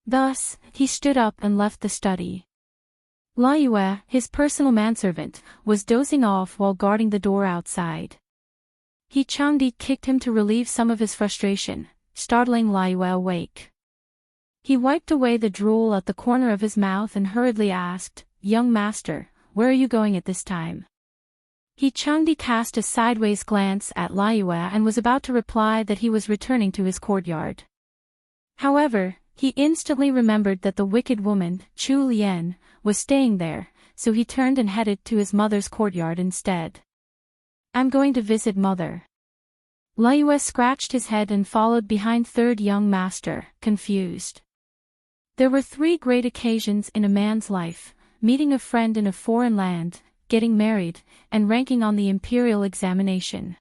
Thus, he stood up and left the study. Laiyue, his personal manservant, was dozing off while guarding the door outside. He Changdi kicked him to relieve some of his frustration, startling Laiyue awake. He wiped away the drool at the corner of his mouth and hurriedly asked, "Young master, where are you going at this time?" He Changdi cast a sideways glance at Laiyue and was about to reply that he was returning to his courtyard. However, he instantly remembered that the wicked woman, Chu Lian, was staying there, so he turned and headed to his mother's courtyard instead. "I'm going to visit mother." Laiyue scratched his head and followed behind third young master, confused. There were 3 great occasions in a man's life: meeting a friend in a foreign land, getting married, and ranking on the imperial examination.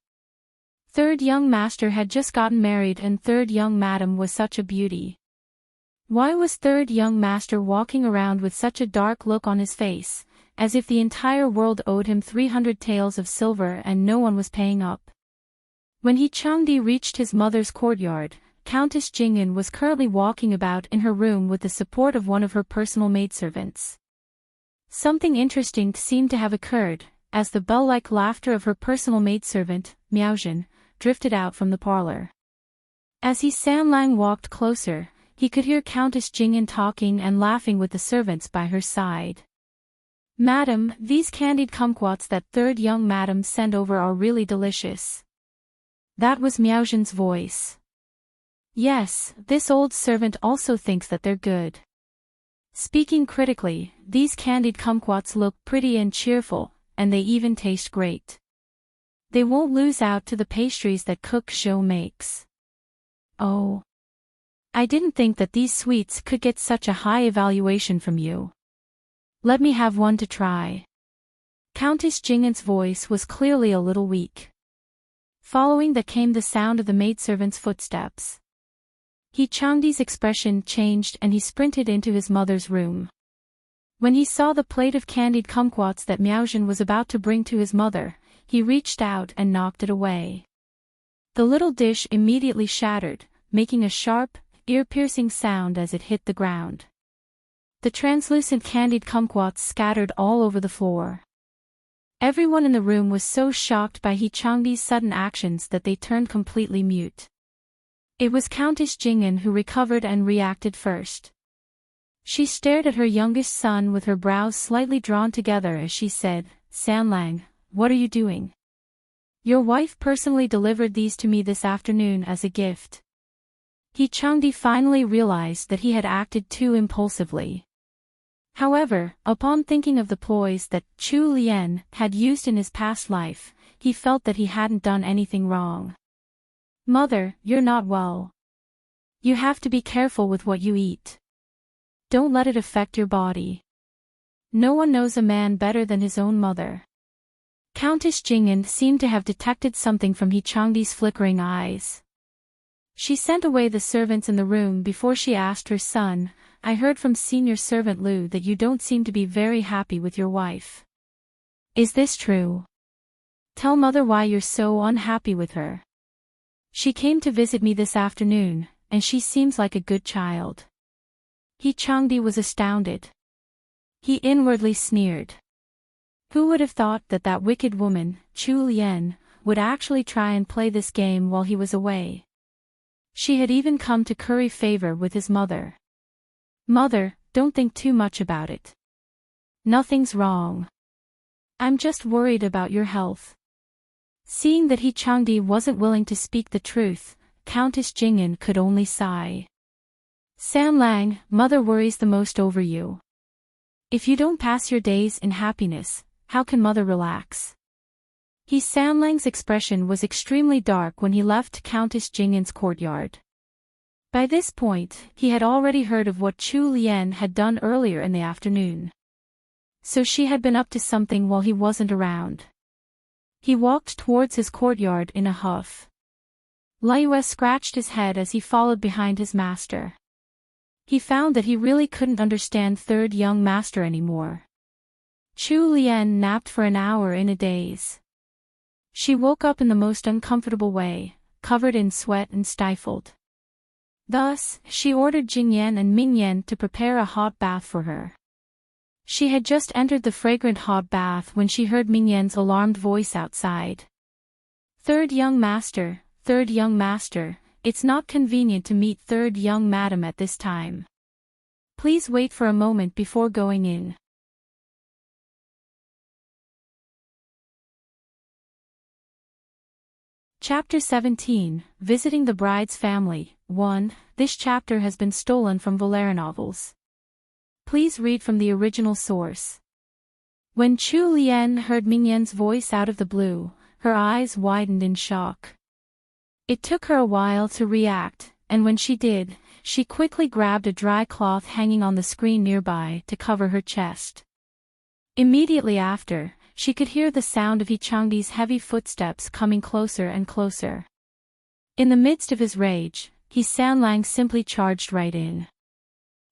Third young master had just gotten married and third young madam was such a beauty. Why was third young master walking around with such a dark look on his face, as if the entire world owed him 300 taels of silver and no one was paying up? When Changdi reached his mother's courtyard, Countess Jingyan was currently walking about in her room with the support of one of her personal maidservants. Something interesting seemed to have occurred, as the bell-like laughter of her personal maidservant, Miaozhen, drifted out from the parlor. As Sanlang walked closer, he could hear Countess Jingyan talking and laughing with the servants by her side. "Madam, these candied kumquats that third young madam sent over are really delicious." That was Miaozhen's voice. "Yes, this old servant also thinks that they're good. Speaking critically, these candied kumquats look pretty and cheerful, and they even taste great. They won't lose out to the pastries that cook Zhou makes." "Oh. I didn't think that these sweets could get such a high evaluation from you. Let me have one to try." Countess Jingyan's voice was clearly a little weak. Following that came the sound of the maidservant's footsteps. Changdi's expression changed and he sprinted into his mother's room. When he saw the plate of candied kumquats that Miaozhen was about to bring to his mother, he reached out and knocked it away. The little dish immediately shattered, making a sharp, ear-piercing sound as it hit the ground. The translucent candied kumquats scattered all over the floor. Everyone in the room was so shocked by Changdi's sudden actions that they turned completely mute. It was Countess Jingyan who recovered and reacted first. She stared at her youngest son with her brows slightly drawn together as she said, "Sanlang, what are you doing? Your wife personally delivered these to me this afternoon as a gift." Changdi finally realized that he had acted too impulsively. However, upon thinking of the ploys that Chu Lian had used in his past life, he felt that he hadn't done anything wrong. "Mother, you're not well. You have to be careful with what you eat. Don't let it affect your body. No one knows a man better than his own mother." Countess Jingyan seemed to have detected something from Changdi's flickering eyes. She sent away the servants in the room before she asked her son, "I heard from senior servant Lu that you don't seem to be very happy with your wife. Is this true? Tell mother why you're so unhappy with her. She came to visit me this afternoon, and she seems like a good child." Changdi was astounded. He inwardly sneered. Who would have thought that that wicked woman, Chu Lian, would actually try and play this game while he was away? She had even come to curry favor with his mother. "Mother, don't think too much about it. Nothing's wrong. I'm just worried about your health." Seeing that Changdi wasn't willing to speak the truth, Countess Jingyan could only sigh. "Sanlang, mother worries the most over you. If you don't pass your days in happiness, how can mother relax?" Sanlang's expression was extremely dark when he left Countess Jingyan's courtyard. By this point, he had already heard of what Chu Lian had done earlier in the afternoon. So she had been up to something while he wasn't around. He walked towards his courtyard in a huff. Liu scratched his head as he followed behind his master. He found that he really couldn't understand third young master anymore. Chu Lian napped for an hour in a daze. She woke up in the most uncomfortable way, covered in sweat and stifled. Thus, she ordered Jingyan and Mingyan to prepare a hot bath for her. She had just entered the fragrant hot bath when she heard Mingyan's alarmed voice outside. Third young master, it's not convenient to meet third young madam at this time. Please wait for a moment before going in." Chapter 17, Visiting the Bride's Family, 1. This chapter has been stolen from LoveLore novels. Please read from the original source. When Chu Lian heard Mingyan's voice out of the blue, her eyes widened in shock. It took her a while to react, and when she did, she quickly grabbed a dry cloth hanging on the screen nearby to cover her chest. Immediately after, she could hear the sound of Changdi's heavy footsteps coming closer and closer. In the midst of his rage, Sanlang simply charged right in.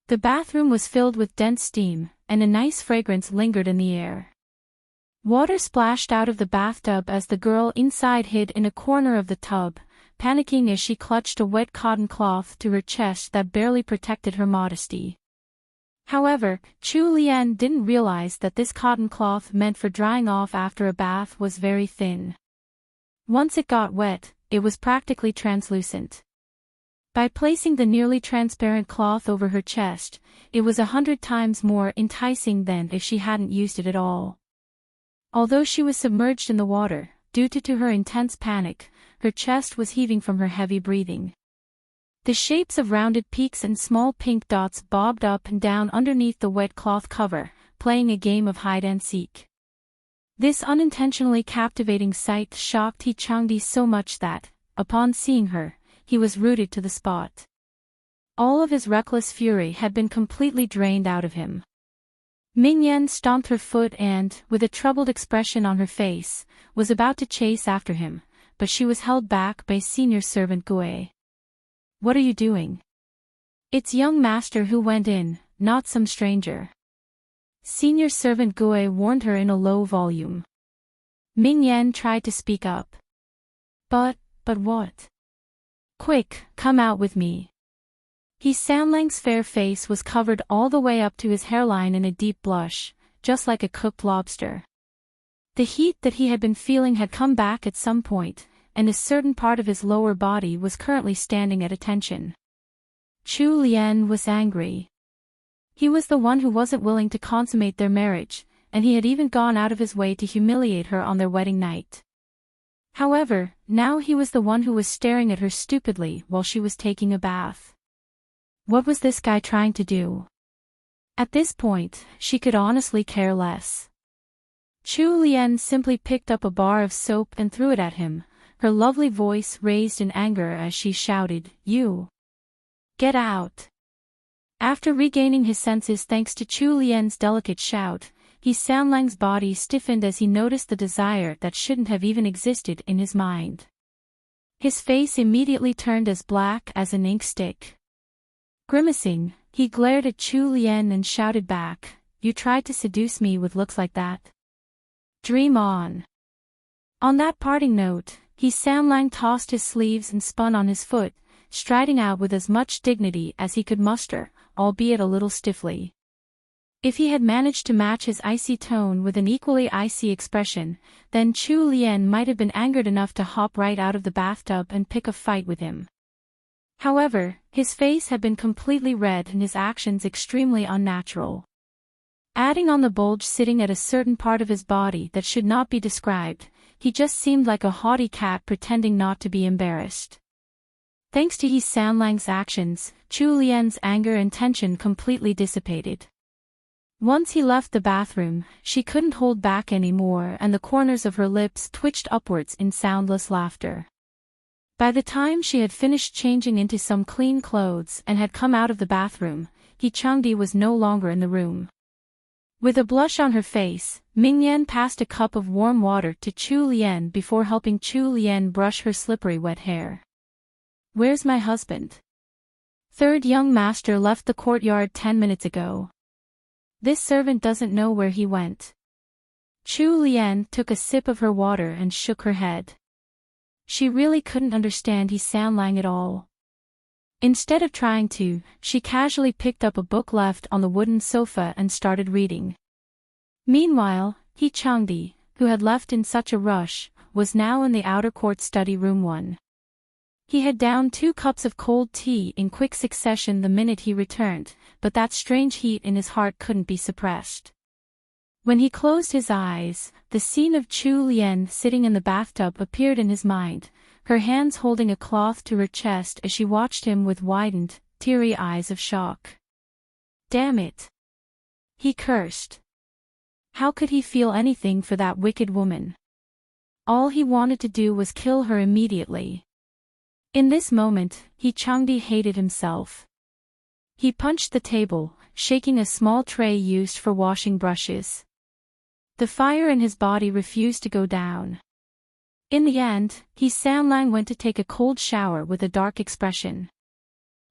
The bathroom was filled with dense steam, and a nice fragrance lingered in the air. Water splashed out of the bathtub as the girl inside hid in a corner of the tub, panicking as she clutched a wet cotton cloth to her chest that barely protected her modesty. However, Chu Lian didn't realize that this cotton cloth meant for drying off after a bath was very thin. Once it got wet, it was practically translucent. By placing the nearly transparent cloth over her chest, it was 100 times more enticing than if she hadn't used it at all. Although she was submerged in the water, due to her intense panic, her chest was heaving from her heavy breathing. The shapes of rounded peaks and small pink dots bobbed up and down underneath the wet cloth cover, playing a game of hide and seek. This unintentionally captivating sight shocked He Changdi so much that, upon seeing her, he was rooted to the spot. All of his reckless fury had been completely drained out of him. Ming Yan stomped her foot and, with a troubled expression on her face, was about to chase after him, but she was held back by senior servant Gue. "What are you doing?" "It's young master who went in, not some stranger." Senior servant Gue warned her in a low volume. Ming Yan tried to speak up. But what? "Quick, come out with me." He Sanlang's fair face was covered all the way up to his hairline in a deep blush, just like a cooked lobster. The heat that he had been feeling had come back at some point, and a certain part of his lower body was currently standing at attention. Chu Lian was angry. He was the one who wasn't willing to consummate their marriage, and he had even gone out of his way to humiliate her on their wedding night. However, now he was the one who was staring at her stupidly while she was taking a bath. What was this guy trying to do? At this point, she could honestly care less. Chu Lian simply picked up a bar of soap and threw it at him, her lovely voice raised in anger as she shouted, "You! Get out!" After regaining his senses thanks to Chu Lian's delicate shout, He Sanlang's body stiffened as he noticed the desire that shouldn't have even existed in his mind. His face immediately turned as black as an ink stick. Grimacing, he glared at Chu Lian and shouted back, "You tried to seduce me with looks like that? Dream on." On that parting note, He Sanlang tossed his sleeves and spun on his foot, striding out with as much dignity as he could muster, albeit a little stiffly. If he had managed to match his icy tone with an equally icy expression, then Chu Lian might have been angered enough to hop right out of the bathtub and pick a fight with him. However, his face had been completely red and his actions extremely unnatural. Adding on the bulge sitting at a certain part of his body that should not be described, he just seemed like a haughty cat pretending not to be embarrassed. Thanks to He Sanlang's actions, Chu Lian's anger and tension completely dissipated. Once he left the bathroom, she couldn't hold back anymore and the corners of her lips twitched upwards in soundless laughter. By the time she had finished changing into some clean clothes and had come out of the bathroom, He Changdi was no longer in the room. With a blush on her face, Ming Yan passed a cup of warm water to Chu Lian before helping Chu Lian brush her slippery wet hair. "Where's my husband?" "Third young master left the courtyard 10 minutes ago. This servant doesn't know where he went." Chu Lian took a sip of her water and shook her head. She really couldn't understand He Sanlang at all. Instead of trying to, she casually picked up a book left on the wooden sofa and started reading. Meanwhile, He Changdi, who had left in such a rush, was now in the outer court study room 1. He had downed 2 cups of cold tea in quick succession the minute he returned, but that strange heat in his heart couldn't be suppressed. When he closed his eyes, the scene of Chu Lian sitting in the bathtub appeared in his mind, her hands holding a cloth to her chest as she watched him with widened, teary eyes of shock. Damn it! He cursed. How could he feel anything for that wicked woman? All he wanted to do was kill her immediately. In this moment, He Changdi hated himself. He punched the table, shaking a small tray used for washing brushes. The fire in his body refused to go down. In the end, He Sanlang went to take a cold shower with a dark expression.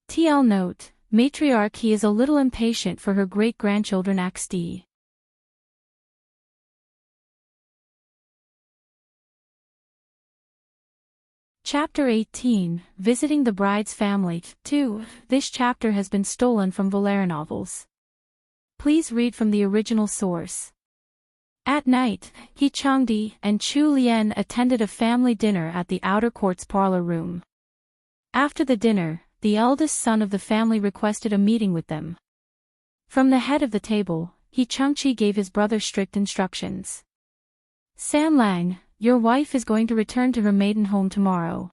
TL note, Matriarch he is a little impatient for her great-grandchildren XD. Chapter 18, Visiting the Bride's Family. 2. This chapter has been stolen from LoveLore novels. Please read from the original source. At night, He Changdi and Chu Lian attended a family dinner at the outer court's parlor room. After the dinner, the eldest son of the family requested a meeting with them. From the head of the table, He Changqi gave his brother strict instructions. San Lang, your wife is going to return to her maiden home tomorrow.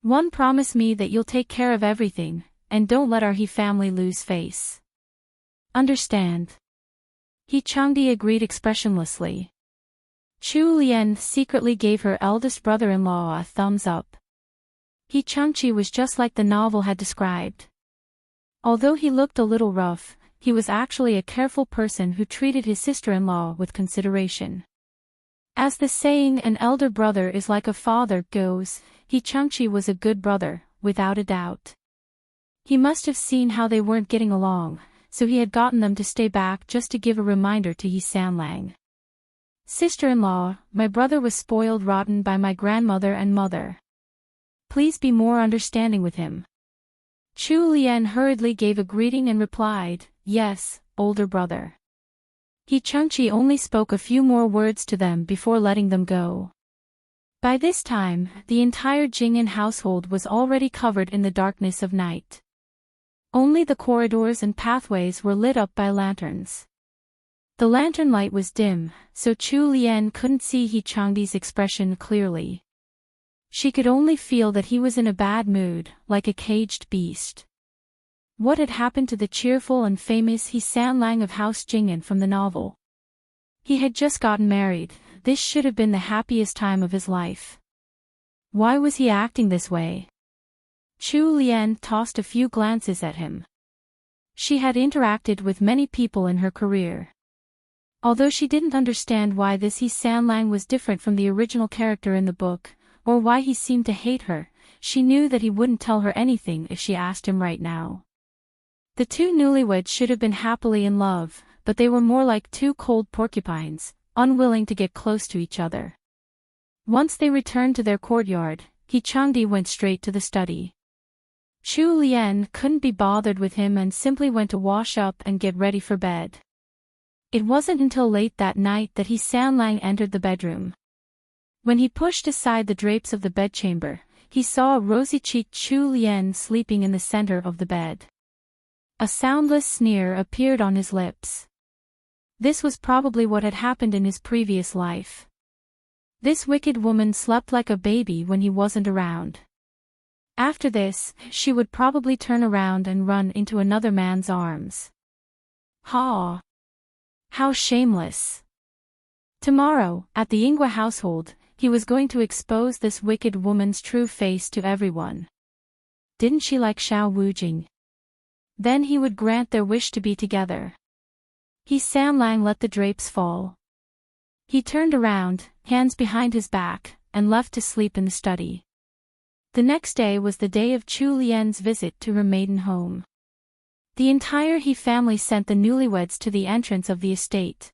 One, promise me that you'll take care of everything, and don't let our He family lose face. Understand? He Changdi agreed expressionlessly. Chu Lian secretly gave her eldest brother-in-law a thumbs up. He Changqi was just like the novel had described. Although he looked a little rough, he was actually a careful person who treated his sister-in-law with consideration. As the saying "an elder brother is like a father" goes, He Changqi was a good brother, without a doubt. He must have seen how they weren't getting along, so he had gotten them to stay back just to give a reminder to Yi Sanlang. Sister-in-law, my brother was spoiled rotten by my grandmother and mother. Please be more understanding with him. Chu Lian hurriedly gave a greeting and replied, yes, older brother. He Changqi only spoke a few more words to them before letting them go. By this time, the entire Jing'an household was already covered in the darkness of night. Only the corridors and pathways were lit up by lanterns. The lantern light was dim, so Chu Lian couldn't see He Changdi's expression clearly. She could only feel that he was in a bad mood, like a caged beast. What had happened to the cheerful and famous He Sanlang of House Jing'an from the novel? He had just gotten married. This should have been the happiest time of his life. Why was he acting this way? Chu Lian tossed a few glances at him. She had interacted with many people in her career. Although she didn't understand why this He Sanlang was different from the original character in the book, or why he seemed to hate her, she knew that he wouldn't tell her anything if she asked him right now. The two newlyweds should have been happily in love, but they were more like two cold porcupines, unwilling to get close to each other. Once they returned to their courtyard, He Changdi went straight to the study. Chu Lian couldn't be bothered with him and simply went to wash up and get ready for bed. It wasn't until late that night that He Sanlang entered the bedroom. When he pushed aside the drapes of the bedchamber, he saw a rosy-cheeked Chu Lian sleeping in the center of the bed. A soundless sneer appeared on his lips. This was probably what had happened in his previous life. This wicked woman slept like a baby when he wasn't around. After this, she would probably turn around and run into another man's arms. Ha! How shameless! Tomorrow, at the Ingwa household, he was going to expose this wicked woman's true face to everyone. Didn't she like Xiao Wujing? Then he would grant their wish to be together. He Sanlang let the drapes fall. He turned around, hands behind his back, and left to sleep in the study. The next day was the day of Chu Lian's visit to her maiden home. The entire He family sent the newlyweds to the entrance of the estate.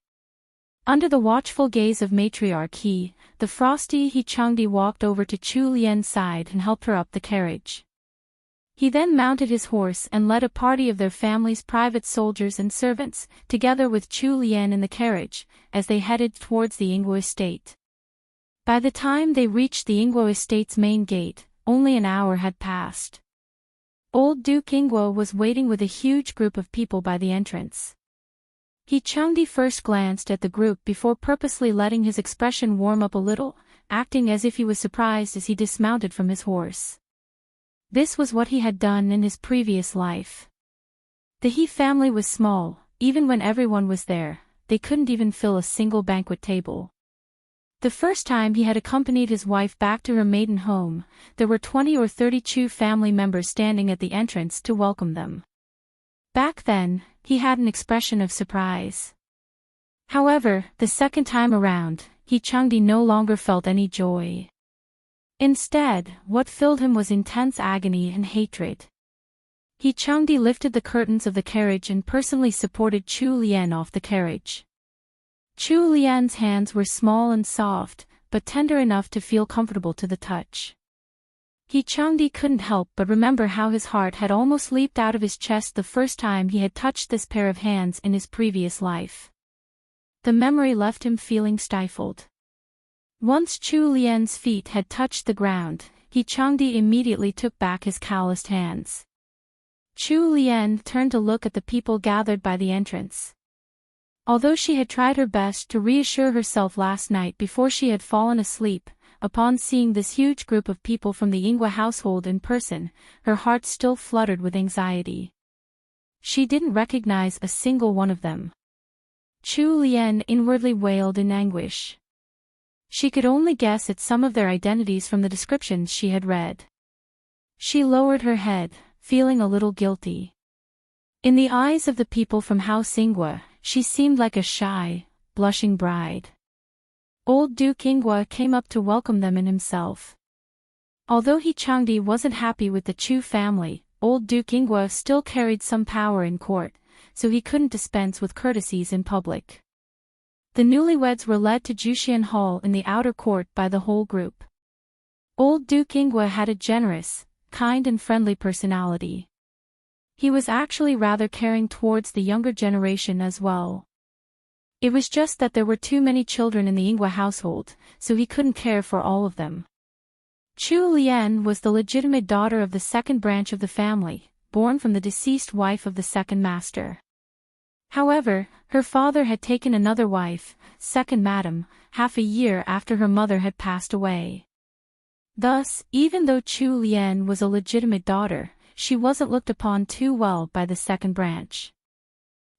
Under the watchful gaze of Matriarch He, the frosty He Changdi walked over to Chu Lian's side and helped her up the carriage. He then mounted his horse and led a party of their family's private soldiers and servants, together with Chu Lian in the carriage, as they headed towards the Ingwa estate. By the time they reached the Ingwa estate's main gate, only an hour had passed. Old Duke Ingwa was waiting with a huge group of people by the entrance. He Changdi first glanced at the group before purposely letting his expression warm up a little, acting as if he was surprised as he dismounted from his horse. This was what he had done in his previous life. The He family was small. Even when everyone was there, they couldn't even fill a single banquet table. The first time he had accompanied his wife back to her maiden home, there were 20 or 30 Chu family members standing at the entrance to welcome them. Back then, he had an expression of surprise. However, the second time around, He Changdi no longer felt any joy. Instead, what filled him was intense agony and hatred. He Changdi lifted the curtains of the carriage and personally supported Chu Lian off the carriage. Chu Lian's hands were small and soft, but tender enough to feel comfortable to the touch. He Changdi couldn't help but remember how his heart had almost leaped out of his chest the first time he had touched this pair of hands in his previous life. The memory left him feeling stifled. Once Chu Lian's feet had touched the ground, He Changdi immediately took back his calloused hands. Chu Lian turned to look at the people gathered by the entrance. Although she had tried her best to reassure herself last night before she had fallen asleep, upon seeing this huge group of people from the Ingwa household in person, her heart still fluttered with anxiety. She didn't recognize a single one of them. Chu Lian inwardly wailed in anguish. She could only guess at some of their identities from the descriptions she had read. She lowered her head, feeling a little guilty. In the eyes of the people from House Ingwa, she seemed like a shy, blushing bride. Old Duke Ingwa came up to welcome them in himself. Although He Changdi wasn't happy with the Chu family, Old Duke Ingwa still carried some power in court, so he couldn't dispense with courtesies in public. The newlyweds were led to Juxian Hall in the outer court by the whole group. Old Duke Ingwa had a generous, kind and friendly personality. He was actually rather caring towards the younger generation as well. It was just that there were too many children in the Ingwa household, so he couldn't care for all of them. Chu Lian was the legitimate daughter of the second branch of the family, born from the deceased wife of the second master. However, her father had taken another wife, second madam, half a year after her mother had passed away. Thus, even though Chu Lian was a legitimate daughter, she wasn't looked upon too well by the second branch.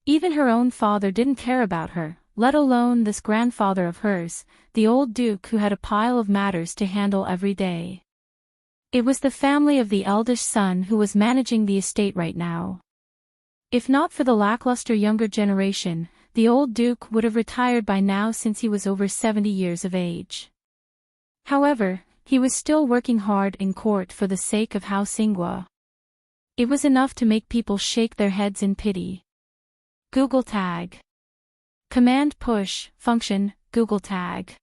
Even her own father didn't care about her, let alone this grandfather of hers, the old duke who had a pile of matters to handle every day. It was the family of the eldest son who was managing the estate right now. If not for the lackluster younger generation, the old duke would have retired by now since he was over 70 years of age. However, he was still working hard in court for the sake of House Ingwa. It was enough to make people shake their heads in pity. Google Tag. Command Push, Function, Google Tag.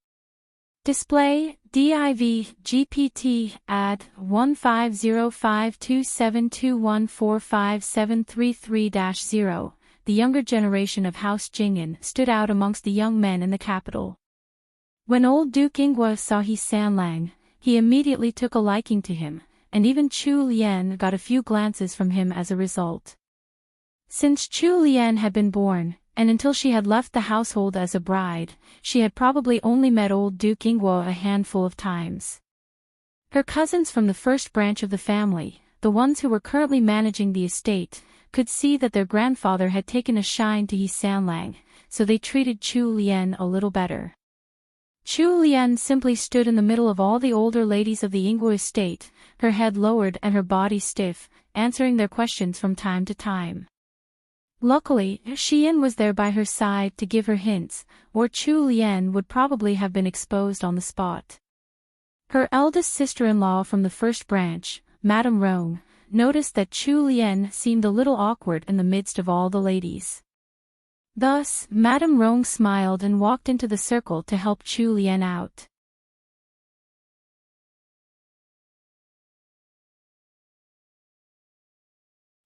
Display, div, gpt, add, 15052721457330. The younger generation of House Jing'an stood out amongst the young men in the capital. When old Duke Ingwa saw He Sanlang, he immediately took a liking to him, and even Chu Lian got a few glances from him as a result. Since Chu Lian had been born, and until she had left the household as a bride, she had probably only met old Duke Ingwa a handful of times. Her cousins from the first branch of the family, the ones who were currently managing the estate, could see that their grandfather had taken a shine to He Sanlang, so they treated Chu Lian a little better. Chu Lian simply stood in the middle of all the older ladies of the Ingwa estate, her head lowered and her body stiff, answering their questions from time to time. Luckily, Xian was there by her side to give her hints, or Chu Lian would probably have been exposed on the spot. Her eldest sister-in-law from the first branch, Madame Rong, noticed that Chu Lian seemed a little awkward in the midst of all the ladies. Thus, Madame Rong smiled and walked into the circle to help Chu Lian out.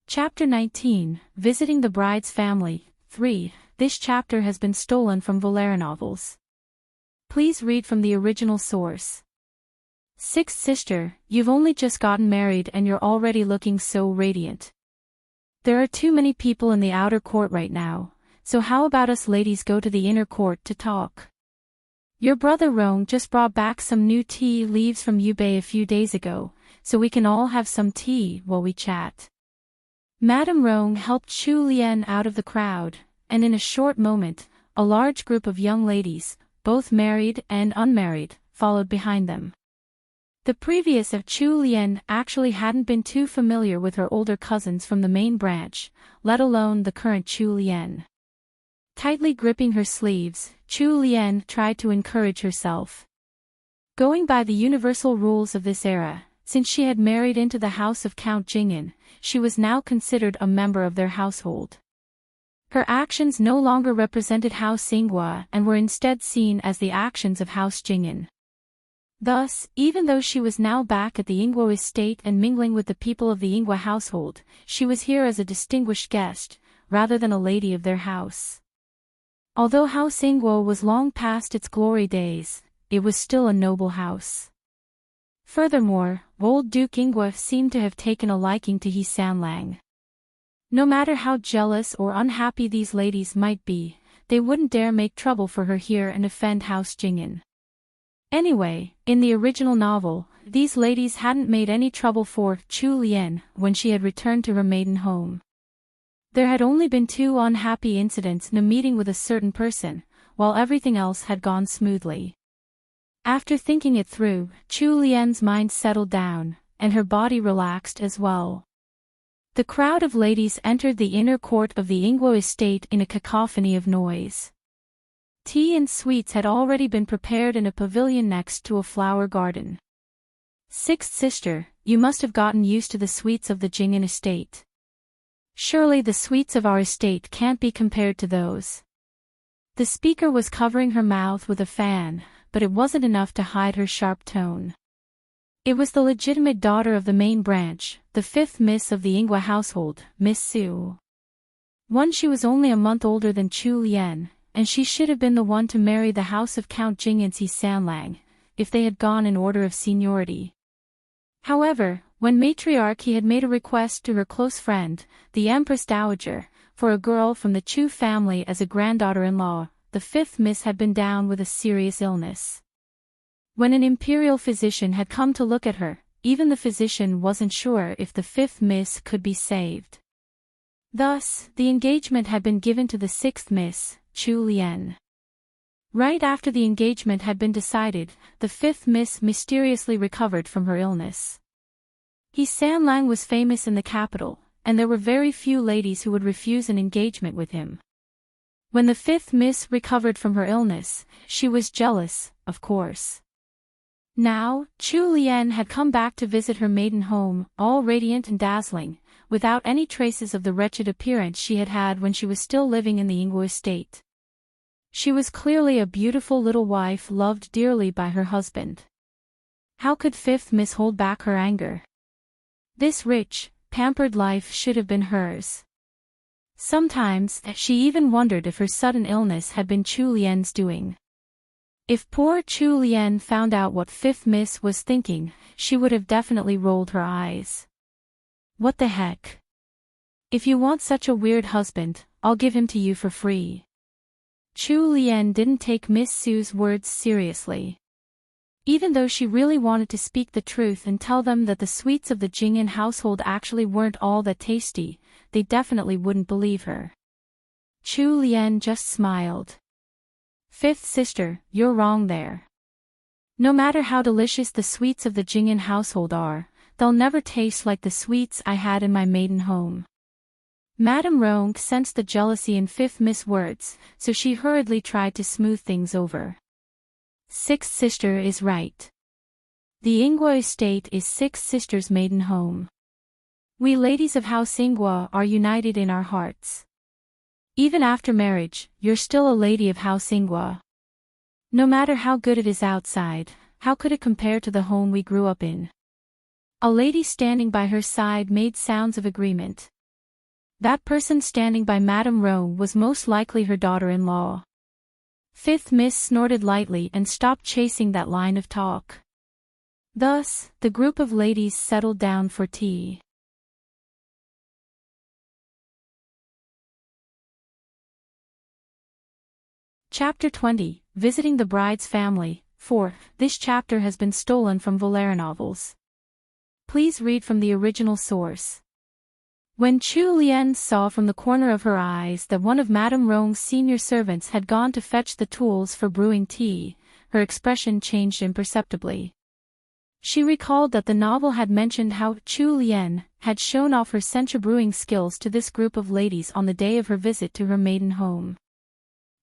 Chapter 19, Visiting the Bride's Family, 3. This chapter has been stolen from LoveLore novels. Please read from the original source. Sixth sister, you've only just gotten married and you're already looking so radiant. There are too many people in the outer court right now, so how about us ladies go to the inner court to talk? Your brother Rong just brought back some new tea leaves from Yubei a few days ago, so we can all have some tea while we chat. Madame Rong helped Chu Lian out of the crowd, and in a short moment, a large group of young ladies, both married and unmarried, followed behind them. The previous of Chu Lian actually hadn't been too familiar with her older cousins from the main branch, let alone the current Chu Lian. Tightly gripping her sleeves, Chu Lian tried to encourage herself. Going by the universal rules of this era, Since she had married into the house of Count Jing'an, she was now considered a member of their household. Her actions no longer represented House Yinghua and were instead seen as the actions of House Jing'an. Thus, even though she was now back at the Yinghua estate and mingling with the people of the Yinghua household, she was here as a distinguished guest, rather than a lady of their house. Although House Yinghua was long past its glory days, it was still a noble house. Furthermore, old Duke Yinghua seemed to have taken a liking to He Sanlang. No matter how jealous or unhappy these ladies might be, they wouldn't dare make trouble for her here and offend House Jing'an. Anyway, in the original novel, these ladies hadn't made any trouble for Chu Lian when she had returned to her maiden home. There had only been 2 unhappy incidents in a meeting with a certain person, while everything else had gone smoothly. After thinking it through, Chu Lian's mind settled down, and her body relaxed as well. The crowd of ladies entered the inner court of the Yinghua estate in a cacophony of noise. Tea and sweets had already been prepared in a pavilion next to a flower garden. Sixth sister, you must have gotten used to the sweets of the Jing'an estate. Surely the sweets of our estate can't be compared to those. The speaker was covering her mouth with a fan, but it wasn't enough to hide her sharp tone. It was the legitimate daughter of the main branch, the 5th Miss of the Yinghua household, Miss Su. She was only a month older than Chu Lian, and she should have been the one to marry the house of Count Jing'an's He Sanlang, if they had gone in order of seniority. However, when matriarch he had made a request to her close friend, the Empress Dowager, for a girl from the Chu family as a granddaughter-in-law, the 5th Miss had been down with a serious illness. When an imperial physician had come to look at her, even the physician wasn't sure if the 5th Miss could be saved. Thus, the engagement had been given to the 6th Miss, Chu Lian. Right after the engagement had been decided, the 5th Miss mysteriously recovered from her illness. He Sanlang was famous in the capital, and there were very few ladies who would refuse an engagement with him. When the 5th Miss recovered from her illness, she was jealous, of course. Now, Chu Lian had come back to visit her maiden home, all radiant and dazzling, without any traces of the wretched appearance she had had when she was still living in the Yinghua estate. She was clearly a beautiful little wife loved dearly by her husband. How could 5th Miss hold back her anger? This rich, pampered life should have been hers. Sometimes, she even wondered if her sudden illness had been Chu Lian's doing. If poor Chu Lian found out what 5th Miss was thinking, she would have definitely rolled her eyes. What the heck? If you want such a weird husband, I'll give him to you for free. Chu Lian didn't take Miss Su's words seriously. Even though she really wanted to speak the truth and tell them that the sweets of the Jing'an household actually weren't all that tasty, they definitely wouldn't believe her. Chu Lian just smiled. 5th sister, you're wrong there. No matter how delicious the sweets of the Jing'an household are, they'll never taste like the sweets I had in my maiden home. Madame Rong sensed the jealousy in 5th Miss' words, so she hurriedly tried to smooth things over. 6th sister is right. The Yinghua estate is 6th sister's maiden home. We ladies of House Yinghua are united in our hearts. Even after marriage, you're still a lady of House Yinghua. No matter how good it is outside, how could it compare to the home we grew up in? A lady standing by her side made sounds of agreement. That person standing by Madame Rong was most likely her daughter-in-law. 5th Miss snorted lightly and stopped chasing that line of talk. Thus, the group of ladies settled down for tea. Chapter 20, Visiting the Bride's Family, 4. This chapter has been stolen from LoveLore novels. Please read from the original source. When Chu Lian saw from the corner of her eyes that one of Madame Rong's senior servants had gone to fetch the tools for brewing tea, her expression changed imperceptibly. She recalled that the novel had mentioned how Chu Lian had shown off her sencha brewing skills to this group of ladies on the day of her visit to her maiden home.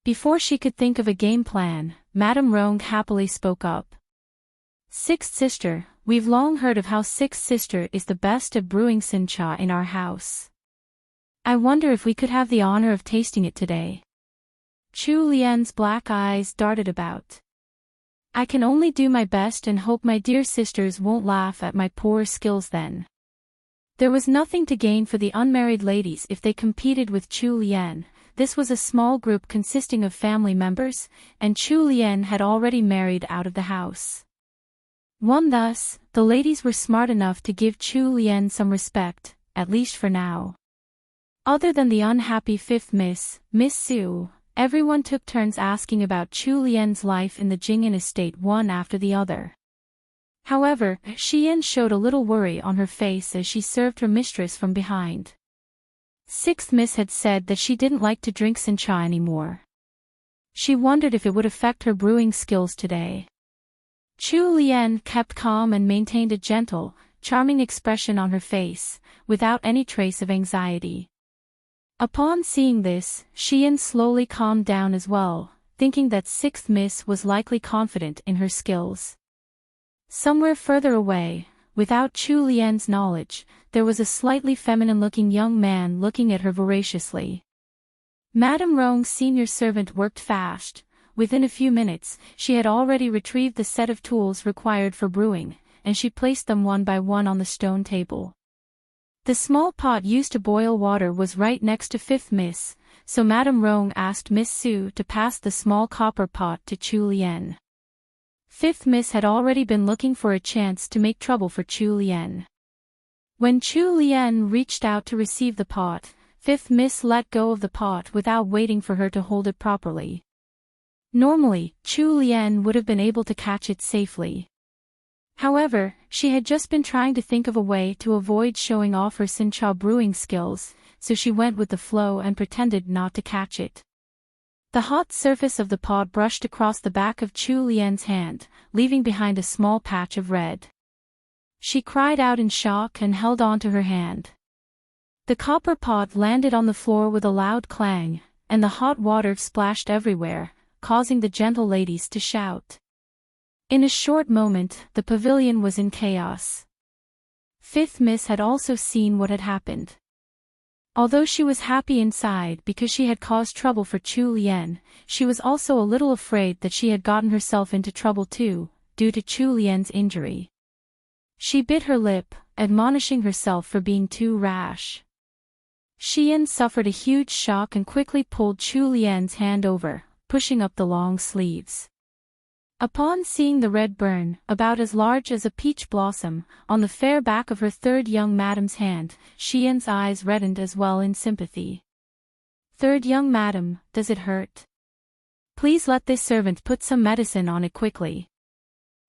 Before she could think of a game plan, Madame Rong happily spoke up. 6th sister, We've long heard of how sixth sister is the best at brewing sencha in our house. I wonder if we could have the honor of tasting it today. Chu Lian's black eyes darted about. I can only do my best and hope my dear sisters won't laugh at my poor skills then. There was nothing to gain for the unmarried ladies if they competed with Chu Lian. This was a small group consisting of family members, and Chu Lian had already married out of the house. Thus, the ladies were smart enough to give Chu Lian some respect, at least for now. Other than the unhappy fifth Miss Su, everyone took turns asking about Chu Lian's life in the Jing'an estate one after the other. However, Xian showed a little worry on her face as she served her mistress from behind. Sixth Miss had said that she didn't like to drink sencha anymore. She wondered if it would affect her brewing skills today. Chu Lian kept calm and maintained a gentle, charming expression on her face, without any trace of anxiety. Upon seeing this, Xian slowly calmed down as well, thinking that sixth Miss was likely confident in her skills. Somewhere further away, without Chu Lian's knowledge, there was a slightly feminine-looking young man looking at her voraciously. Madame Rong's senior servant worked fast. Within a few minutes, she had already retrieved the set of tools required for brewing, and she placed them one by one on the stone table. The small pot used to boil water was right next to fifth Miss, so Madame Rong asked Miss Su to pass the small copper pot to Chu Lian. Fifth Miss had already been looking for a chance to make trouble for Chu Lian. When Chu Lian reached out to receive the pot, fifth Miss let go of the pot without waiting for her to hold it properly. Normally, Chu Lian would have been able to catch it safely. However, she had just been trying to think of a way to avoid showing off her sencha brewing skills, so she went with the flow and pretended not to catch it. The hot surface of the pot brushed across the back of Chu Lian's hand, leaving behind a small patch of red. She cried out in shock and held on to her hand. The copper pot landed on the floor with a loud clang, and the hot water splashed everywhere, causing the gentle ladies to shout. In a short moment, the pavilion was in chaos. Fifth Miss had also seen what had happened. Although she was happy inside because she had caused trouble for Chu Lian, she was also a little afraid that she had gotten herself into trouble too, due to Chu Lian's injury. She bit her lip, admonishing herself for being too rash. Xian suffered a huge shock and quickly pulled Chu Lian's hand over, pushing up the long sleeves. Upon seeing the red burn, about as large as a peach blossom, on the fair back of her third young madam's hand, Xian's eyes reddened as well in sympathy. Third young madam, does it hurt? Please let this servant put some medicine on it quickly.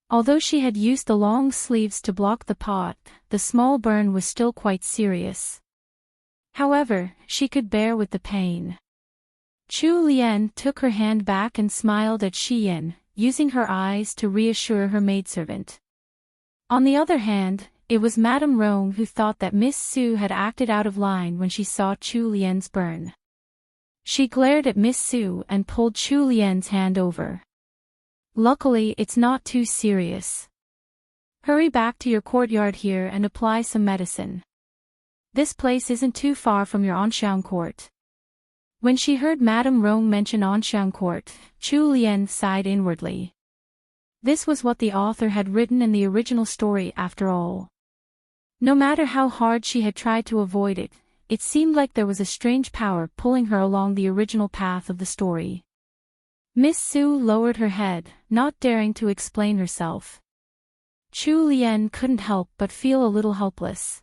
Although she had used the long sleeves to block the pot, the small burn was still quite serious. However, she could bear with the pain. Chu Lian took her hand back and smiled at Xian, using her eyes to reassure her maidservant. On the other hand, it was Madame Rong who thought that Miss Su had acted out of line when she saw Chu Lian's burn. She glared at Miss Su and pulled Chu Lian's hand over. Luckily, it's not too serious. Hurry back to your courtyard here and apply some medicine. This place isn't too far from your Anxiang court. When she heard Madame Rong mention Anxiang court, Chu Lian sighed inwardly. This was what the author had written in the original story after all. No matter how hard she had tried to avoid it, it seemed like there was a strange power pulling her along the original path of the story. Miss Su lowered her head, not daring to explain herself. Chu Lian couldn't help but feel a little helpless.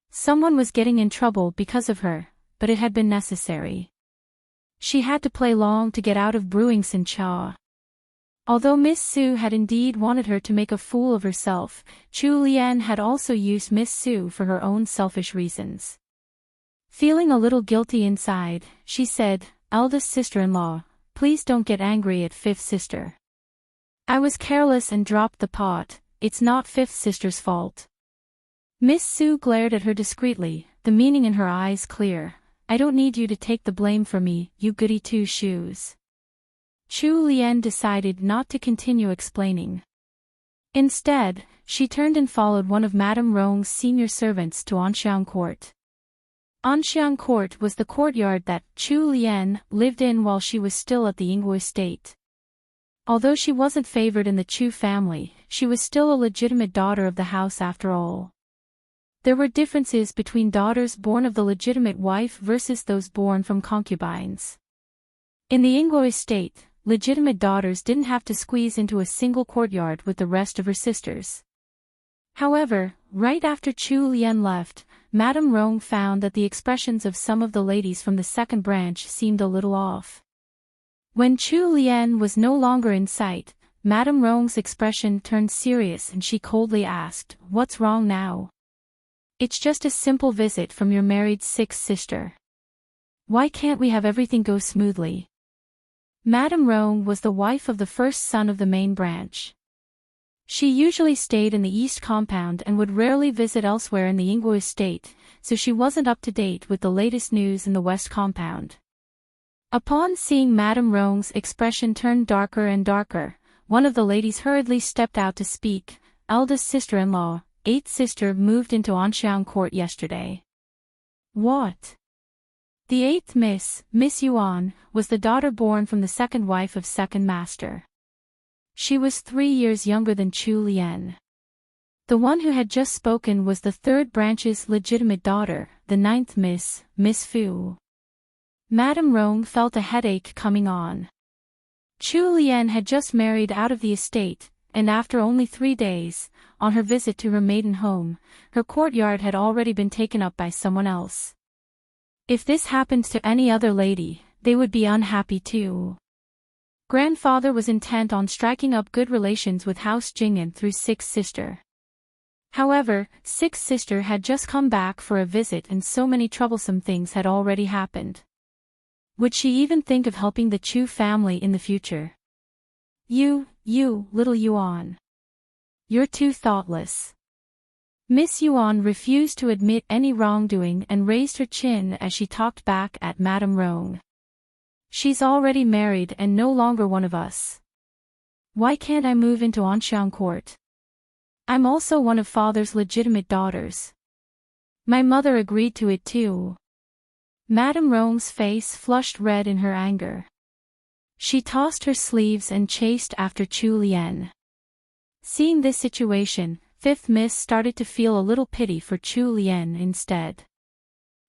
Someone was getting in trouble because of her, but it had been necessary. She had to play long to get out of brewing sencha. Although Miss Su had indeed wanted her to make a fool of herself, Chu Lian had also used Miss Su for her own selfish reasons. Feeling a little guilty inside, she said, "Eldest sister-in-law, please don't get angry at fifth sister. I was careless and dropped the pot, it's not fifth sister's fault." Miss Su glared at her discreetly, the meaning in her eyes clear. "I don't need you to take the blame for me, you goody two-shoes." Chu Lian decided not to continue explaining. Instead, she turned and followed one of Madame Rong's senior servants to Anxiang Court. Anxiang Court was the courtyard that Chu Lian lived in while she was still at the Yingguo estate. Although she wasn't favored in the Chu family, she was still a legitimate daughter of the house after all. There were differences between daughters born of the legitimate wife versus those born from concubines. In the Yingguo estate, legitimate daughters didn't have to squeeze into a single courtyard with the rest of her sisters. However, right after Chu Lian left, Madame Rong found that the expressions of some of the ladies from the second branch seemed a little off. When Chu Lian was no longer in sight, Madame Rong's expression turned serious and she coldly asked, "What's wrong now?" "It's just a simple visit from your married sixth sister. Why can't we have everything go smoothly?" Madame Rong was the wife of the first son of the main branch. She usually stayed in the East Compound and would rarely visit elsewhere in the Yingguo estate, so she wasn't up to date with the latest news in the West Compound. Upon seeing Madame Rong's expression turn darker and darker, one of the ladies hurriedly stepped out to speak. "Eldest sister-in-law, eighth sister moved into Anxiang Court yesterday." "What?" The eighth Miss Yuan, was the daughter born from the second wife of second master. She was 3 years younger than Chu Lian. The one who had just spoken was the third branch's legitimate daughter, the ninth Miss Fu. Madame Rong felt a headache coming on. Chu Lian had just married out of the estate, and after only 3 days, on her visit to her maiden home, her courtyard had already been taken up by someone else. If this happened to any other lady, they would be unhappy too. Grandfather was intent on striking up good relations with House Jing'an through sixth sister. However, sixth sister had just come back for a visit and so many troublesome things had already happened. Would she even think of helping the Chu family in the future? You, little Yuan. You're too thoughtless." Miss Yuan refused to admit any wrongdoing and raised her chin as she talked back at Madame Rong. "She's already married and no longer one of us. Why can't I move into Anxiang Court? I'm also one of father's legitimate daughters. My mother agreed to it too." Madame Rong's face flushed red in her anger. She tossed her sleeves and chased after Chu Lian. Seeing this situation, fifth Miss started to feel a little pity for Chu Lian instead.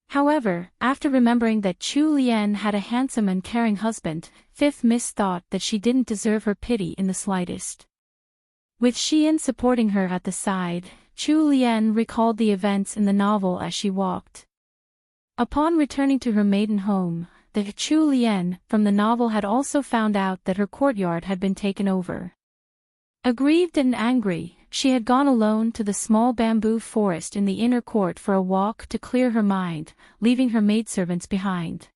However, after remembering that Chu Lian had a handsome and caring husband, fifth Miss thought that she didn't deserve her pity in the slightest. With Xian supporting her at the side, Chu Lian recalled the events in the novel as she walked. Upon returning to her maiden home, the Chu Lian from the novel had also found out that her courtyard had been taken over. Aggrieved and angry, she had gone alone to the small bamboo forest in the inner court for a walk to clear her mind, leaving her maidservants behind.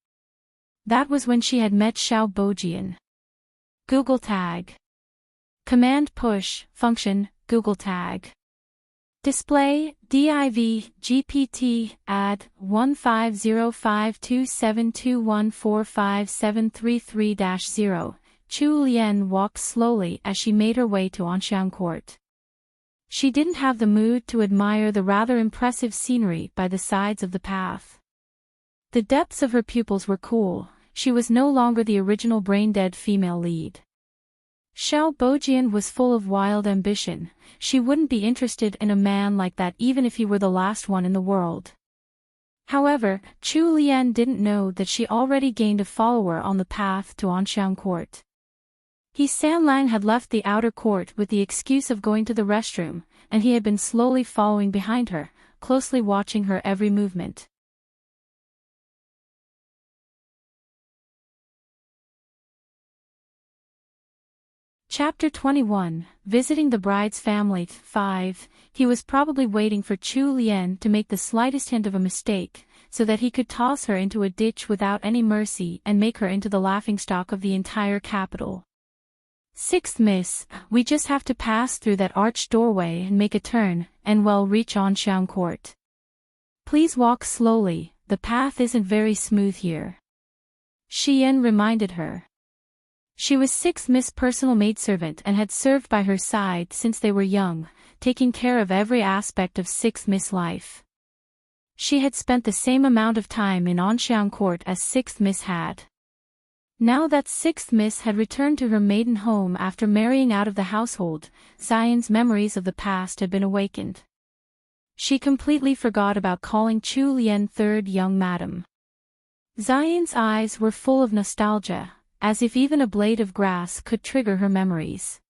That was when she had met Xiao Bojian. Google Tag. Command Push, Function, Google Tag. Display, div, gpt, add, 15052721457333-0. Chu Lian walked slowly as she made her way to Anxiang Court. She didn't have the mood to admire the rather impressive scenery by the sides of the path. The depths of her pupils were cool, she was no longer the original brain-dead female lead. Xiao Bojian was full of wild ambition. She wouldn't be interested in a man like that even if he were the last one in the world. However, Chu Lian didn't know that she already gained a follower on the path to Anxiang Court. He Sanlang had left the outer court with the excuse of going to the restroom, and he had been slowly following behind her, closely watching her every movement. Chapter 21, Visiting the Bride's Family. 5. He was probably waiting for Chu Lian to make the slightest hint of a mistake, so that he could toss her into a ditch without any mercy and make her into the laughingstock of the entire capital. Sixth Miss, we just have to pass through that arched doorway and make a turn, and we'll reach Anxiang Court. Please walk slowly, the path isn't very smooth here. Xian reminded her. She was 6 Miss' personal maidservant and had served by her side since they were young, taking care of every aspect of 6 Miss' life. She had spent the same amount of time in Enchanting Court as 6 Miss had. Now that 6th Miss had returned to her maiden home after marrying out of the household, Zion's memories of the past had been awakened. She completely forgot about calling Chu Lian third young madam. Zion's eyes were full of nostalgia, as if even a blade of grass could trigger her memories.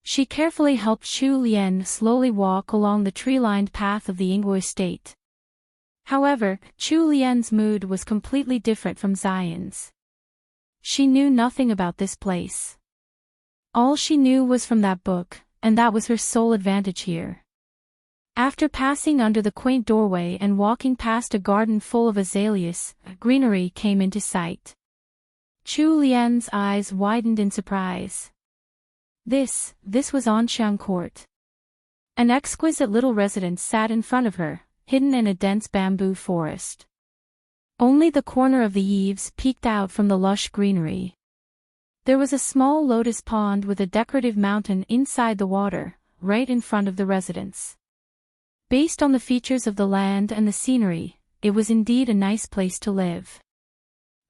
She carefully helped Chu Lian slowly walk along the tree-lined path of the Ingwo estate. However, Chu Lian's mood was completely different from Zion's. She knew nothing about this place. All she knew was from that book, and that was her sole advantage here. After passing under the quaint doorway and walking past a garden full of azaleas, greenery came into sight. Chu Lian's eyes widened in surprise. This was Enchanting Court. An exquisite little residence sat in front of her, hidden in a dense bamboo forest. Only the corner of the eaves peeked out from the lush greenery. There was a small lotus pond with a decorative mountain inside the water, right in front of the residence. Based on the features of the land and the scenery, it was indeed a nice place to live.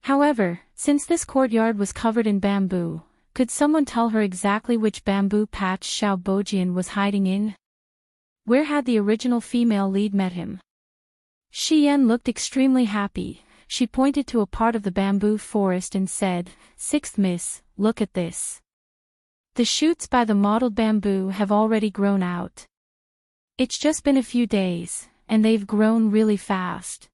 However, since this courtyard was covered in bamboo, could someone tell her exactly which bamboo patch Xiao Bojian was hiding in? Where had the original female lead met him? Shi Yan looked extremely happy. She pointed to a part of the bamboo forest and said, "6th Miss, look at this. The shoots by the mottled bamboo have already grown out. It's just been a few days, and they've grown really fast.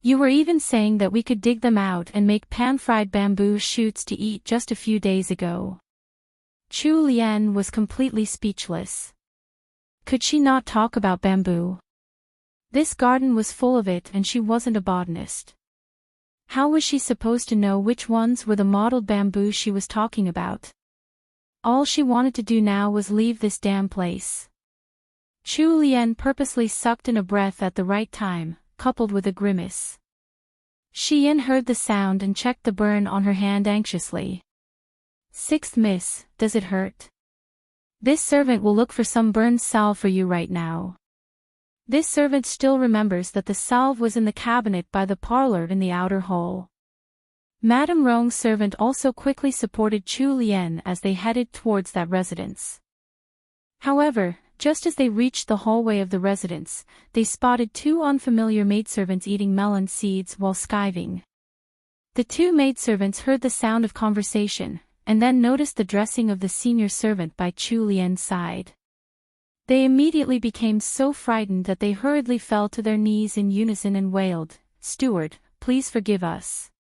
You were even saying that we could dig them out and make pan-fried bamboo shoots to eat just a few days ago." Chu Lian was completely speechless. Could she not talk about bamboo? This garden was full of it and she wasn't a botanist. How was she supposed to know which ones were the mottled bamboo she was talking about? All she wanted to do now was leave this damn place. Chu Lian purposely sucked in a breath at the right time, coupled with a grimace. Shi Yan heard the sound and checked the burn on her hand anxiously. "6th Miss, does it hurt? This servant will look for some burned salve for you right now." This servant still remembers that the salve was in the cabinet by the parlor in the outer hall. Madame Rong's servant also quickly supported Chu Lian as they headed towards that residence. However, just as they reached the hallway of the residence, they spotted 2 unfamiliar maidservants eating melon seeds while skiving. The 2 maidservants heard the sound of conversation, and then noticed the dressing of the senior servant by Chu Lian's side. They immediately became so frightened that they hurriedly fell to their knees in unison and wailed, "Steward, please forgive us."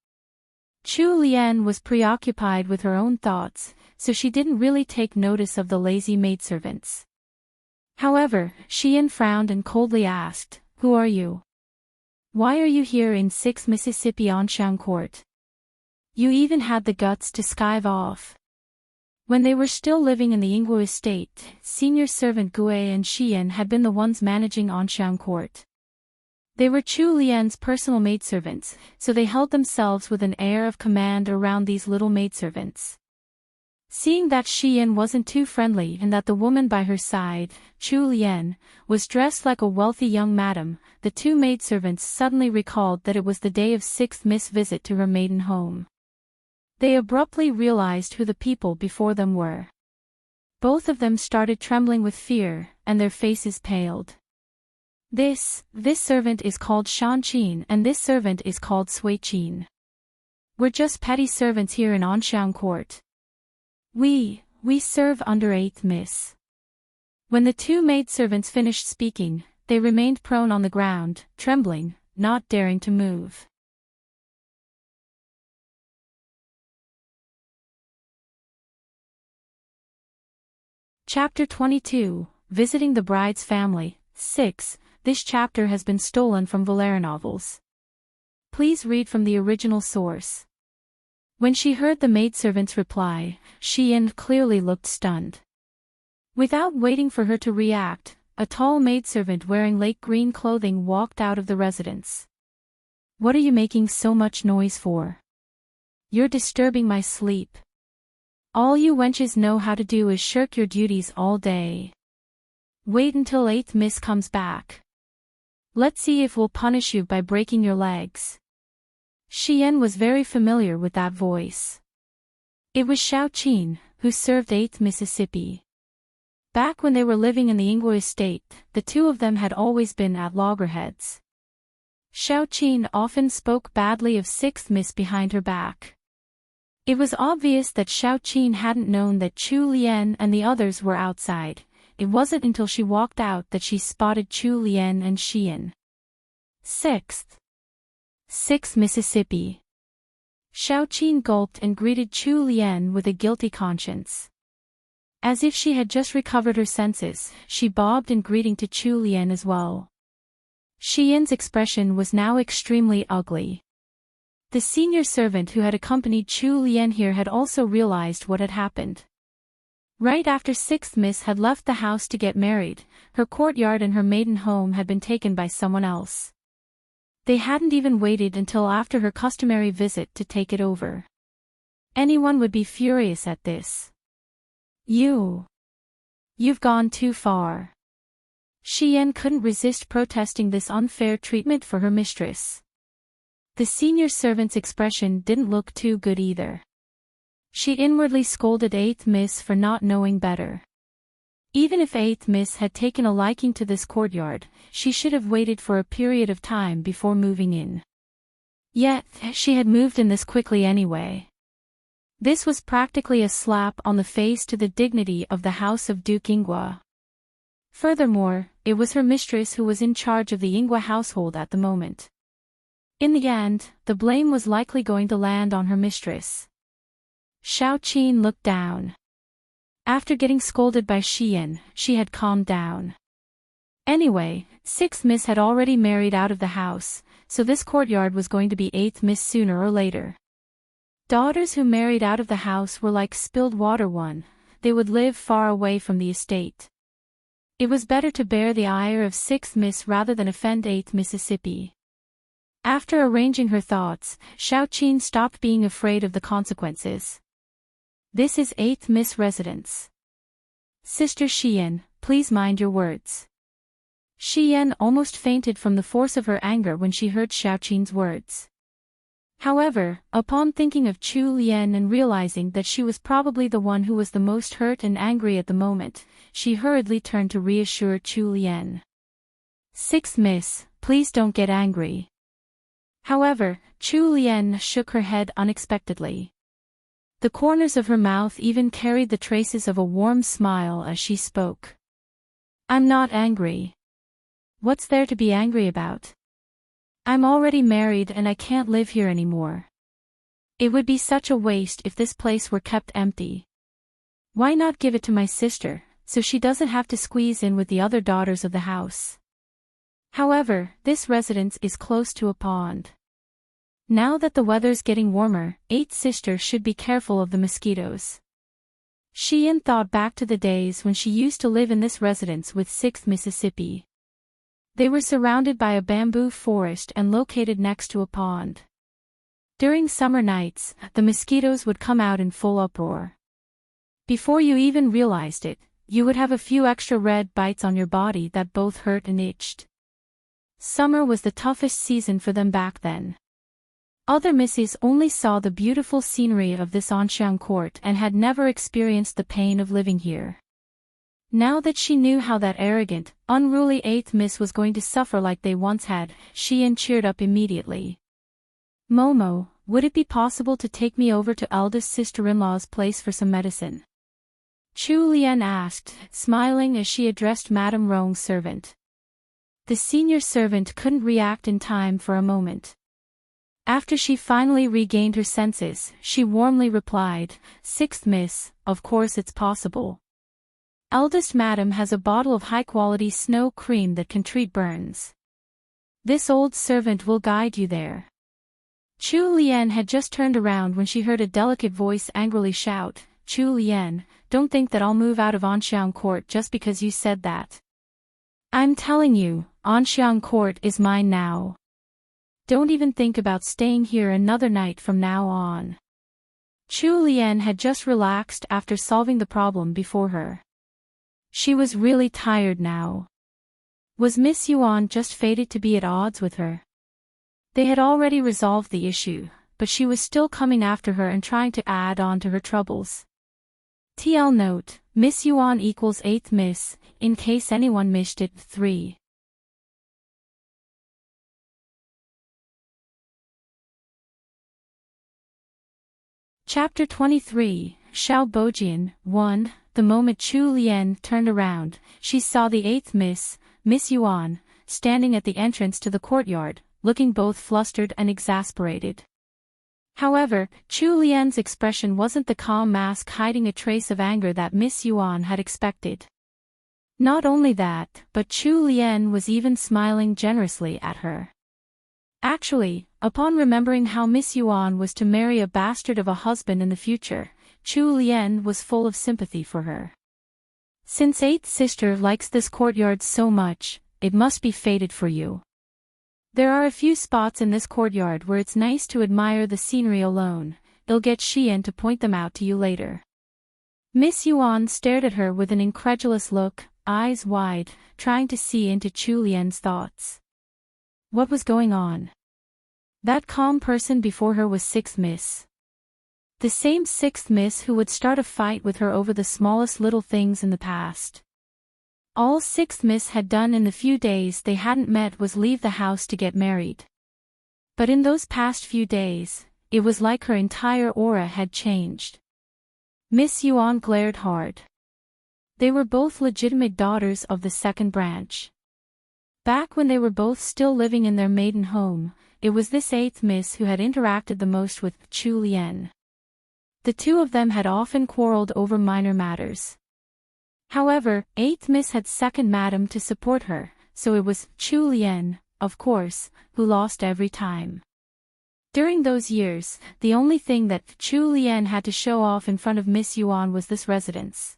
Chu Lian was preoccupied with her own thoughts, so she didn't really take notice of the lazy maidservants. However, Shi Yan frowned and coldly asked, "Who are you? Why are you here in 6 Mississippi Enchanting Court? You even had the guts to skive off." When they were still living in the Ingwo estate, senior servant Gue and Shi Yan had been the ones managing Enchanting Court. They were Chu Lian's personal maidservants, so they held themselves with an air of command around these little maidservants. Seeing that Shi Yan wasn't too friendly and that the woman by her side, Chu Lian, was dressed like a wealthy young madam, the 2 maidservants suddenly recalled that it was the day of 6th Miss' visit to her maiden home. They abruptly realized who the people before them were. Both of them started trembling with fear, and their faces paled. This servant is called Shan Qin and this servant is called Sui Qin. We're just petty servants here in Enchanting Court. We serve under 8th Miss." When the 2 maidservants finished speaking, they remained prone on the ground, trembling, not daring to move. Chapter 22, Visiting the Bride's Family, 6. This chapter has been stolen from LoveLore Novels. Please read from the original source. When she heard the maidservant's reply, Shi Yan clearly looked stunned. Without waiting for her to react, a tall maidservant wearing lake green clothing walked out of the residence. "What are you making so much noise for? You're disturbing my sleep." All you wenches know how to do is shirk your duties all day. Wait until 8th Miss comes back. Let's see if we'll punish you by breaking your legs. Xian was very familiar with that voice. It was Xiaoqin, who served 8th Mississippi. Back when they were living in the Ingwa estate, the two of them had always been at loggerheads. Xiaoqin often spoke badly of 6th Miss behind her back. It was obvious that Xiaoqin hadn't known that Chu Lian and the others were outside. It wasn't until she walked out that she spotted Chu Lian and Xian. 6th Mississippi. Xiaoqin gulped and greeted Chu Lian with a guilty conscience. As if she had just recovered her senses, she bobbed in greeting to Chu Lian as well. Xian's expression was now extremely ugly. The senior servant who had accompanied Chu Lian here had also realized what had happened. Right after 6th Miss had left the house to get married, her courtyard and her maiden home had been taken by someone else. They hadn't even waited until after her customary visit to take it over. Anyone would be furious at this. You've gone too far. Xian couldn't resist protesting this unfair treatment for her mistress. The senior servant's expression didn't look too good either. She inwardly scolded 8th Miss for not knowing better. Even if 8th Miss had taken a liking to this courtyard, she should have waited for a period of time before moving in. Yet, she had moved in this quickly anyway. This was practically a slap on the face to the dignity of the House of Duke Ingwa. Furthermore, it was her mistress who was in charge of the Ingwa household at the moment. In the end, the blame was likely going to land on her mistress. Xiaoqin looked down. After getting scolded by Xian, she had calmed down. Anyway, 6th Miss had already married out of the house, so this courtyard was going to be 8th Miss sooner or later. Daughters who married out of the house were like spilled water. They would live far away from the estate. It was better to bear the ire of 6th Miss rather than offend 8th Mississippi. After arranging her thoughts, Xiaoqin stopped being afraid of the consequences. This is 8th Miss residence. Sister Xian, please mind your words. Xian almost fainted from the force of her anger when she heard Xiaoqin's words. However, upon thinking of Chu Lian and realizing that she was probably the one who was the most hurt and angry at the moment, she hurriedly turned to reassure Chu Lian. 6th Miss, please don't get angry. However, Chu Lian shook her head unexpectedly. The corners of her mouth even carried the traces of a warm smile as she spoke. I'm not angry. What's there to be angry about? I'm already married and I can't live here anymore. It would be such a waste if this place were kept empty. Why not give it to my sister, so she doesn't have to squeeze in with the other daughters of the house? However, this residence is close to a pond. Now that the weather's getting warmer, 8th sister should be careful of the mosquitoes. Xian thought back to the days when she used to live in this residence with 6th Mississippi. They were surrounded by a bamboo forest and located next to a pond. During summer nights, the mosquitoes would come out in full uproar. Before you even realized it, you would have a few extra red bites on your body that both hurt and itched. Summer was the toughest season for them back then. Other misses only saw the beautiful scenery of this Anxiang court and had never experienced the pain of living here. Now that she knew how that arrogant, unruly 8th Miss was going to suffer like they once had, Xian cheered up immediately. Momo, would it be possible to take me over to eldest sister-in-law's place for some medicine? Chu Lian asked, smiling as she addressed Madame Rong's servant. The senior servant couldn't react in time for a moment. After she finally regained her senses, she warmly replied, 6th Miss, of course it's possible. Eldest Madam has a bottle of high-quality snow cream that can treat burns. This old servant will guide you there. Chu Lian had just turned around when she heard a delicate voice angrily shout, Chu Lian, don't think that I'll move out of Anxiang Court just because you said that. I'm telling you, Anxiang Court is mine now. Don't even think about staying here another night from now on. Chu Lian had just relaxed after solving the problem before her. She was really tired now. Was Miss Yuan just fated to be at odds with her? They had already resolved the issue, but she was still coming after her and trying to add on to her troubles. TL note, Miss Yuan equals 8th Miss, in case anyone missed it. 3. Chapter 23, Xiao Bojian. 1. The moment Chu Lian turned around, she saw the 8th Miss, Miss Yuan, standing at the entrance to the courtyard, looking both flustered and exasperated. However, Chu Lian's expression wasn't the calm mask hiding a trace of anger that Miss Yuan had expected. Not only that, but Chu Lian was even smiling generously at her. Actually, upon remembering how Miss Yuan was to marry a bastard of a husband in the future, Chu Lian was full of sympathy for her. Since 8th sister likes this courtyard so much, it must be fated for you. There are a few spots in this courtyard where it's nice to admire the scenery alone. I'll get Xian to point them out to you later. Miss Yuan stared at her with an incredulous look, eyes wide, trying to see into Chu Lian's thoughts. What was going on? That calm person before her was 6th Miss. The same 6th Miss who would start a fight with her over the smallest little things in the past. All 6th Miss had done in the few days they hadn't met was leave the house to get married. But in those past few days, it was like her entire aura had changed. Miss Yuan glared hard. They were both legitimate daughters of the second branch. Back when they were both still living in their maiden home, it was this 8th Miss who had interacted the most with Chu Lian. The two of them had often quarreled over minor matters. However, 8th Miss had second madam to support her, so it was Chu Lian, of course, who lost every time. During those years, the only thing that Chu Lian had to show off in front of Miss Yuan was this residence.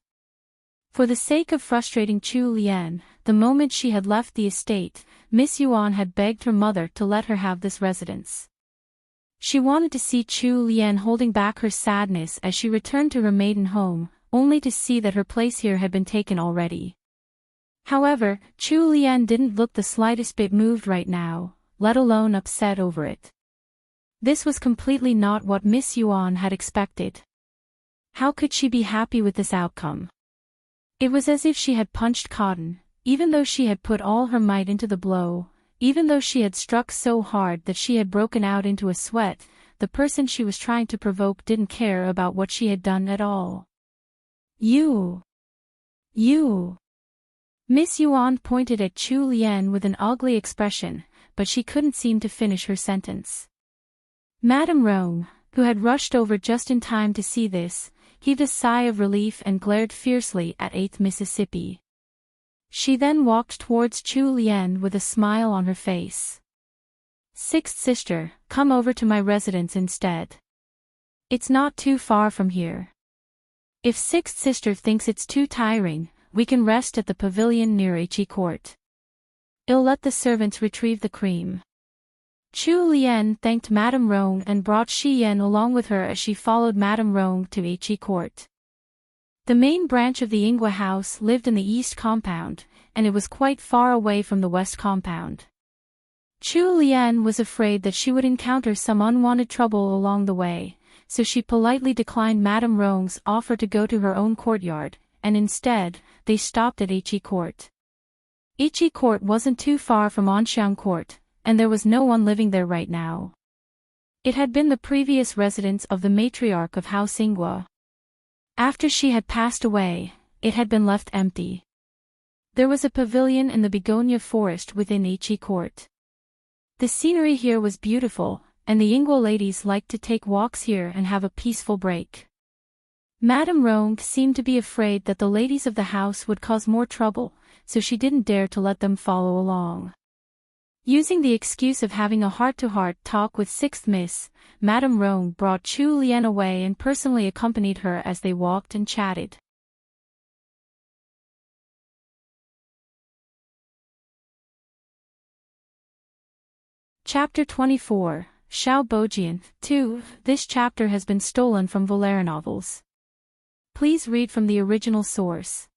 For the sake of frustrating Chu Lian, the moment she had left the estate, Miss Yuan had begged her mother to let her have this residence. She wanted to see Chu Lian holding back her sadness as she returned to her maiden home, only to see that her place here had been taken already. However, Chu Lian didn't look the slightest bit moved right now, let alone upset over it. This was completely not what Miss Yuan had expected. How could she be happy with this outcome? It was as if she had punched cotton, even though she had put all her might into the blow, even though she had struck so hard that she had broken out into a sweat, the person she was trying to provoke didn't care about what she had done at all. You. Miss Yuan pointed at Chu Lian with an ugly expression, but she couldn't seem to finish her sentence. Madame Rome, who had rushed over just in time to see this, heaved a sigh of relief and glared fiercely at 8th Mississippi. She then walked towards Chu Lian with a smile on her face. 6th sister, come over to my residence instead. It's not too far from here. If 6th sister thinks it's too tiring, we can rest at the pavilion near He Court. I'll let the servants retrieve the cream. Chu Lian thanked Madame Rong and brought Xian along with her as she followed Madame Rong to He Court. The main branch of the Ingwa house lived in the east compound, and it was quite far away from the west compound. Chu Lian was afraid that she would encounter some unwanted trouble along the way, so she politely declined Madame Rong's offer to go to her own courtyard, and instead, they stopped at He Court. He Court wasn't too far from Anxiang Court, and there was no one living there right now. It had been the previous residence of the matriarch of House Ingwa. After she had passed away, it had been left empty. There was a pavilion in the begonia forest within He Court. The scenery here was beautiful, and the Ingwa ladies liked to take walks here and have a peaceful break. Madame Rong seemed to be afraid that the ladies of the house would cause more trouble, so she didn't dare to let them follow along. Using the excuse of having a heart-to-heart talk with 6th Miss, Madame Rong brought Chu Lian away and personally accompanied her as they walked and chatted. Chapter 24, Xiao Bojian. 2. This chapter has been stolen from LoveLore novels. Please read from the original source.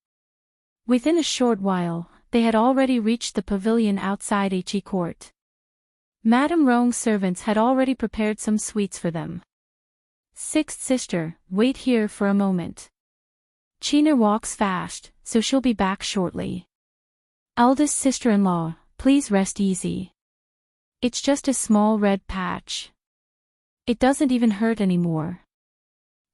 Within a short while, they had already reached the pavilion outside He Court. Madame Rong's servants had already prepared some sweets for them. Sixth sister, wait here for a moment. China walks fast, so she'll be back shortly. Eldest sister-in-law, please rest easy. It's just a small red patch. It doesn't even hurt anymore.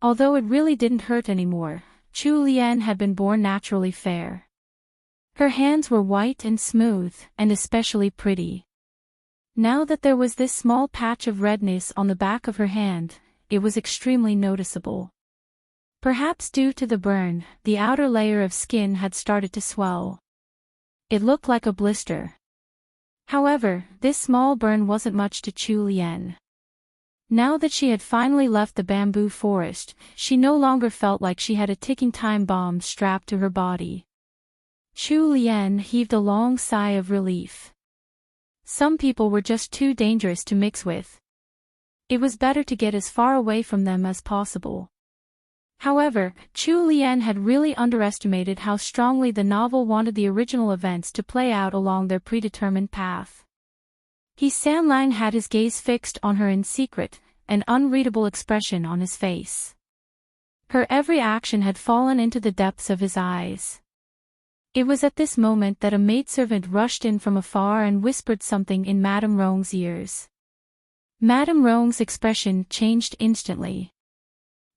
Although it really didn't hurt anymore, Chu Lian had been born naturally fair. Her hands were white and smooth, and especially pretty. Now that there was this small patch of redness on the back of her hand, it was extremely noticeable. Perhaps due to the burn, the outer layer of skin had started to swell. It looked like a blister. However, this small burn wasn't much to Chu Lian. Now that she had finally left the bamboo forest, she no longer felt like she had a ticking time bomb strapped to her body. Chu Lian heaved a long sigh of relief. Some people were just too dangerous to mix with. It was better to get as far away from them as possible. However, Chu Lian had really underestimated how strongly the novel wanted the original events to play out along their predetermined path. He Sanlang had his gaze fixed on her in secret, an unreadable expression on his face. Her every action had fallen into the depths of his eyes. It was at this moment that a maidservant rushed in from afar and whispered something in Madame Rong's ears. Madame Rong's expression changed instantly.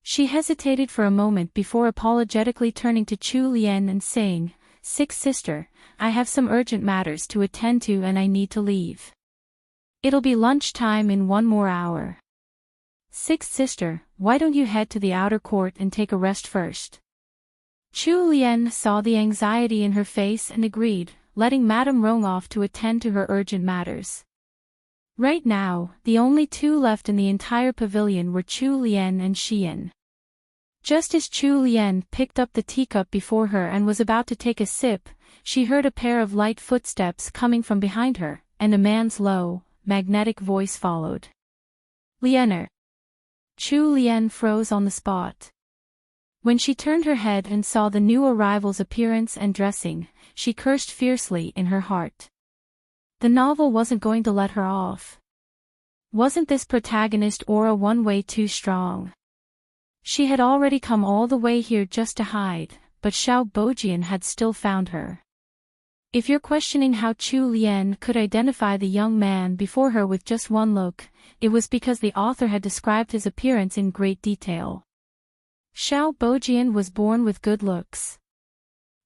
She hesitated for a moment before apologetically turning to Chu Lian and saying, "Sixth sister, I have some urgent matters to attend to and I need to leave. It'll be lunchtime in 1 more hour. Sixth sister, why don't you head to the outer court and take a rest first?" Chu Lian saw the anxiety in her face and agreed, letting Madame Rong off to attend to her urgent matters. Right now, the only two left in the entire pavilion were Chu Lian and Xian. Just as Chu Lian picked up the teacup before her and was about to take a sip, she heard a pair of light footsteps coming from behind her, and a man's low, magnetic voice followed. "Lianer." Chu Lian froze on the spot. When she turned her head and saw the new arrival's appearance and dressing, she cursed fiercely in her heart. The novel wasn't going to let her off. Wasn't this protagonist aura one way too strong? She had already come all the way here just to hide, but Xiao Bojian had still found her. If you're questioning how Chu Lian could identify the young man before her with just one look, it was because the author had described his appearance in great detail. Xiao Bojian was born with good looks.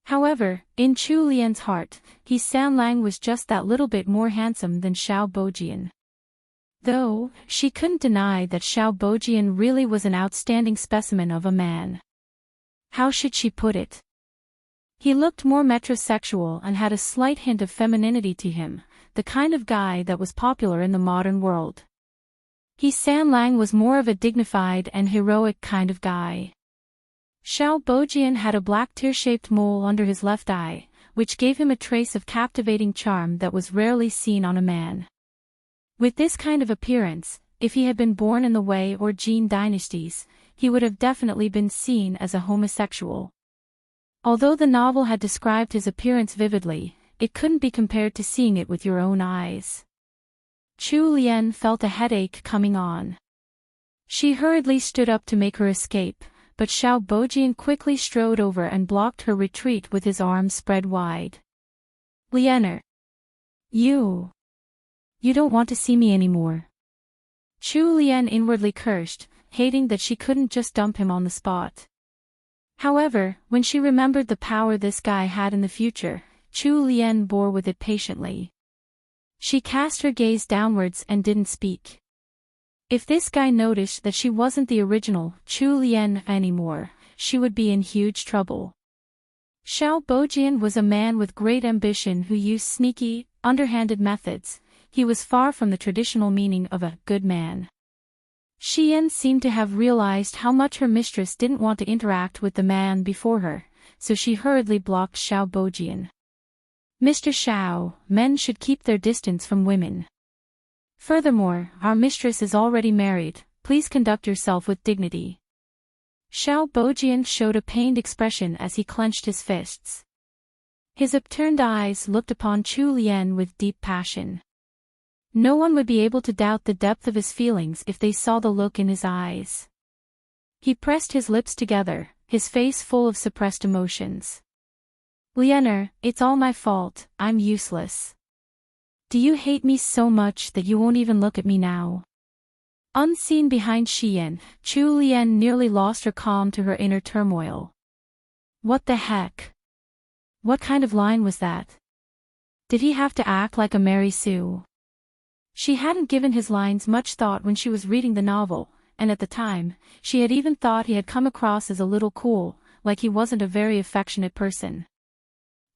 However, in Chu Lian's heart, He Sanlang was just that little bit more handsome than Xiao Bojian. Though, she couldn't deny that Xiao Bojian really was an outstanding specimen of a man. How should she put it? He looked more metrosexual and had a slight hint of femininity to him, the kind of guy that was popular in the modern world. He Sanlang was more of a dignified and heroic kind of guy. Xiao Bojian had a black tear-shaped mole under his left eye, which gave him a trace of captivating charm that was rarely seen on a man. With this kind of appearance, if he had been born in the Wei or Jin dynasties, he would have definitely been seen as a homosexual. Although the novel had described his appearance vividly, it couldn't be compared to seeing it with your own eyes. Chu Lian felt a headache coming on. She hurriedly stood up to make her escape, but Xiao Bojian quickly strode over and blocked her retreat with his arms spread wide. "Lianer. You don't want to see me anymore." Chu Lian inwardly cursed, hating that she couldn't just dump him on the spot. However, when she remembered the power this guy had in the future, Chu Lian bore with it patiently. She cast her gaze downwards and didn't speak. If this guy noticed that she wasn't the original Chu Lian anymore, she would be in huge trouble. Xiao Bojian was a man with great ambition who used sneaky, underhanded methods. He was far from the traditional meaning of a good man. Xian seemed to have realized how much her mistress didn't want to interact with the man before her, so she hurriedly blocked Xiao Bojian. "Mr. Xiao, men should keep their distance from women." Furthermore, our mistress is already married, please conduct yourself with dignity. Xiao Bojian showed a pained expression as he clenched his fists. His upturned eyes looked upon Chu Lian with deep passion. No one would be able to doubt the depth of his feelings if they saw the look in his eyes. He pressed his lips together, his face full of suppressed emotions. Lianer, it's all my fault, I'm useless. Do you hate me so much that you won't even look at me now? Unseen behind Xian, Chu Lian nearly lost her calm to her inner turmoil. What the heck? What kind of line was that? Did he have to act like a Mary Sue? She hadn't given his lines much thought when she was reading the novel, and at the time, she had even thought he had come across as a little cool, like he wasn't a very affectionate person.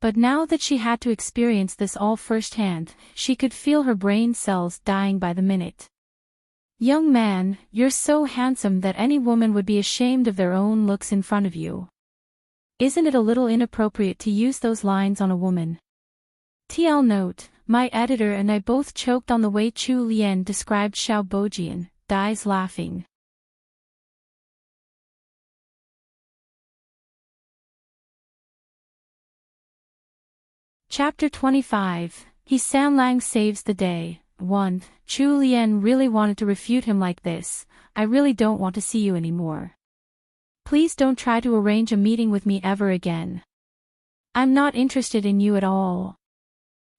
But now that she had to experience this all firsthand, she could feel her brain cells dying by the minute. Young man, you're so handsome that any woman would be ashamed of their own looks in front of you. Isn't it a little inappropriate to use those lines on a woman? TL note, my editor and I both choked on the way Chu Lian described Xiao Bojian, dies laughing. Chapter 25, He Sanlang Saves the Day. 1. Chu Lian really wanted to refute him like this, I really don't want to see you anymore. Please don't try to arrange a meeting with me ever again. I'm not interested in you at all.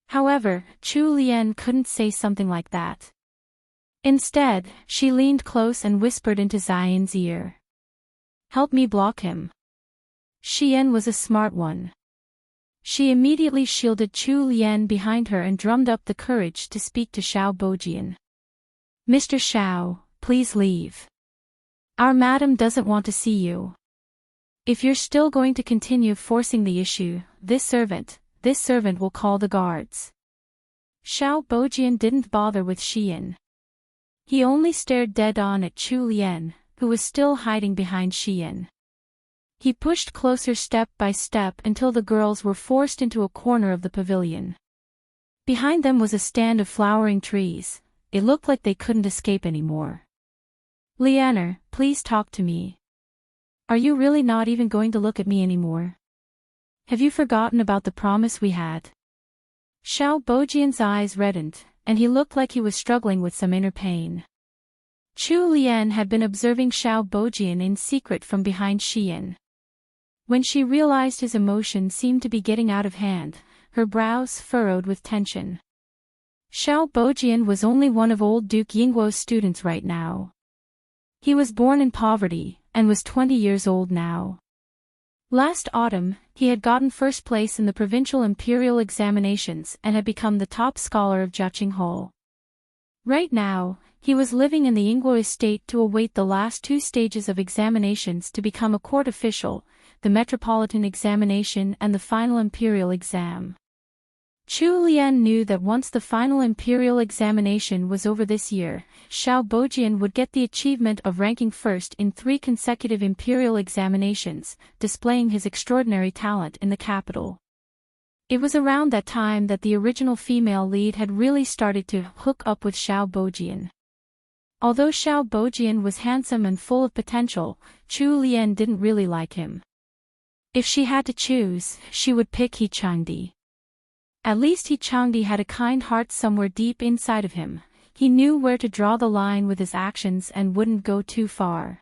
However, Chu Lian couldn't say something like that. Instead, she leaned close and whispered into Xian's ear. Help me block him. Xian was a smart one. She immediately shielded Chu Lian behind her and drummed up the courage to speak to Xiao Bojian. Mr. Xiao, please leave. Our madam doesn't want to see you. If you're still going to continue forcing the issue, this servant will call the guards. Xiao Bojian didn't bother with Xian. He only stared dead on at Chu Lian, who was still hiding behind Xian. He pushed closer step by step until the girls were forced into a corner of the pavilion. Behind them was a stand of flowering trees. It looked like they couldn't escape anymore. Lianer, please talk to me. Are you really not even going to look at me anymore? Have you forgotten about the promise we had? Xiao Bojian's eyes reddened, and he looked like he was struggling with some inner pain. Chu Lian had been observing Xiao Bojian in secret from behind Xian. When she realized his emotion seemed to be getting out of hand, her brows furrowed with tension. Xiao Bojian was only one of old Duke Yingguo's students right now. He was born in poverty, and was 20 years old now. Last autumn, he had gotten first place in the provincial imperial examinations and had become the top scholar of Jiaqing. Right now, he was living in the Yingguo estate to await the last 2 stages of examinations to become a court official, the metropolitan examination and the final imperial exam. Chu Lian knew that once the final imperial examination was over this year, Xiao Bojian would get the achievement of ranking first in 3 consecutive imperial examinations, displaying his extraordinary talent in the capital. It was around that time that the original female lead had really started to hook up with Xiao Bojian. Although Xiao Bojian was handsome and full of potential, Chu Lian didn't really like him. If she had to choose, she would pick He Changdi. At least He Changdi had a kind heart somewhere deep inside of him. He knew where to draw the line with his actions and wouldn't go too far.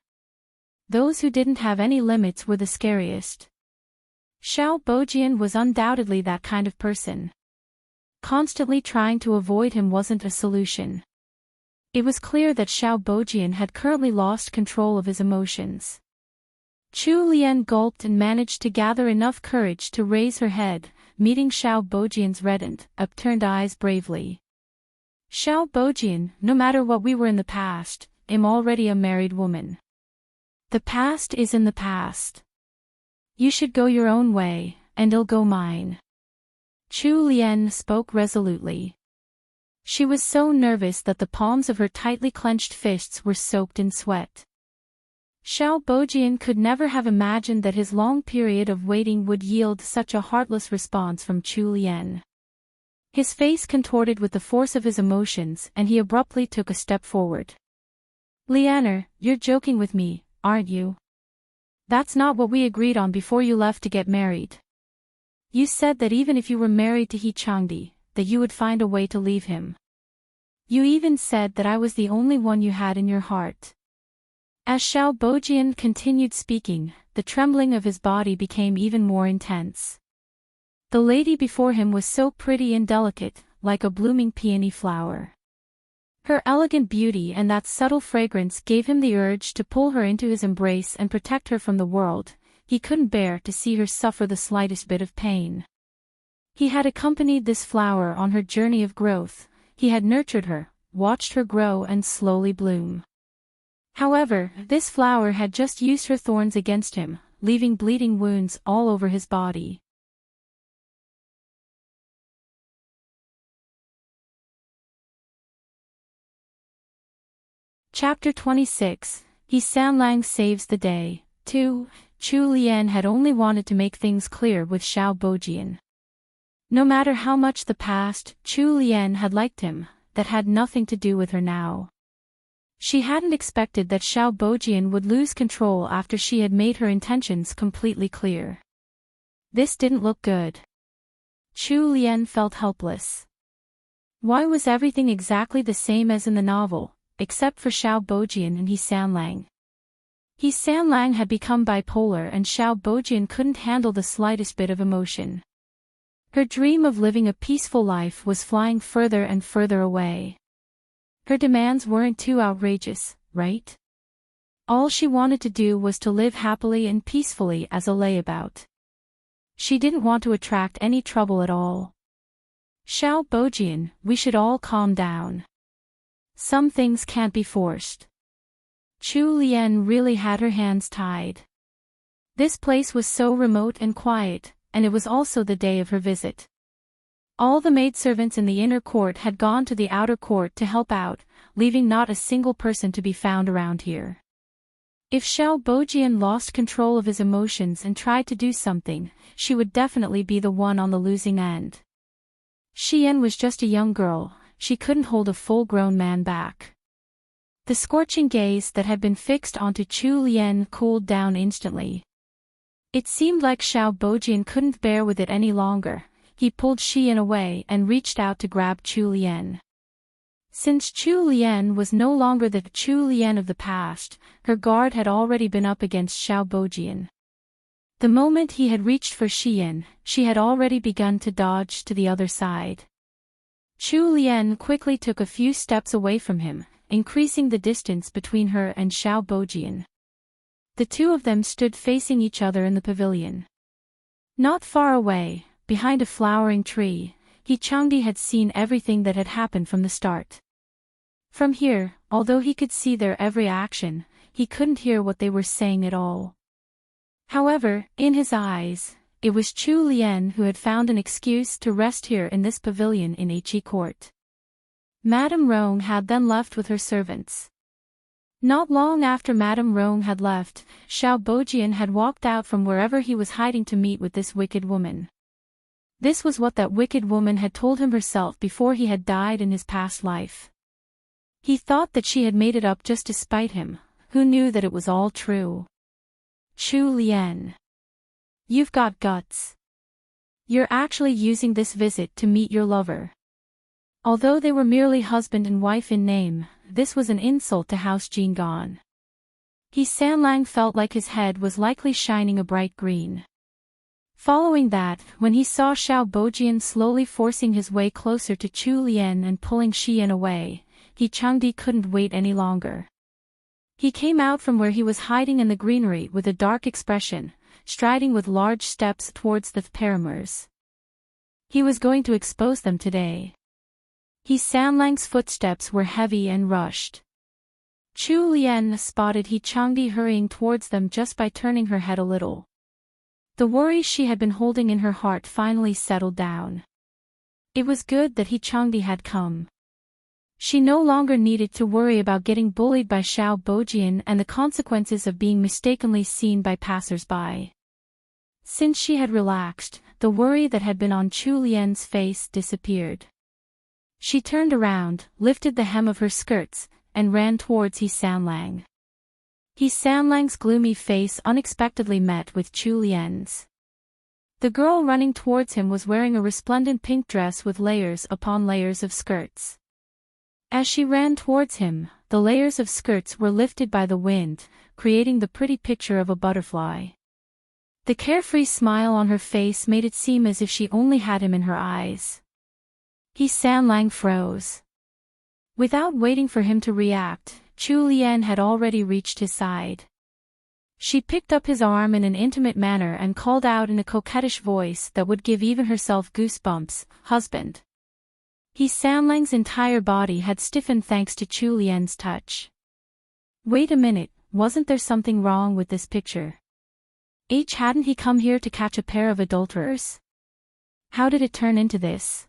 Those who didn't have any limits were the scariest. Xiao Bojian was undoubtedly that kind of person. Constantly trying to avoid him wasn't a solution. It was clear that Xiao Bojian had currently lost control of his emotions. Chu Lian gulped and managed to gather enough courage to raise her head, meeting Xiao Bojian's reddened, upturned eyes bravely. Xiao Bojian, no matter what we were in the past, I'm already a married woman. The past is in the past. You should go your own way, and I'll go mine. Chu Lian spoke resolutely. She was so nervous that the palms of her tightly clenched fists were soaked in sweat. Xiao Bojian could never have imagined that his long period of waiting would yield such a heartless response from Chu Lian. His face contorted with the force of his emotions and he abruptly took a step forward. Leaner, you're joking with me, aren't you? That's not what we agreed on before you left to get married. You said that even if you were married to Changdi, that you would find a way to leave him. You even said that I was the only one you had in your heart. As Xiao Bojian continued speaking, the trembling of his body became even more intense. The lady before him was so pretty and delicate, like a blooming peony flower. Her elegant beauty and that subtle fragrance gave him the urge to pull her into his embrace and protect her from the world. He couldn't bear to see her suffer the slightest bit of pain. He had accompanied this flower on her journey of growth, he had nurtured her, watched her grow and slowly bloom. However, this flower had just used her thorns against him, leaving bleeding wounds all over his body. Chapter 26, He Sanlang Saves the Day. 2. Chu Lian had only wanted to make things clear with Xiao Bojian. No matter how much the past, Chu Lian had liked him, that had nothing to do with her now. She hadn't expected that Xiao Bojian would lose control after she had made her intentions completely clear. This didn't look good. Chu Lian felt helpless. Why was everything exactly the same as in the novel, except for Xiao Bojian and He Sanlang? He Sanlang had become bipolar and Xiao Bojian couldn't handle the slightest bit of emotion. Her dream of living a peaceful life was flying further and further away. Her demands weren't too outrageous, right? All she wanted to do was to live happily and peacefully as a layabout. She didn't want to attract any trouble at all. Xiao Bojian, we should all calm down. Some things can't be forced. Chu Lian really had her hands tied. This place was so remote and quiet, and it was also the day of her visit. All the maidservants in the inner court had gone to the outer court to help out, leaving not a single person to be found around here. If Xiao Bojian lost control of his emotions and tried to do something, she would definitely be the one on the losing end. Xian was just a young girl, she couldn't hold a full-grown man back. The scorching gaze that had been fixed onto Chu Lian cooled down instantly. It seemed like Xiao Bojian couldn't bear with it any longer. He pulled Xian away and reached out to grab Chu Lian. Since Chu Lian was no longer the Chu Lian of the past, her guard had already been up against Xiao Bojian. The moment he had reached for Xian, she had already begun to dodge to the other side. Chu Lian quickly took a few steps away from him, increasing the distance between her and Xiao Bojian. The two of them stood facing each other in the pavilion. Not far away, behind a flowering tree, Changdi had seen everything that had happened from the start. From here, although he could see their every action, he couldn't hear what they were saying at all. However, in his eyes, it was Chu Lian who had found an excuse to rest here in this pavilion in He Court. Madame Rong had then left with her servants. Not long after Madame Rong had left, Xiao Bojian had walked out from wherever he was hiding to meet with this wicked woman. This was what that wicked woman had told him herself before he had died in his past life. He thought that she had made it up just to spite him, who knew that it was all true. Chu Lian. You've got guts. You're actually using this visit to meet your lover. Although they were merely husband and wife in name, this was an insult to House Jingan. He Sanlang felt like his head was likely shining a bright green. Following that, when he saw Xiao Bojian slowly forcing his way closer to Chu Lian and pulling Xian away, Changdi couldn't wait any longer. He came out from where he was hiding in the greenery with a dark expression, striding with large steps towards the paramours. He was going to expose them today. He Sanlang's footsteps were heavy and rushed. Chu Lian spotted Changdi hurrying towards them just by turning her head a little. The worry she had been holding in her heart finally settled down. It was good that Changdi had come. She no longer needed to worry about getting bullied by Xiao Bojian and the consequences of being mistakenly seen by passers-by. Since she had relaxed, the worry that had been on Chu Lian's face disappeared. She turned around, lifted the hem of her skirts, and ran towards He Sanlang. He Sanlang's gloomy face unexpectedly met with Chu Lian's. The girl running towards him was wearing a resplendent pink dress with layers upon layers of skirts. As she ran towards him, the layers of skirts were lifted by the wind, creating the pretty picture of a butterfly. The carefree smile on her face made it seem as if she only had him in her eyes. He Sanlang froze. Without waiting for him to react, Chu Lian had already reached his side. She picked up his arm in an intimate manner and called out in a coquettish voice that would give even herself goosebumps, "Husband." He Sanlang's entire body had stiffened thanks to Chu Lian's touch. Wait a minute, wasn't there something wrong with this picture? Hadn't he come here to catch a pair of adulterers? How did it turn into this?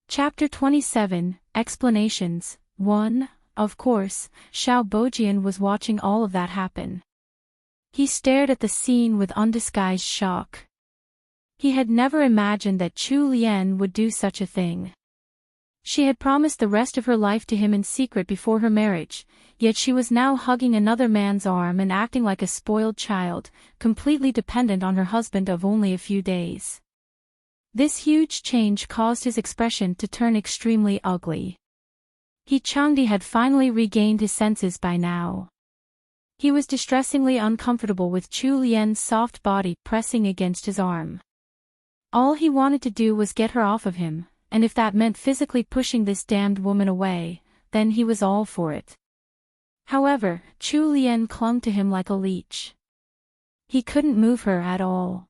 Chapter 27, Explanations. 1. Of course, Xiao Bojian was watching all of that happen. He stared at the scene with undisguised shock. He had never imagined that Chu Lian would do such a thing. She had promised the rest of her life to him in secret before her marriage, yet she was now hugging another man's arm and acting like a spoiled child, completely dependent on her husband of only a few days. This huge change caused his expression to turn extremely ugly. He Changdi had finally regained his senses by now. He was distressingly uncomfortable with Chu Lian's soft body pressing against his arm. All he wanted to do was get her off of him, and if that meant physically pushing this damned woman away, then he was all for it. However, Chu Lian clung to him like a leech. He couldn't move her at all.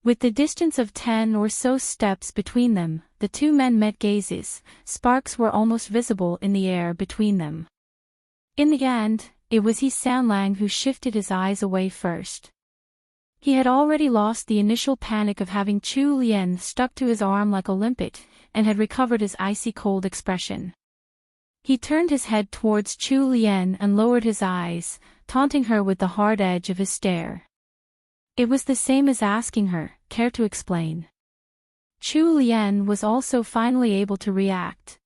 With the distance of 10 or so steps between them, the two men met gazes. Sparks were almost visible in the air between them. In the end, it was He Sanlang who shifted his eyes away first. He had already lost the initial panic of having Chu Lian stuck to his arm like a limpet, and had recovered his icy cold expression. He turned his head towards Chu Lian and lowered his eyes, taunting her with the hard edge of his stare. It was the same as asking her, "Care to explain?" Chu Lian was also finally able to react.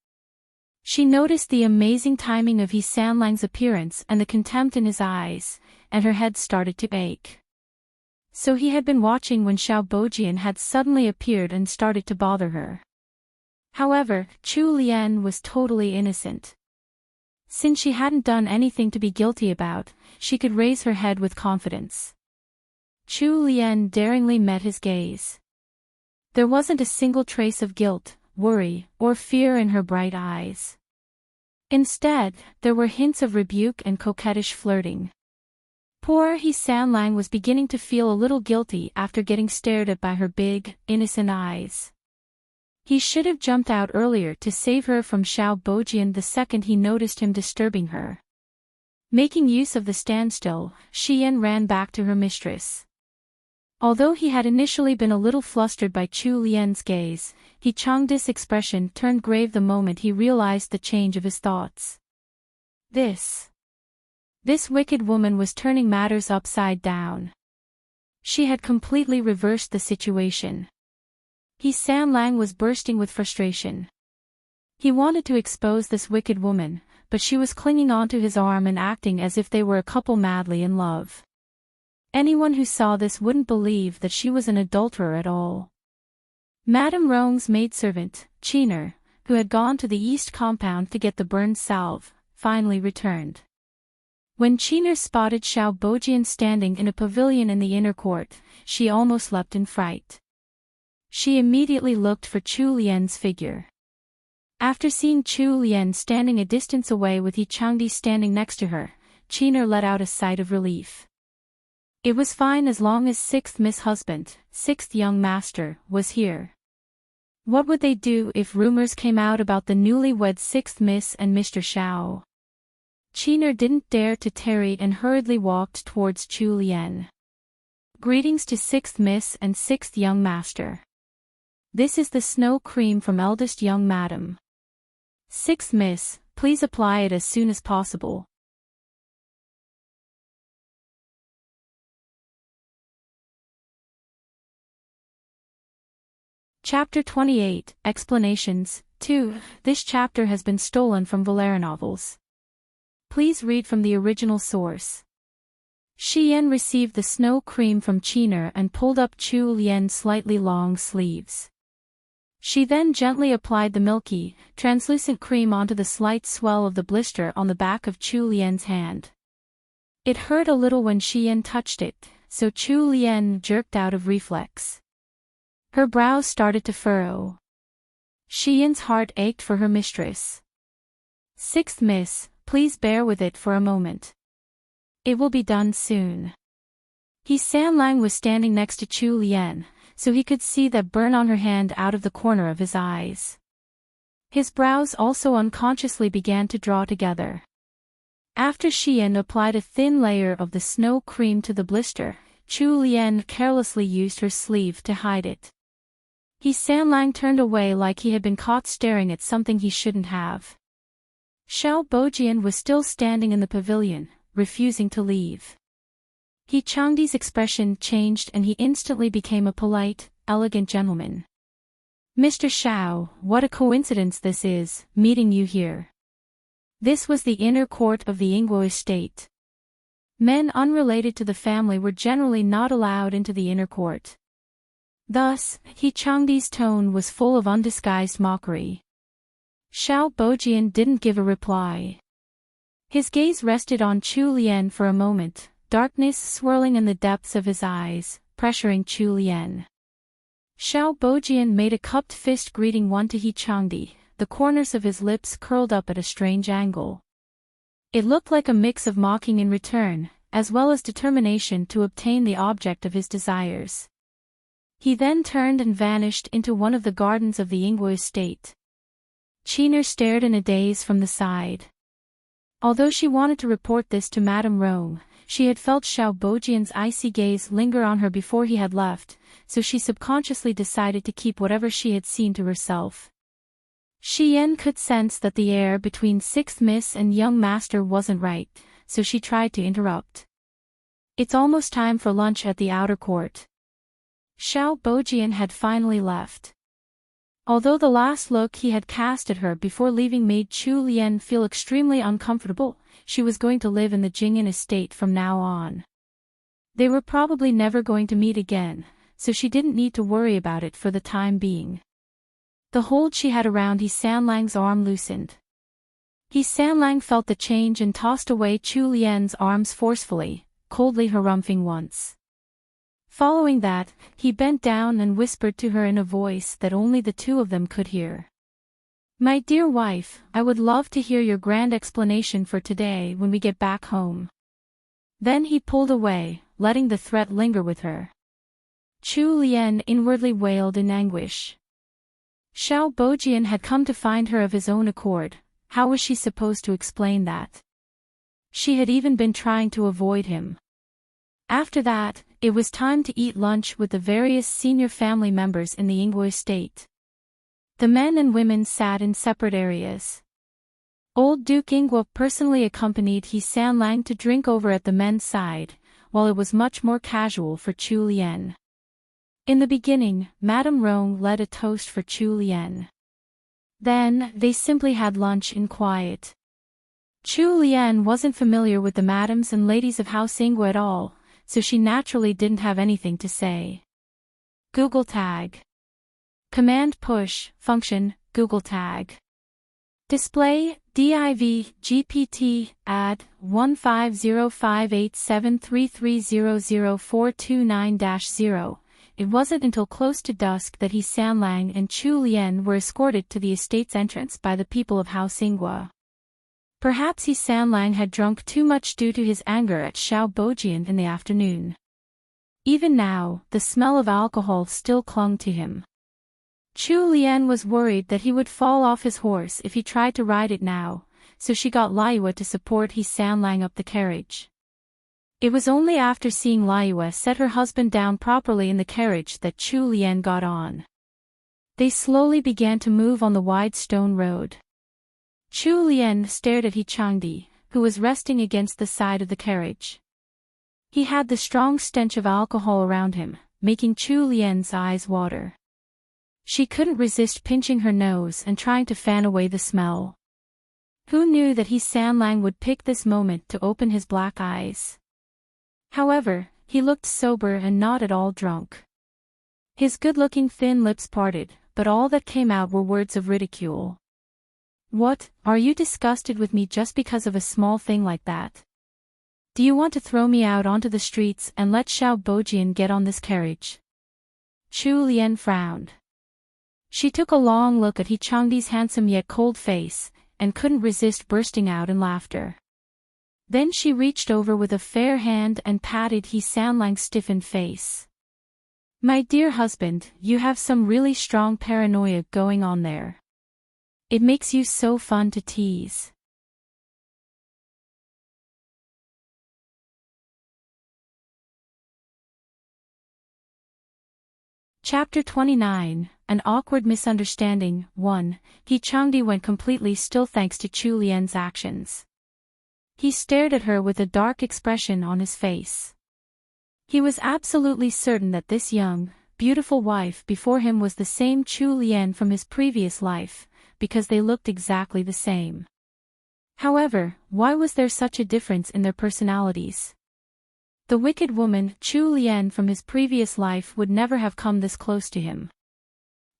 She noticed the amazing timing of He Sanlang's appearance and the contempt in his eyes, and her head started to ache. So he had been watching when Xiao Bojian had suddenly appeared and started to bother her. However, Chu Lian was totally innocent. Since she hadn't done anything to be guilty about, she could raise her head with confidence. Chu Lian daringly met his gaze. There wasn't a single trace of guilt, worry, or fear in her bright eyes. Instead, there were hints of rebuke and coquettish flirting. Poor He Sanlang was beginning to feel a little guilty after getting stared at by her big, innocent eyes. He should have jumped out earlier to save her from Xiao Bojian the second he noticed him disturbing her. Making use of the standstill, Xian ran back to her mistress. Although he had initially been a little flustered by Chu Lian's gaze, He Changdi's expression turned grave the moment he realized the change of his thoughts. This wicked woman was turning matters upside down. She had completely reversed the situation. He Sanlang was bursting with frustration. He wanted to expose this wicked woman, but she was clinging onto his arm and acting as if they were a couple madly in love. Anyone who saw this wouldn't believe that she was an adulterer at all. Madame Rong's maidservant, Chiner, who had gone to the east compound to get the burned salve, finally returned. When Chiner spotted Xiao Bojian standing in a pavilion in the inner court, she almost leapt in fright. She immediately looked for Chu Lian's figure. After seeing Chu Lian standing a distance away with He Changdi standing next to her, Chiner let out a sigh of relief. It was fine as long as 6th Miss Husband, 6th Young Master, was here. What would they do if rumors came out about the newlywed 6th Miss and Mr. Xiao? Chiner didn't dare to tarry and hurriedly walked towards Chu Lian. Greetings to 6th Miss and 6th Young Master. This is the snow cream from eldest young madam. 6th Miss, please apply it as soon as possible. Chapter 28, Explanations. 2. This chapter has been stolen from LoveLore novels. Please read from the original source. Xian received the snow cream from Qiner and pulled up Chu Lian's slightly long sleeves. She then gently applied the milky, translucent cream onto the slight swell of the blister on the back of Chu Lian's hand. It hurt a little when Xian touched it, so Chu Lian jerked out of reflex. Her brows started to furrow. Xian's heart ached for her mistress. "Sixth miss, please bear with it for a moment. It will be done soon." He Sanlang was standing next to Chu Lian, so he could see that burn on her hand out of the corner of his eyes. His brows also unconsciously began to draw together. After Xian applied a thin layer of the snow cream to the blister, Chu Lian carelessly used her sleeve to hide it. He Sanlang turned away like he had been caught staring at something he shouldn't have. Xiao Bojian was still standing in the pavilion, refusing to leave. He Changdi's expression changed and he instantly became a polite, elegant gentleman. "Mr. Xiao, what a coincidence this is, meeting you here." This was the inner court of the Ingguo estate. Men unrelated to the family were generally not allowed into the inner court. Thus, He Changdi's tone was full of undisguised mockery. Xiao Bojian didn't give a reply. His gaze rested on Chu Lian for a moment, darkness swirling in the depths of his eyes, pressuring Chu Lian. Xiao Bojian made a cupped fist greeting one to He Changdi, the corners of his lips curled up at a strange angle. It looked like a mix of mocking in return, as well as determination to obtain the object of his desires. He then turned and vanished into one of the gardens of the Ingguo estate. Qiner stared in a daze from the side. Although she wanted to report this to Madame Rome, she had felt Xiao Bojian's icy gaze linger on her before he had left, so she subconsciously decided to keep whatever she had seen to herself. Xian could sense that the air between Sixth Miss and young master wasn't right, so she tried to interrupt. "It's almost time for lunch at the outer court." Xiao Bojian had finally left. Although the last look he had cast at her before leaving made Chu Lian feel extremely uncomfortable, she was going to live in the Jing'an estate from now on. They were probably never going to meet again, so she didn't need to worry about it for the time being. The hold she had around He Sanlang's arm loosened. He Sanlang felt the change and tossed away Chu Lian's arms forcefully, coldly harumphing once. Following that, he bent down and whispered to her in a voice that only the two of them could hear. "My dear wife, I would love to hear your grand explanation for today when we get back home." Then he pulled away, letting the threat linger with her. Chu Lian inwardly wailed in anguish. Xiao Bojian had come to find her of his own accord. How was she supposed to explain that? She had even been trying to avoid him. After that, it was time to eat lunch with the various senior family members in the Ingguo estate. The men and women sat in separate areas. Old Duke Ingguo personally accompanied He Sanlang to drink over at the men's side, while it was much more casual for Chu Lian. In the beginning, Madame Rong led a toast for Chu Lian. Then, they simply had lunch in quiet. Chu Lian wasn't familiar with the madams and ladies of House Ingguo at all, so she naturally didn't have anything to say. Google Tag. Command Push, Function, Google Tag. Display, div, gpt, add, 15058733000429-0. It wasn't until close to dusk that He Sanlang and Chu Lian were escorted to the estate's entrance by the people of House Ingguo. Perhaps He Sanlang had drunk too much due to his anger at Xiao Bojian in the afternoon. Even now, the smell of alcohol still clung to him. Chu Lian was worried that he would fall off his horse if he tried to ride it now, so she got Liyue to support He Sanlang up the carriage. It was only after seeing Liyue set her husband down properly in the carriage that Chu Lian got on. They slowly began to move on the wide stone road. Chu Lian stared at Hechangdi, who was resting against the side of the carriage. He had the strong stench of alcohol around him, making Chu Lian's eyes water. She couldn't resist pinching her nose and trying to fan away the smell. Who knew that He Sanlang would pick this moment to open his black eyes? However, he looked sober and not at all drunk. His good-looking thin lips parted, but all that came out were words of ridicule. What, are you disgusted with me just because of a small thing like that? Do you want to throw me out onto the streets and let Xiao Bojian get on this carriage? Chu Lian frowned. She took a long look at Hechangdi's handsome yet cold face, and couldn't resist bursting out in laughter. Then she reached over with a fair hand and patted He Sanlang's stiffened face. My dear husband, you have some really strong paranoia going on there. It makes you so fun to tease. Chapter 29, An Awkward Misunderstanding. 1. Hechangdi went completely still thanks to Chu Lian's actions. He stared at her with a dark expression on his face. He was absolutely certain that this young, beautiful wife before him was the same Chu Lian from his previous life, because they looked exactly the same. However, why was there such a difference in their personalities? The wicked woman, Chu Lian from his previous life, would never have come this close to him.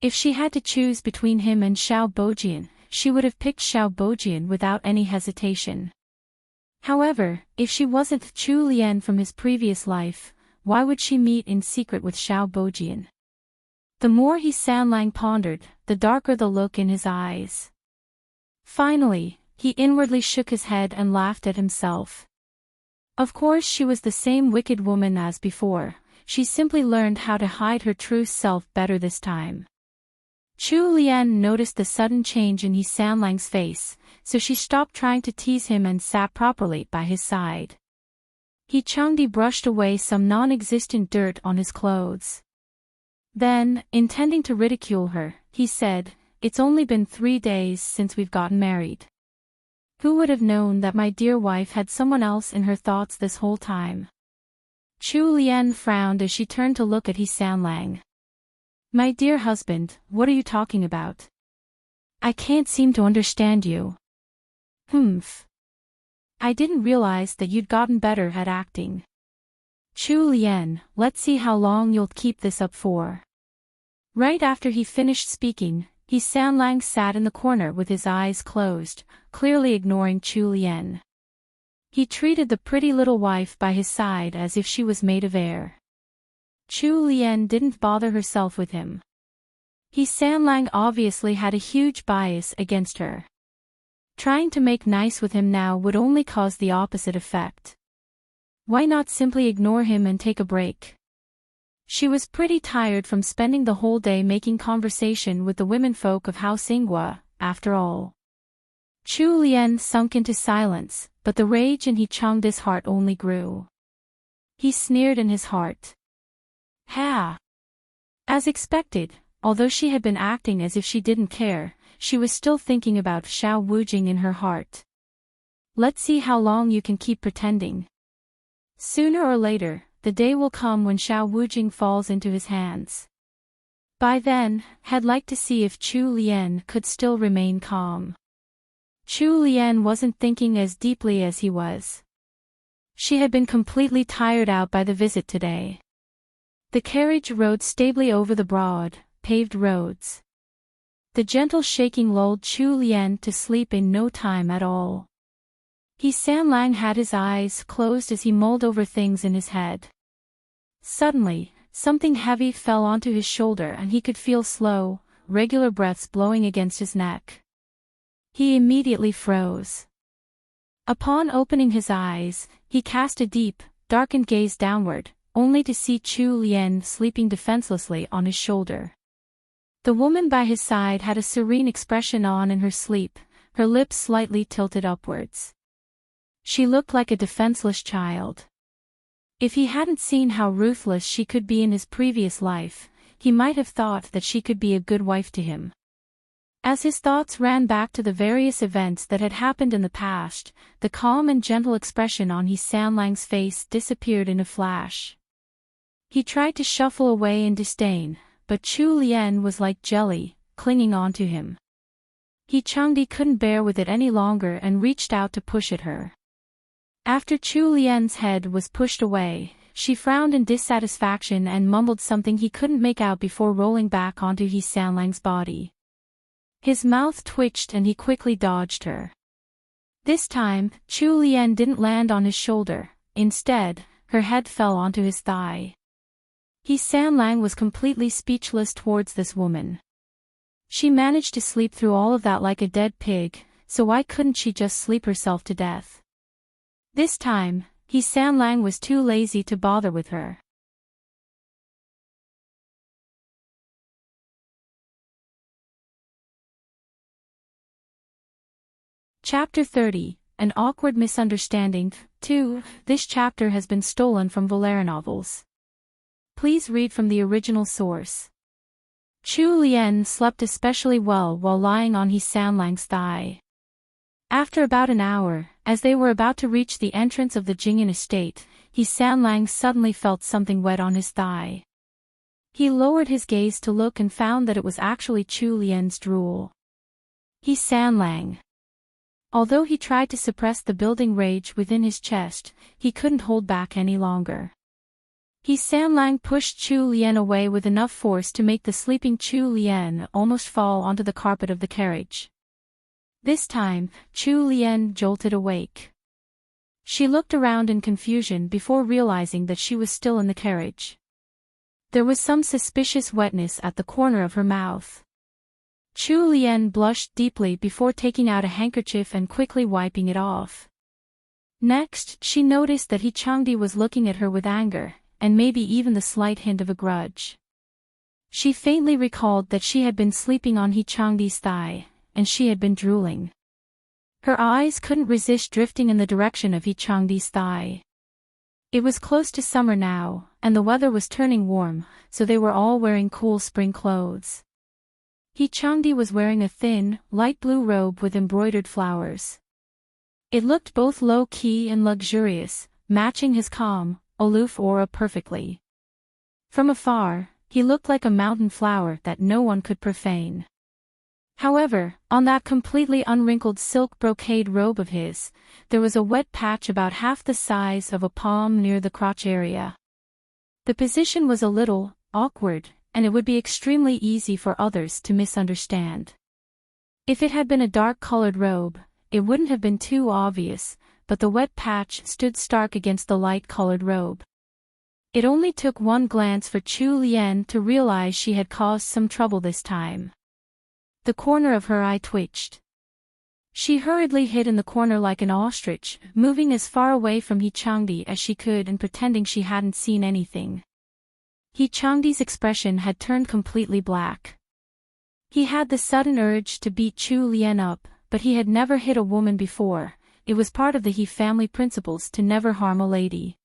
If she had to choose between him and Xiao Bojian, she would have picked Xiao Bojian without any hesitation. However, if she wasn't Chu Lian from his previous life, why would she meet in secret with Xiao Bojian? The more He Sanlang pondered, the darker the look in his eyes. Finally, he inwardly shook his head and laughed at himself. Of course she was the same wicked woman as before, she simply learned how to hide her true self better this time. Chu Lian noticed the sudden change in He Sanlang's face, so she stopped trying to tease him and sat properly by his side. Hechangdi brushed away some non-existent dirt on his clothes. Then, intending to ridicule her, he said, "It's only been 3 days since we've gotten married. Who would have known that my dear wife had someone else in her thoughts this whole time?" Chu Lian frowned as she turned to look at He Sanlang. My dear husband, what are you talking about? I can't seem to understand you. Humph. I didn't realize that you'd gotten better at acting. Chu Lian, let's see how long you'll keep this up for. Right after he finished speaking, He Sanlang sat in the corner with his eyes closed, clearly ignoring Chu Lian. He treated the pretty little wife by his side as if she was made of air. Chu Lian didn't bother herself with him. He Sanlang obviously had a huge bias against her. Trying to make nice with him now would only cause the opposite effect. Why not simply ignore him and take a break? She was pretty tired from spending the whole day making conversation with the womenfolk of House Ingwa, after all. Chu Lian sunk into silence, but the rage in Hechangdi's heart only grew. He sneered in his heart. Ha! As expected, although she had been acting as if she didn't care, she was still thinking about Xiao Wujing in her heart. Let's see how long you can keep pretending. Sooner or later, the day will come when Xiao Wujing falls into his hands. By then, I'd like to see if Chu Lian could still remain calm. Chu Lian wasn't thinking as deeply as he was. She had been completely tired out by the visit today. The carriage rode stably over the broad, paved roads. The gentle shaking lulled Chu Lian to sleep in no time at all. He Sanlang had his eyes closed as he mulled over things in his head. Suddenly, something heavy fell onto his shoulder and he could feel slow, regular breaths blowing against his neck. He immediately froze. Upon opening his eyes, he cast a deep, darkened gaze downward, only to see Chu Lian sleeping defenselessly on his shoulder. The woman by his side had a serene expression on in her sleep, her lips slightly tilted upwards. She looked like a defenseless child. If he hadn't seen how ruthless she could be in his previous life, he might have thought that she could be a good wife to him. As his thoughts ran back to the various events that had happened in the past, the calm and gentle expression on He Sanlang's face disappeared in a flash. He tried to shuffle away in disdain, but Chu Lien was like jelly, clinging onto him. He Changdi couldn't bear with it any longer and reached out to push at her. After Chu Lien's head was pushed away, she frowned in dissatisfaction and mumbled something he couldn't make out before rolling back onto He Sanlang's body. His mouth twitched and he quickly dodged her. This time, Chu Lien didn't land on his shoulder. Instead, her head fell onto his thigh. He Sanlang was completely speechless towards this woman. She managed to sleep through all of that like a dead pig, so why couldn't she just sleep herself to death? This time, He Sanlang was too lazy to bother with her. Chapter 30, An Awkward Misunderstanding. 2. This chapter has been stolen from LoveLore novels. Please read from the original source. Chu Lien slept especially well while lying on He Sanlang's thigh. After about an hour, as they were about to reach the entrance of the Jingyan estate, He Sanlang suddenly felt something wet on his thigh. He lowered his gaze to look and found that it was actually Chu Lien's drool. He Sanlang. Although he tried to suppress the building rage within his chest, he couldn't hold back any longer. He Sanlang pushed Chu Lien away with enough force to make the sleeping Chu Lien almost fall onto the carpet of the carriage. This time, Chu Lien jolted awake. She looked around in confusion before realizing that she was still in the carriage. There was some suspicious wetness at the corner of her mouth. Chu Lien blushed deeply before taking out a handkerchief and quickly wiping it off. Next, she noticed that He Changdi was looking at her with anger, and maybe even the slight hint of a grudge. She faintly recalled that she had been sleeping on He Changdi's thigh, and she had been drooling. Her eyes couldn't resist drifting in the direction of He Changdi's thigh. It was close to summer now, and the weather was turning warm, so they were all wearing cool spring clothes. He Changdi was wearing a thin, light blue robe with embroidered flowers. It looked both low-key and luxurious, matching his calm, aloof aura perfectly. From afar, he looked like a mountain flower that no one could profane. However, on that completely unwrinkled silk brocade robe of his, there was a wet patch about half the size of a palm near the crotch area. The position was a little awkward, and it would be extremely easy for others to misunderstand. If it had been a dark-colored robe, it wouldn't have been too obvious, but the wet patch stood stark against the light-colored robe. It only took one glance for Chu Lien to realize she had caused some trouble this time. The corner of her eye twitched. She hurriedly hid in the corner like an ostrich, moving as far away from He Changdi as she could and pretending she hadn't seen anything. He Changdi's expression had turned completely black. He had the sudden urge to beat Chu Lien up, but he had never hit a woman before. It was part of the He family principles to never harm a lady.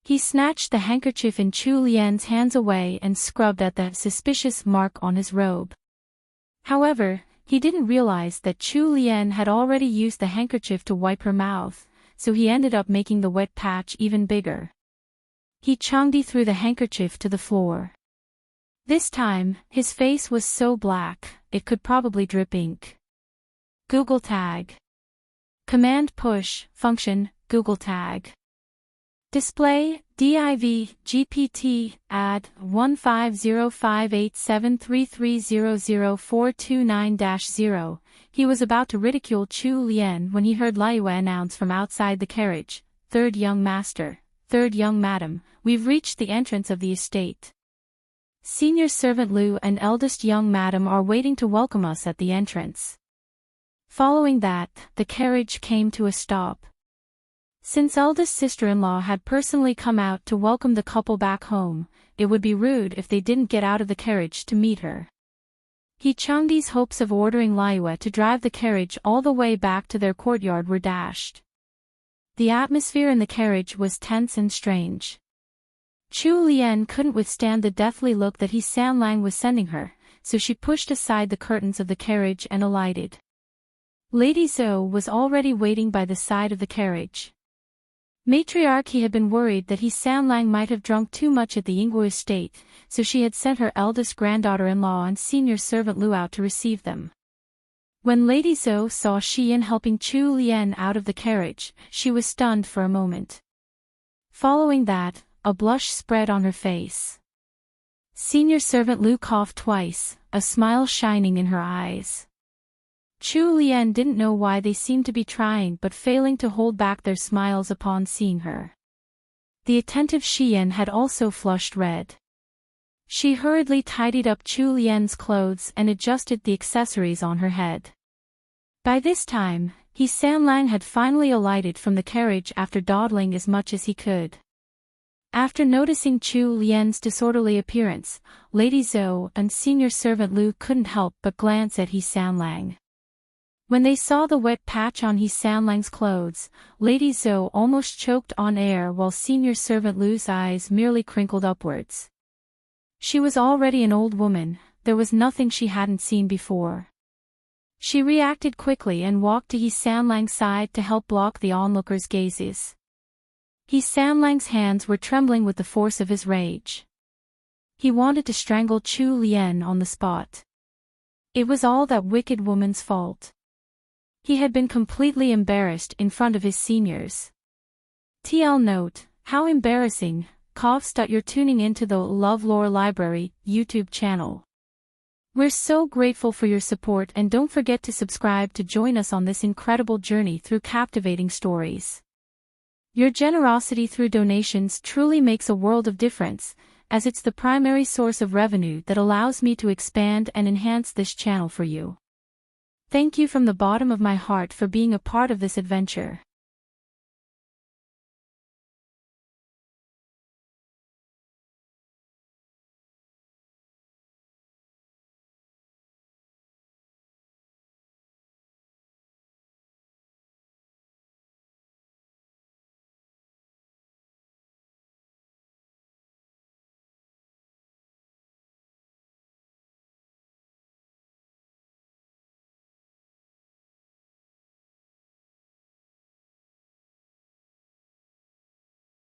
He snatched the handkerchief in Chu Lien's hands away and scrubbed at the suspicious mark on his robe. However, he didn't realize that Chu Lien had already used the handkerchief to wipe her mouth, so he ended up making the wet patch even bigger. He Changdi threw the handkerchief to the floor. This time, his face was so black, it could probably drip ink. Google Tag. Command Push, Function, Google Tag. Display, div, gpt, add, 1505873300429-0. He was about to ridicule Chu Lien when he heard Liuyue announce from outside the carriage, "Third young master, third young madam, we've reached the entrance of the estate. Senior servant Liu and eldest young madam are waiting to welcome us at the entrance." Following that, the carriage came to a stop. Since eldest sister-in-law had personally come out to welcome the couple back home, it would be rude if they didn't get out of the carriage to meet her. He Changdi's hopes of ordering Liuyue to drive the carriage all the way back to their courtyard were dashed. The atmosphere in the carriage was tense and strange. Chu Lien couldn't withstand the deathly look that He Sanlang was sending her, so she pushed aside the curtains of the carriage and alighted. Lady Zoe was already waiting by the side of the carriage. Matriarchy had been worried that Sanlang might have drunk too much at the Ingwu estate, so she had sent her eldest granddaughter-in-law and senior servant Lu out to receive them. When Lady Zoe saw Xian helping Chu Lian out of the carriage, she was stunned for a moment. Following that, a blush spread on her face. Senior servant Lu coughed twice, a smile shining in her eyes. Chu Lian didn't know why they seemed to be trying but failing to hold back their smiles upon seeing her. The attentive Xian had also flushed red. She hurriedly tidied up Chu Lian's clothes and adjusted the accessories on her head. By this time, Sanlang had finally alighted from the carriage after dawdling as much as he could. After noticing Chu Lian's disorderly appearance, Lady Zoe and senior servant Lu couldn't help but glance at Sanlang. When they saw the wet patch on Sanlang's clothes, Lady Zoe almost choked on air while senior servant Lu's eyes merely crinkled upwards. She was already an old woman, there was nothing she hadn't seen before. She reacted quickly and walked to Sanlang's side to help block the onlookers' gazes. Sanlang's hands were trembling with the force of his rage. He wanted to strangle Chu Lian on the spot. It was all that wicked woman's fault. He had been completely embarrassed in front of his seniors. TL note, how embarrassing, you're tuning into the LoveLore Library YouTube channel. We're so grateful for your support and don't forget to subscribe to join us on this incredible journey through captivating stories. Your generosity through donations truly makes a world of difference, as it's the primary source of revenue that allows me to expand and enhance this channel for you. Thank you from the bottom of my heart for being a part of this adventure.